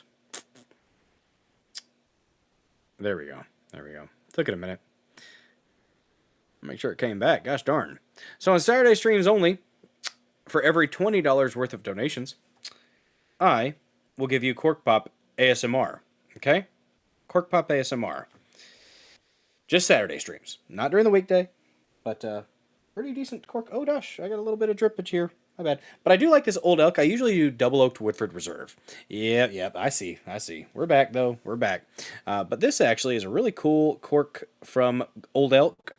[SPEAKER 2] There we go. Took it a minute. Make sure it came back. Gosh darn. So on Saturday streams only, for every $20 worth of donations, I will give you Cork Pop ASMR. Okay? Cork Pop ASMR. Just Saturday streams. Not during the weekday, but pretty decent cork. Oh gosh, I got a little bit of drippage here. My bad. But I do like this Old Elk. I usually do Double Oaked Woodford Reserve. Yep, I see. We're back, though. We're back. But this actually is a really cool cork from Old Elk,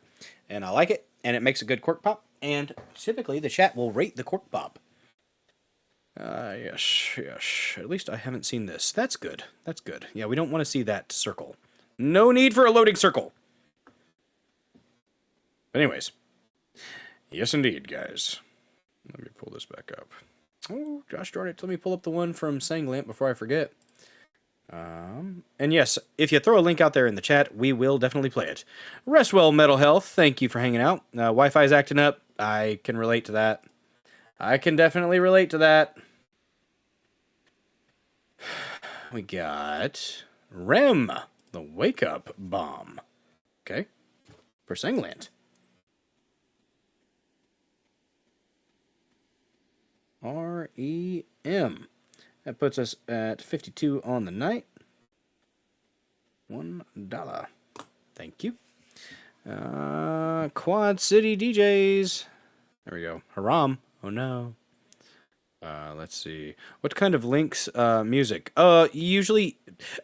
[SPEAKER 2] and I like it, and it makes a good cork pop, and typically the chat will rate the cork pop. Yes. At least I haven't seen this. That's good. Yeah, we don't want to see that circle. No need for a loading circle. But anyways. Yes, indeed, guys. Let me pull this back up. Oh, gosh darn it. Let me pull up the one from Sanglamp before I forget. And yes, if you throw a link out there in the chat, we will definitely play it. Rest well, Metal Health. Thank you for hanging out. Wi-Fi's acting up. I can relate to that. I can definitely relate to that. We got Rem, the Wake Up Bomb. Okay. For Sanglant. REM. That puts us at 52 on the night. $1. Thank you. Quad City DJs. There we go. Haram. Oh no. Let's see. What kind of links? Music. Usually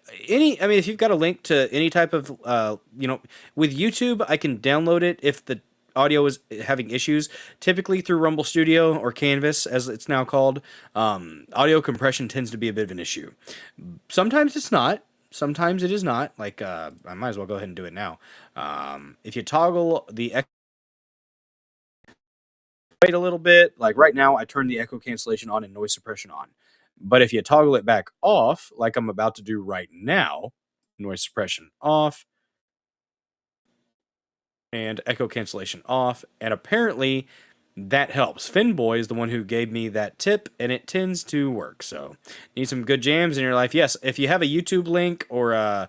[SPEAKER 2] if you've got a link to any type of, with YouTube, I can download it if the audio is having issues, typically through Rumble Studio or Canvas, as it's now called. Audio compression tends to be a bit of an issue. Sometimes it's not. Sometimes it is not. Like, I might as well go ahead and do it now. If you toggle the echo, wait a little bit. Like right now, I turn the echo cancellation on and noise suppression on. But if you toggle it back off, like I'm about to do right now, noise suppression off, and echo cancellation off, and apparently that helps. Finboy is the one who gave me that tip, and it tends to work. So, need some good jams in your life. Yes, if you have a YouTube link, or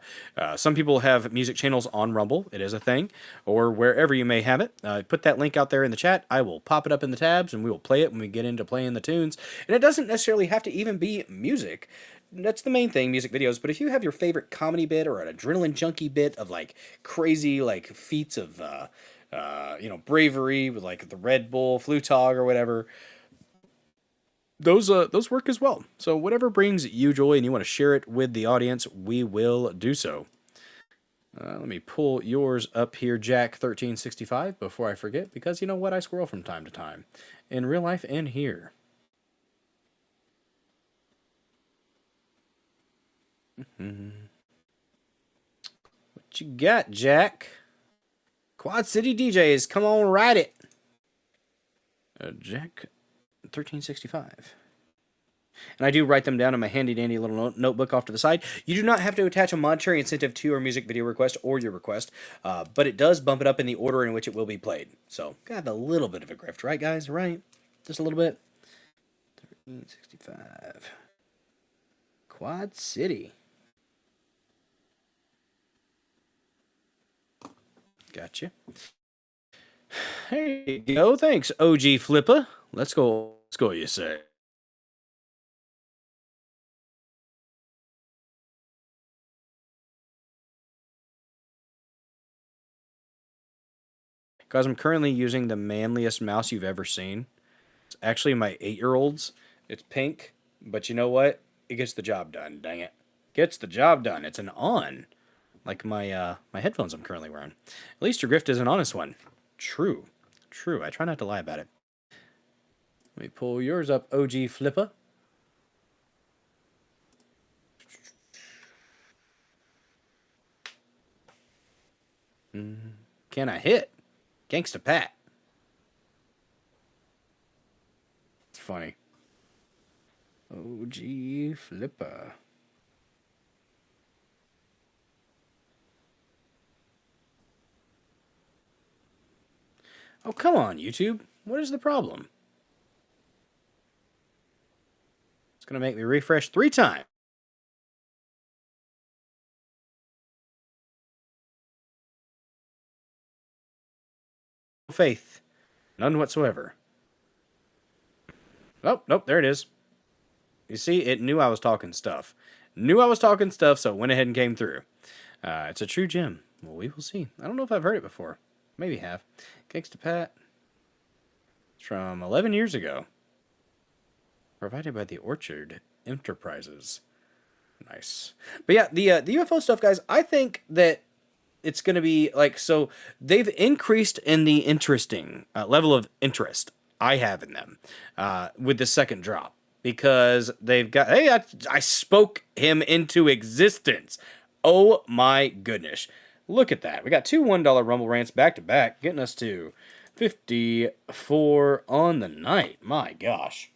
[SPEAKER 2] some people have music channels on Rumble, it is a thing, or wherever you may have it, put that link out there in the chat. I will pop it up in the tabs, and we will play it when we get into playing the tunes. And it doesn't necessarily have to even be music. That's the main thing, music videos. But if you have your favorite comedy bit or an adrenaline junkie bit of like crazy like feats of bravery with like the Red Bull Flutog or whatever, those work as well. So whatever brings you joy and you want to share it with the audience, we will do so. Let me pull yours up here, Jack1365, before I forget, because you know what, I squirrel from time to time in real life and here. What you got, Jack? Quad City DJs, come on, ride it. Jack 1365. And I do write them down in my handy-dandy little notebook off to the side. You do not have to attach a monetary incentive to your music video request or your request, but it does bump it up in the order in which it will be played. So, got a little bit of a grift, right, guys? Right? Just a little bit. 1365. Quad City. Gotcha. There you go. Thanks, OG Flipper. Let's go. Let's go, you say. Guys, I'm currently using the manliest mouse you've ever seen. It's actually my 8-year-old's. It's pink, but you know what? It gets the job done, dang it. Gets the job done. It's an on. Like my my headphones I'm currently wearing. At least your grift is an honest one. True. True. I try not to lie about it. Let me pull yours up, OG Flipper. Can I hit? Gangsta Pat. It's funny. OG Flipper. Oh, come on, YouTube. What is the problem? It's going to make me refresh 3 times. Faith. None whatsoever. Oh, nope, there it is. You see, it knew I was talking stuff. Knew I was talking stuff, so it went ahead and came through. It's a true gem. Well, we will see. I don't know if I've heard it before. Maybe have. Gangsta Pat. It's from 11 years ago. Provided by the Orchard Enterprises. Nice. But yeah, the UFO stuff, guys, I think that it's going to be like, so they've increased in the interesting level of interest I have in them with the second drop. Because they've got, hey, I spoke him into existence. Oh my goodness. Look at that. We got 2 $1 Rumble Rants back to back, getting us to 54 on the night. My gosh.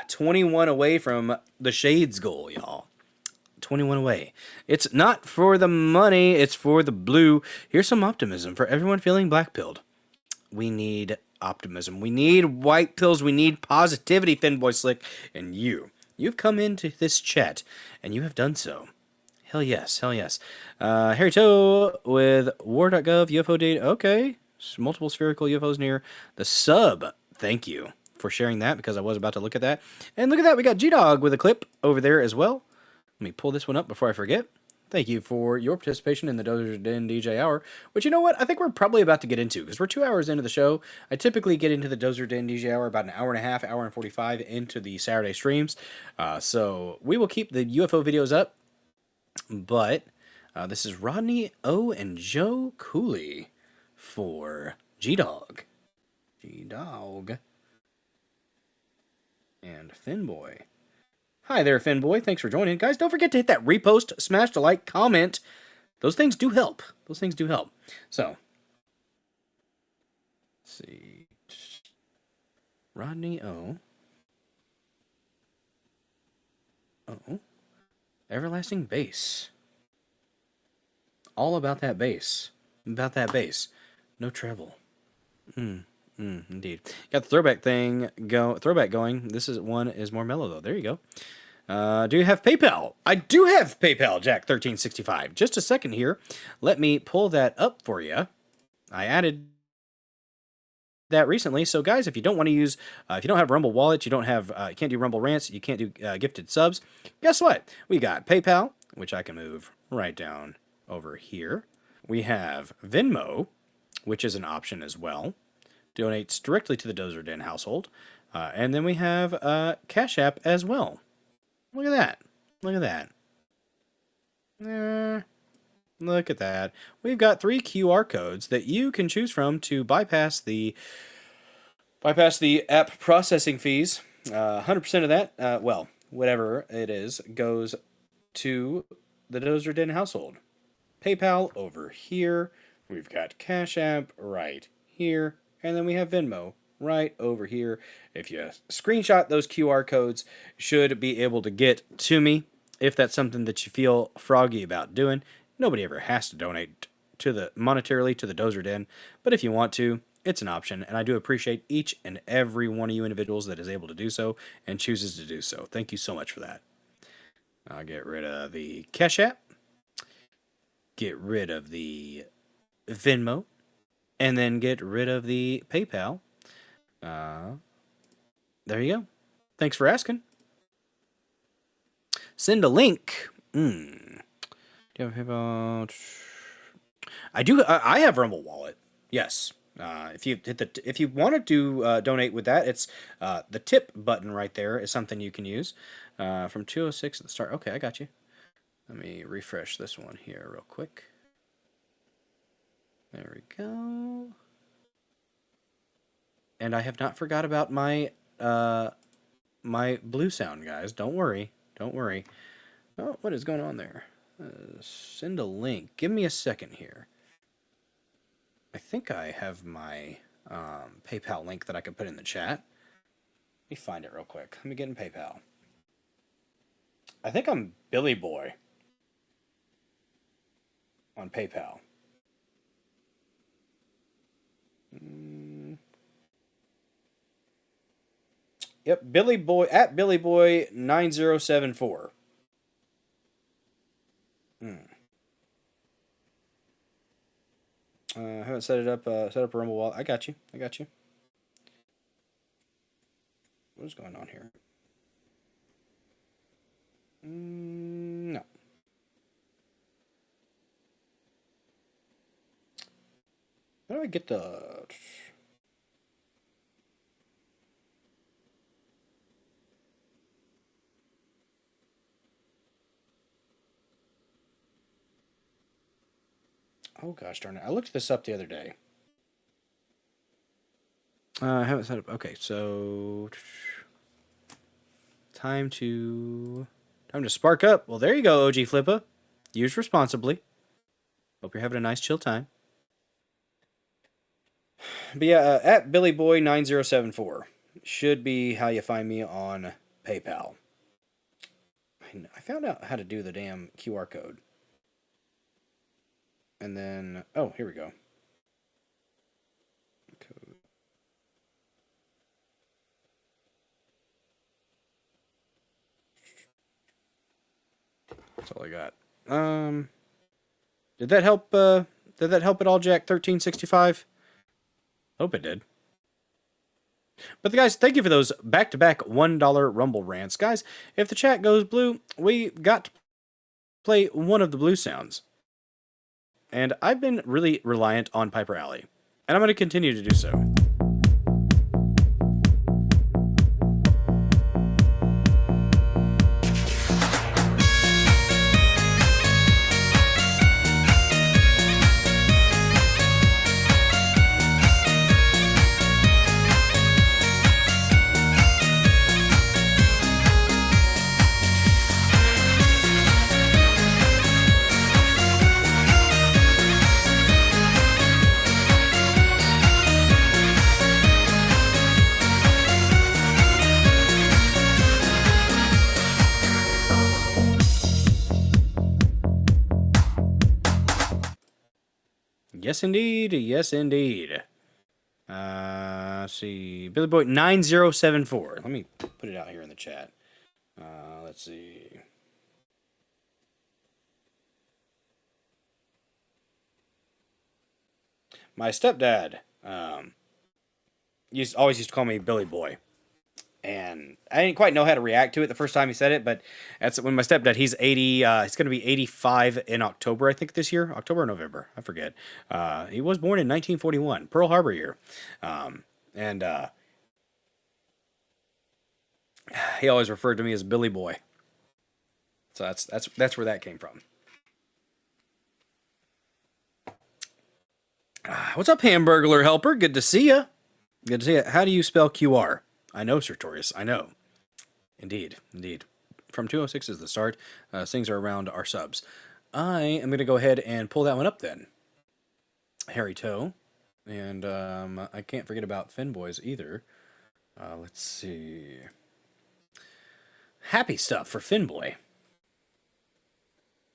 [SPEAKER 2] 21 away from the Shades goal, y'all. 21 away. It's not for the money, it's for the blue. Here's some optimism for everyone feeling black-pilled. We need optimism. We need white pills. We need positivity, Finboy Slick. And you've come into this chat, and you have done so. Hell yes, hell yes. Harry Toe with war.gov, UFO data. Okay. Multiple spherical UFOs near the sub. Thank you for sharing that, because I was about to look at that. And look at that, we got G-Dog with a clip over there as well. Let me pull this one up before I forget. Thank you for your participation in the Dozer Den DJ Hour, which, you know what, I think we're probably about to get into, because we're 2 hours into the show. I typically get into the Dozer Den DJ Hour about an hour and a half, hour and 45 into the Saturday streams. So we will keep the UFO videos up, but this is Rodney O and Joe Cooley for G-Dog. G-Dog. And Finboy. Hi there, Finboy. Thanks for joining. Guys, don't forget to hit that repost, smash the like, comment. Those things do help. Those things do help. So, let's see. Rodney O. Oh. Everlasting Bass. All about that bass. About that bass. No treble. Indeed. Got the throwback going. This one is more mellow though. There you go. Do you have PayPal? I do have PayPal, Jack1365. Just a second here. Let me pull that up for you. I added that recently. So guys, if you don't want to use, if you don't have Rumble Wallet, you can't do Rumble Rants, you can't do gifted subs. Guess what? We got PayPal, which I can move right down over here. We have Venmo, which is an option as well. Donates directly to the Dozer Den household. And then we have Cash App as well. Look at that. Look at that. Look at that. We've got 3 QR codes that you can choose from to bypass the app processing fees. 100% of that, well, whatever it is, goes to the Dozer Den household. PayPal over here. We've got Cash App right here. And then we have Venmo right over here. If you screenshot those QR codes, should be able to get to me if that's something that you feel froggy about doing. Nobody ever has to donate monetarily to the Dozer Den, but if you want to, it's an option, and I do appreciate each and every one of you individuals that is able to do so and chooses to do so. Thank you so much for that. I'll get rid of the Cash App, get rid of the Venmo, and then get rid of the PayPal. There you go. Thanks for asking. Send a link. Do you have PayPal? I do. I have Rumble Wallet. Yes. If you wanted to donate with that, it's the tip button right there is something you can use. From 206 at the start. Okay, I got you. Let me refresh this one here real quick. There we go. And I have not forgot about my my blue sound, guys. Don't worry. Don't worry. Oh, what is going on there? Send a link. Give me a second here. I think I have my PayPal link that I could put in the chat. Let me find it real quick. Let me get in PayPal. I think I'm Billy Boy on PayPal. Yep, Billy Boy at Billy Boy 9074. I haven't set it up. Set up a Rumble Wallet. I got you. I got you. What is going on here? No. How do I get the? Oh gosh darn it. I looked this up the other day. I haven't set up. Okay, so time to spark up. Well, there you go, OG Flippa. Use responsibly. Hope you're having a nice chill time. But yeah, at BillyBoy9074 should be how you find me on PayPal. I found out how to do the damn QR code. And then, oh, here we go. Code. That's all I got. Did that help? Did that help at all, Jack? 1365. Hope it did. But guys, thank you for those back-to-back $1 Rumble rants, guys. If the chat goes blue, we got to play one of the blue sounds. And I've been really reliant on Piper Alley, and I'm going to continue to do so. Yes, indeed. Yes, indeed. Let's see. Billy Boy 9074. Let me put it out here in the chat. Let's see. My stepdad always used to call me Billy Boy. And I didn't quite know how to react to it the first time he said it, but that's when my stepdad, he's 80, he's going to be 85 in October, I think, this year. October or November, I forget. He was born in 1941, Pearl Harbor year. He always referred to me as Billy Boy. So that's where that came from. What's up, Hamburglar Helper? Good to see you. Good to see you. How do you spell QR? I know, Sertorius. I know. Indeed. Indeed. from 206 is the start. Things are around our subs. I am going to go ahead and pull that one up then. Harry Toe. And I can't forget about Finboys either. Let's see. Happy stuff for Finboy.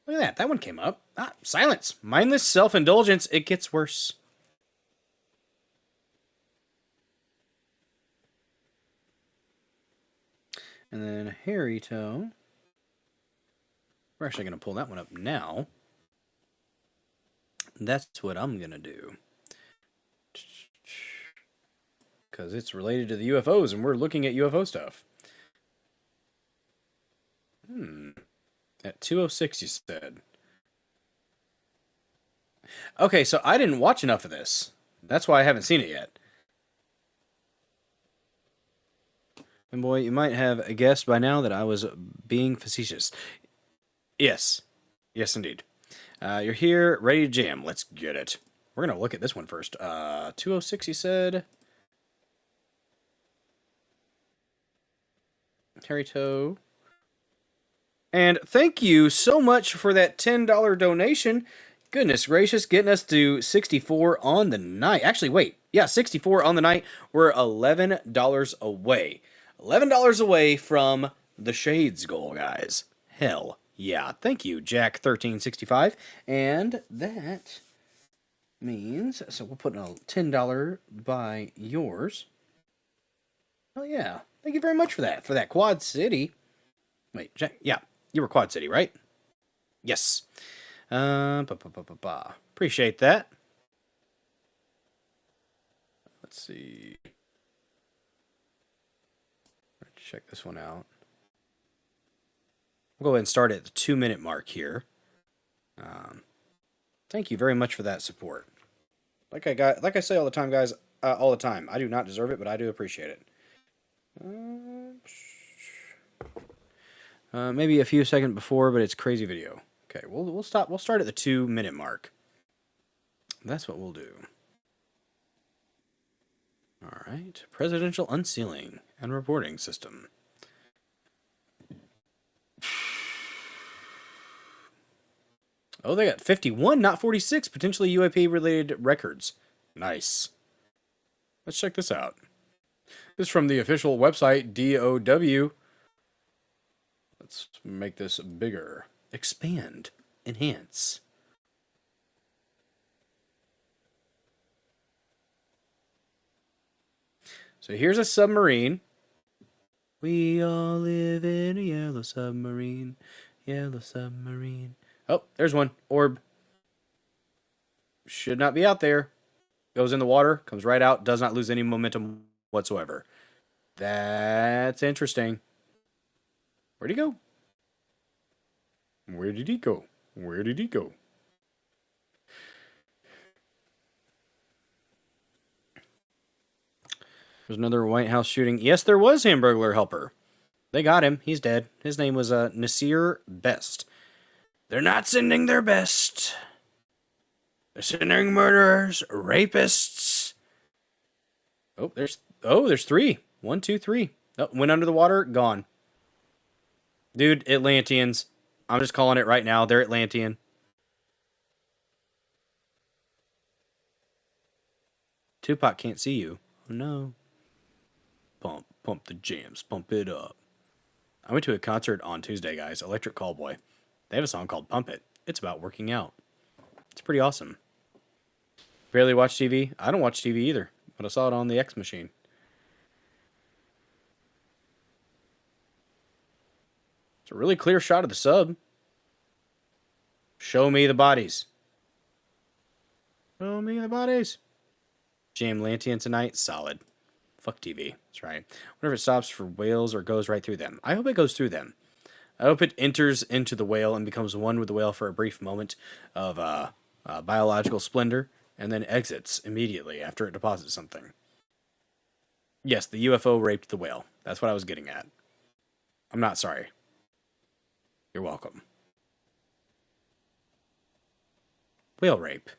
[SPEAKER 2] Look at that. That one came up. Ah, silence. Mindless self-indulgence. It gets worse. And then Harry Toe. We're actually going to pull that one up now. That's what I'm going to do. Because it's related to the UFOs, and we're looking at UFO stuff. At 2:06, you said. Okay, so I didn't watch enough of this. That's why I haven't seen it yet. And boy, you might have guessed by now that I was being facetious. Yes. Yes, indeed. You're here, ready to jam. Let's get it. We're going to look at this one first. 2:06, you said. Harry Toe. And thank you so much for that $10 donation. Goodness gracious, getting us to 64 on the night. Actually, wait. Yeah, 64 on the night. We're $11 away. $11 away from the Shades goal, guys. Hell yeah. Thank you, Jack1365. And that means, so we'll put a $10 by yours. Oh yeah. Thank you very much for that Quad City. Wait, Jack, yeah. You were Quad City, right? Yes. Appreciate that. Let's see. Let's check this one out. We'll go ahead and start at the 2-minute mark here. Thank you very much for that support. Like I say all the time, guys, all the time. I do not deserve it, but I do appreciate it. Maybe a few seconds before, but it's crazy video. Okay, we'll stop. We'll start at the 2-minute mark. That's what we'll do. All right, presidential unsealing and reporting system. Oh, they got 51, not 46, potentially UAP-related records. Nice. Let's check this out. This is from the official website, DOW. Let's make this bigger. Expand. Enhance. So here's a submarine. We all live in a yellow submarine. Yellow submarine. Oh, there's one. Orb. Should not be out there. Goes in the water, comes right out, does not lose any momentum whatsoever. That's interesting. Where'd he go? Where did he go? Where did he go? There's another White House shooting. Yes, there was Hamburglar Helper. They got him. He's dead. His name was Nasir Best. They're not sending their best. They're sending murderers, rapists. Oh, there's 3. 1, 2, 3. Oh, went under the water, gone. Dude, Atlanteans. I'm just calling it right now. They're Atlantean. Tupac can't see you. Oh, no. Pump the jams. Pump it up. I went to a concert on Tuesday, guys. Electric Callboy. They have a song called Pump It. It's about working out. It's pretty awesome. Barely watch TV. I don't watch TV either, but I saw it on the X machine. It's a really clear shot of the sub. Show me the bodies. Show me the bodies. Jam Lantian tonight. Solid. Fuck TV. That's right. Whenever it stops for whales or goes right through them. I hope it goes through them. I hope it enters into the whale and becomes one with the whale for a brief moment of biological splendor, and then exits immediately after it deposits something. Yes, the UFO raped the whale. That's what I was getting at. I'm not sorry. You're welcome. Whale rape.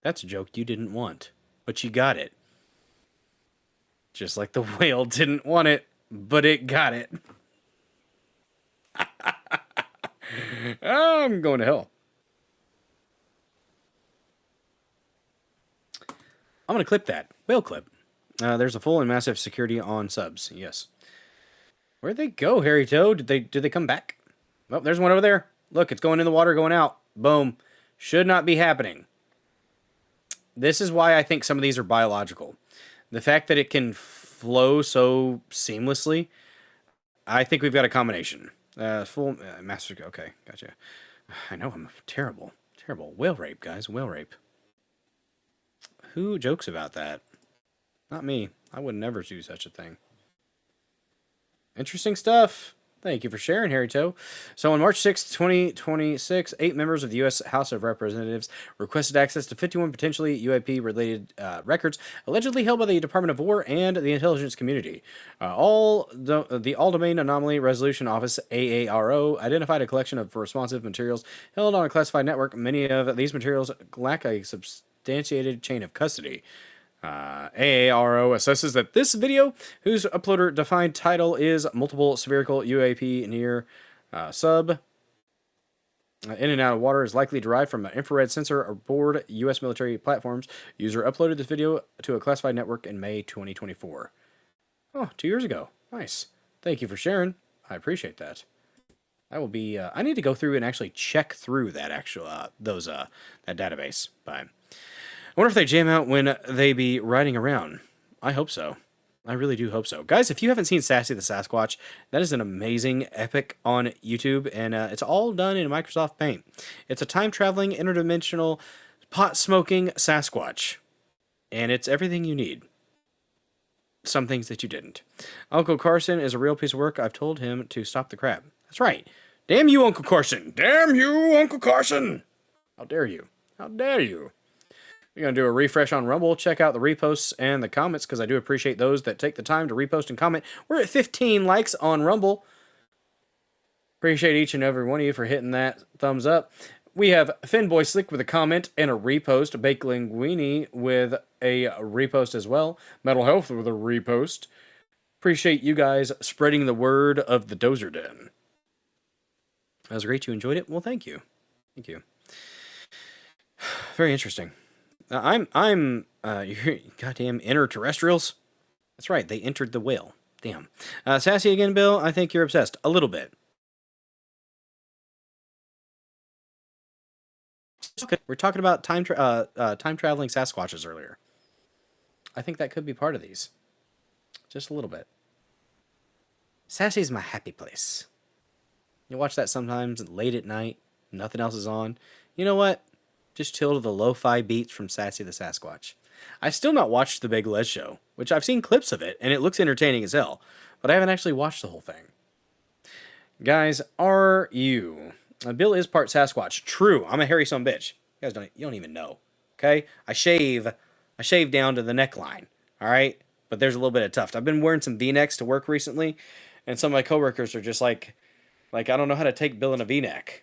[SPEAKER 2] That's a joke you didn't want, but you got it. Just like the whale didn't want it. but it got it. I'm going to hell. I'm going to clip that. Whale clip. There's a full and massive security on subs. Yes. Where'd they go, Harry Toe? Did they come back? Oh, there's one over there. Look, it's going in the water, going out. Boom. Should not be happening. This is why I think some of these are biological. The fact that it can flow so seamlessly, I think we've got a combination. Full master. Okay, gotcha. I know I'm terrible. Terrible. Whale rape, guys. Whale rape. Who jokes about that? Not me. I would never do such a thing. Interesting stuff. Thank you for sharing, Harry Toe. So on March 6, 2026, 8 members of the U.S. House of Representatives requested access to 51 potentially UAP-related records allegedly held by the Department of War and the intelligence community. The All-Domain Anomaly Resolution Office, AARO, identified a collection of responsive materials held on a classified network. Many of these materials lack a substantiated chain of custody. AARO assesses that this video, whose uploader defined title is Multiple Spherical UAP Near Sub In and Out of Water, is likely derived from an infrared sensor aboard U.S. military platforms. User uploaded this video to a classified network in May 2024. Oh, 2 years ago. Nice. Thank you for sharing. I appreciate that. I will be. I need to go through and actually check through that that database. But I wonder if they jam out when they be riding around. I hope so. I really do hope so. Guys, if you haven't seen Sassy the Sasquatch, that is an amazing epic on YouTube, and it's all done in Microsoft Paint. It's a time-traveling, interdimensional, pot-smoking Sasquatch, and it's everything you need. Some things that you didn't. Uncle Carson is a real piece of work. I've told him to stop the crap. That's right. Damn you, Uncle Carson. Damn you, Uncle Carson. How dare you? How dare you? We're going to do a refresh on Rumble. Check out the reposts and the comments, because I do appreciate those that take the time to repost and comment. We're at 15 likes on Rumble. Appreciate each and every one of you for hitting that thumbs up. We have Finboy Slick with a comment and a repost. Bake Linguini with a repost as well. Mental Health with a repost. Appreciate you guys spreading the word of the Dozer Den. That was great. You enjoyed it? Well, thank you. Thank you. Very interesting. I'm goddamn interterrestrials. That's right, they entered the whale. Damn. Sassy again, Bill. I think you're obsessed. A little bit. Okay. We're talking about time traveling Sasquatches earlier. I think that could be part of these. Just a little bit. Sassy's my happy place. You watch that sometimes late at night. Nothing else is on. You know what? Just chill to the lo-fi beats from Sassy the Sasquatch. I've still not watched The Big Les Show, which I've seen clips of it, and it looks entertaining as hell, but I haven't actually watched the whole thing. Guys, are you? Bill is part Sasquatch. True, I'm a hairy son bitch. You guys don't even know, okay? I shave down to the neckline, all right? But there's a little bit of tuft. I've been wearing some V-necks to work recently, and some of my coworkers are just like I don't know how to take Bill in a V-neck.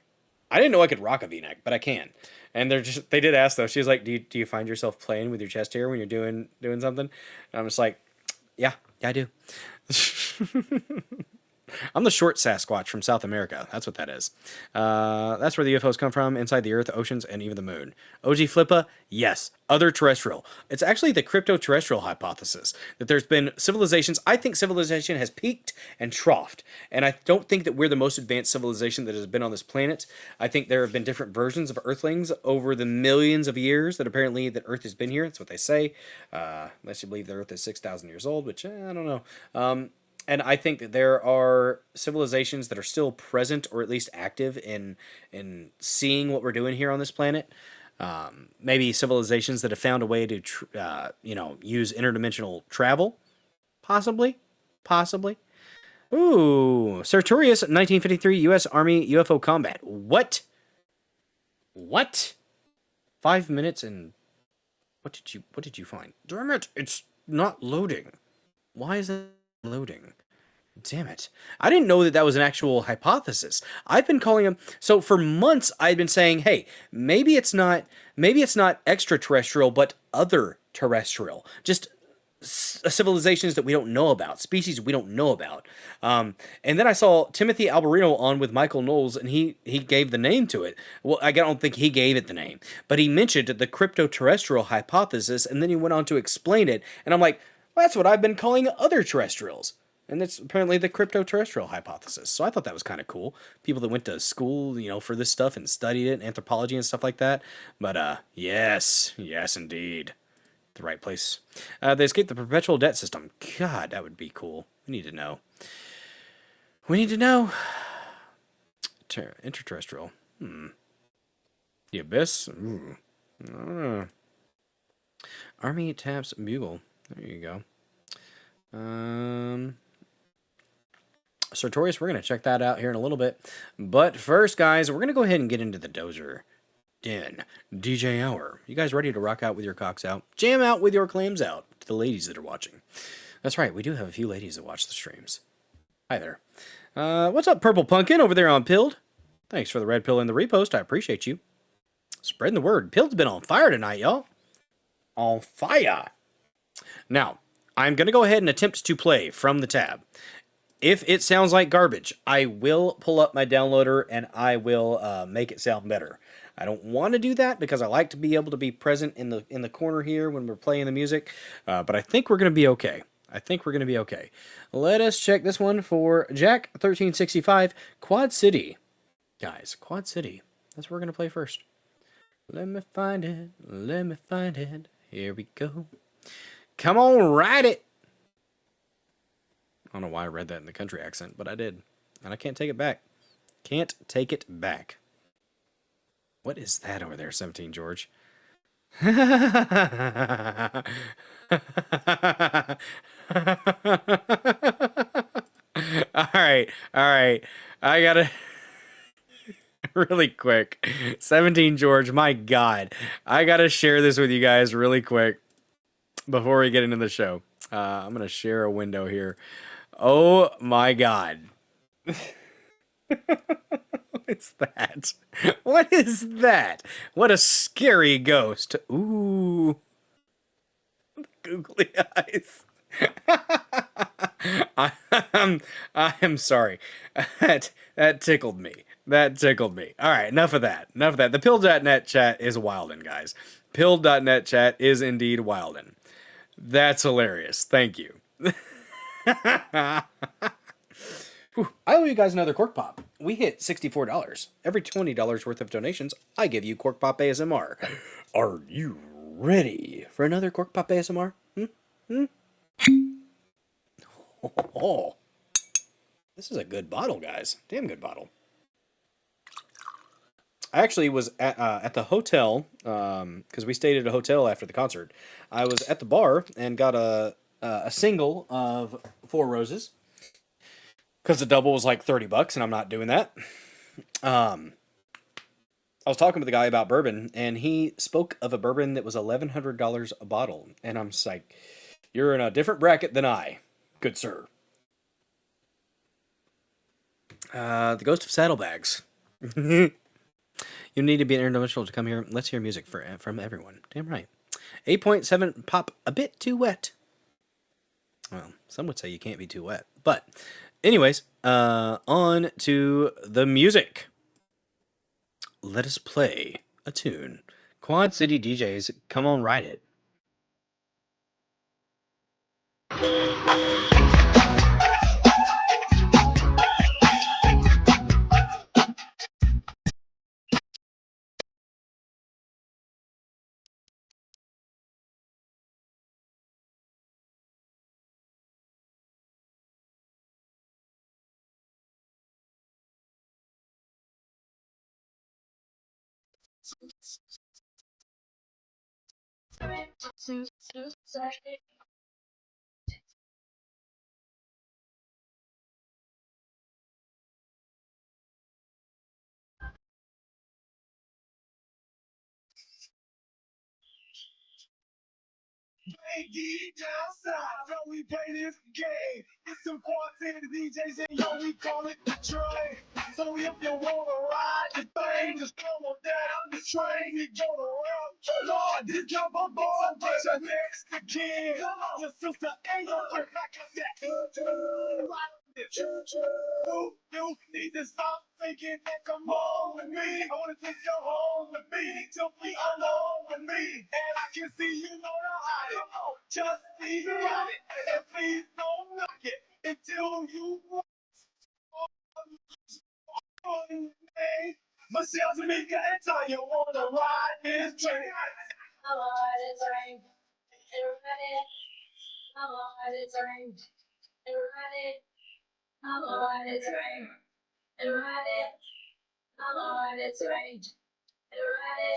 [SPEAKER 2] I didn't know I could rock a V-neck, but I can. And they did ask though. She's like, do you find yourself playing with your chest hair when you're doing something? And I'm just like, yeah, I do. I'm the short Sasquatch from South America. That's what that is. That's where the UFOs come from, inside the Earth, oceans, and even the moon. OG Flippa, yes. Other terrestrial. It's actually the crypto-terrestrial hypothesis, that there's been civilizations. I think civilization has peaked and troughed, and I don't think that we're the most advanced civilization that has been on this planet. I think there have been different versions of Earthlings over the millions of years that apparently that Earth has been here. That's what they say. Unless you believe the Earth is 6,000 years old, which I don't know. And I think that there are civilizations that are still present, or at least active in seeing what we're doing here on this planet. Maybe civilizations that have found a way to, use interdimensional travel. Possibly. Ooh, Sartorius, 1953, U.S. Army UFO combat. What? 5 minutes and what did you find? Damn it! It's not loading. Why is it loading? Damn it. I didn't know that was an actual hypothesis. I've been calling them, so for months I've been saying, hey, maybe it's not extraterrestrial, but other terrestrial. Just civilizations that we don't know about, species we don't know about. And then I saw Timothy Alberino on with Michael Knowles, and he gave the name to it. Well, I don't think he gave it the name, but he mentioned the crypto-terrestrial hypothesis, and then he went on to explain it, and I'm like, well, that's what I've been calling other terrestrials. And it's apparently the crypto-terrestrial hypothesis. So I thought that was kind of cool. People that went to school, for this stuff and studied it, anthropology and stuff like that. But yes, indeed. The right place. They escaped the perpetual debt system. God, that would be cool. We need to know. Interterrestrial. The Abyss. Army taps bugle. There you go. Sartorius, we're going to check that out here in a little bit. But first, guys, we're going to go ahead and get into the Dozer Den DJ Hour. You guys ready to rock out with your cocks out? Jam out with your clams out to the ladies that are watching. That's right, we do have a few ladies that watch the streams. Hi there. What's up, Purple Pumpkin over there on Pilled? Thanks for the red pill and the repost. I appreciate you. Spreading the word. Pilled's been on fire tonight, y'all. On fire. Now, I'm going to go ahead and attempt to play from the tab. If it sounds like garbage, I will pull up my downloader and I will make it sound better. I don't want to do that because I like to be able to be present in the corner here when we're playing the music. But I think we're going to be okay. Let us check this one for Jack 1365 Quad City. Guys, Quad City. That's what we're going to play first. Let me find it. Here we go. Come on, ride it. I don't know why I read that in the country accent, but I did. And I can't take it back. What is that over there, 17 George? All right. I gotta really quick. 17 George, my God. I gotta share this with you guys really quick before we get into the show. I'm gonna share a window here. Oh my God. What is that? What a scary ghost. Ooh. Googly eyes. I'm sorry. That tickled me. All right, enough of that. The Pill.net chat is wildin', guys. Pill.net chat is indeed wildin'. That's hilarious. Thank you. I owe you guys another Cork Pop. We hit $64. Every $20 worth of donations, I give you Cork Pop ASMR. Are you ready for another Cork Pop ASMR? Oh, this is a good bottle, guys. Damn good bottle. I actually was at the hotel, because we stayed at a hotel after the concert. I was at the bar and got a single of Four Roses. Because the double was like $30, and I'm not doing that. I was talking with the guy about bourbon, and he spoke of a bourbon that was $1,100 a bottle. And I'm just like, you're in a different bracket than I, good sir. The Ghost of Saddlebags. You need to be an interdimensional to come here. Let's hear music from everyone. Damn right. 8.7 pop, a bit too wet. Well, some would say you can't be too wet, but... Anyways, on to the music. Let us play a tune. Quad City DJs, come on, ride it.
[SPEAKER 6] Baby, down south, yo, we play this game. It's important to the DJs and yo, we call it the train. So if you wanna ride the thing, just come on down the train. We go around, Lord, just jump on board, get your next kid. Your sister ain't gonna hurt like that. You need to stop thinking and come on with me. I wanna take you home with me, to be alone with me. And I can see you know how to just be right. And please don't knock it until you want me. Michelle Tamika and Tanya wanna ride this train. I'm on this train. Everybody, I'm on this train. Everybody, I'm on this train. Everybody, I'm on this train. Everybody.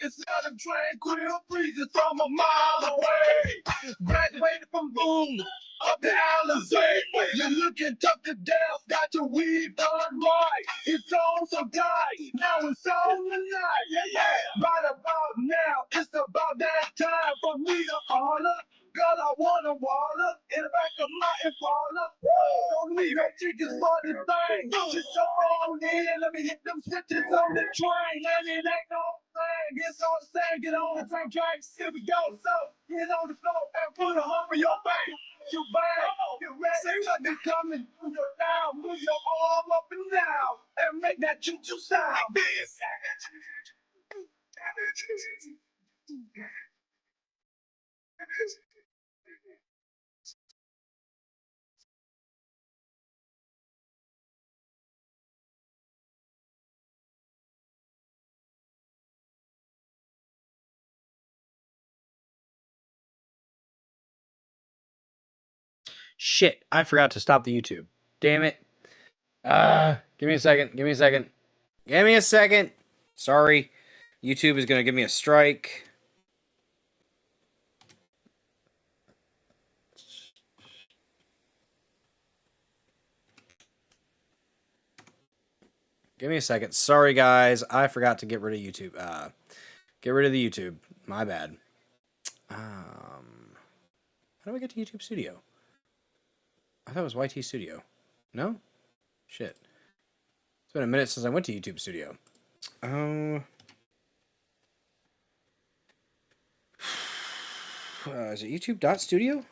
[SPEAKER 6] It's not a tranquil breeze from a mile away. Graduated from boom up the Alizé. You're looking tough to death, got your weave done right. It's on, so die. Now it's on tonight. Yeah. Right about now, it's about that time for me to honor. Girl, I wanna water in the back of my Impala. Don't leave that chicken for the thing. Just jump on in, let me hit them switches on the train. And it ain't no thing, it's on the same. Get on the train tracks, here we go. So get on the floor and put a hump in your face. You bang, you ready, something coming through your down. Move your arm up and down and make that choo-choo sound. Like this.
[SPEAKER 2] Shit, I forgot to stop the YouTube. Damn it. Give me a second. Give me a second. Give me a second. Sorry. YouTube is going to give me a strike. Give me a second. Sorry, guys. I forgot to get rid of YouTube. Get rid of the YouTube. My bad. How do I get to YouTube Studio? I thought it was YT Studio. No? Shit. It's been a minute since I went to YouTube Studio. Oh. Is it YouTube.studio?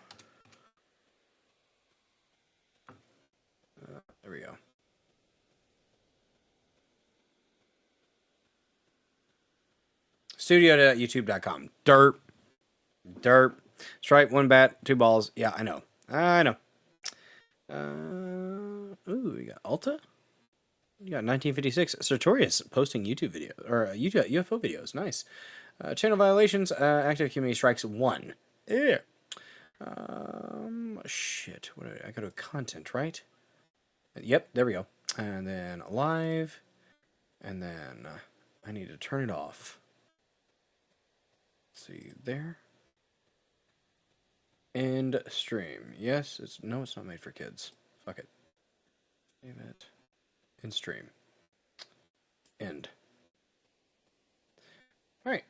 [SPEAKER 2] There we go. Studio.youtube.com. Derp. That's right. One bat, two balls. Yeah, I know. I know. Ooh, we got Alta. You got 1956. Sartorius posting YouTube video or UFO videos. Nice. Channel violations. Active community strikes 1. Yeah. Shit. What I go to content, right? Yep. There we go. And then live. And then I need to turn it off. Let's see there. End stream. Yes. It's not made for kids. Fuck it. Save it. End stream. End. All right.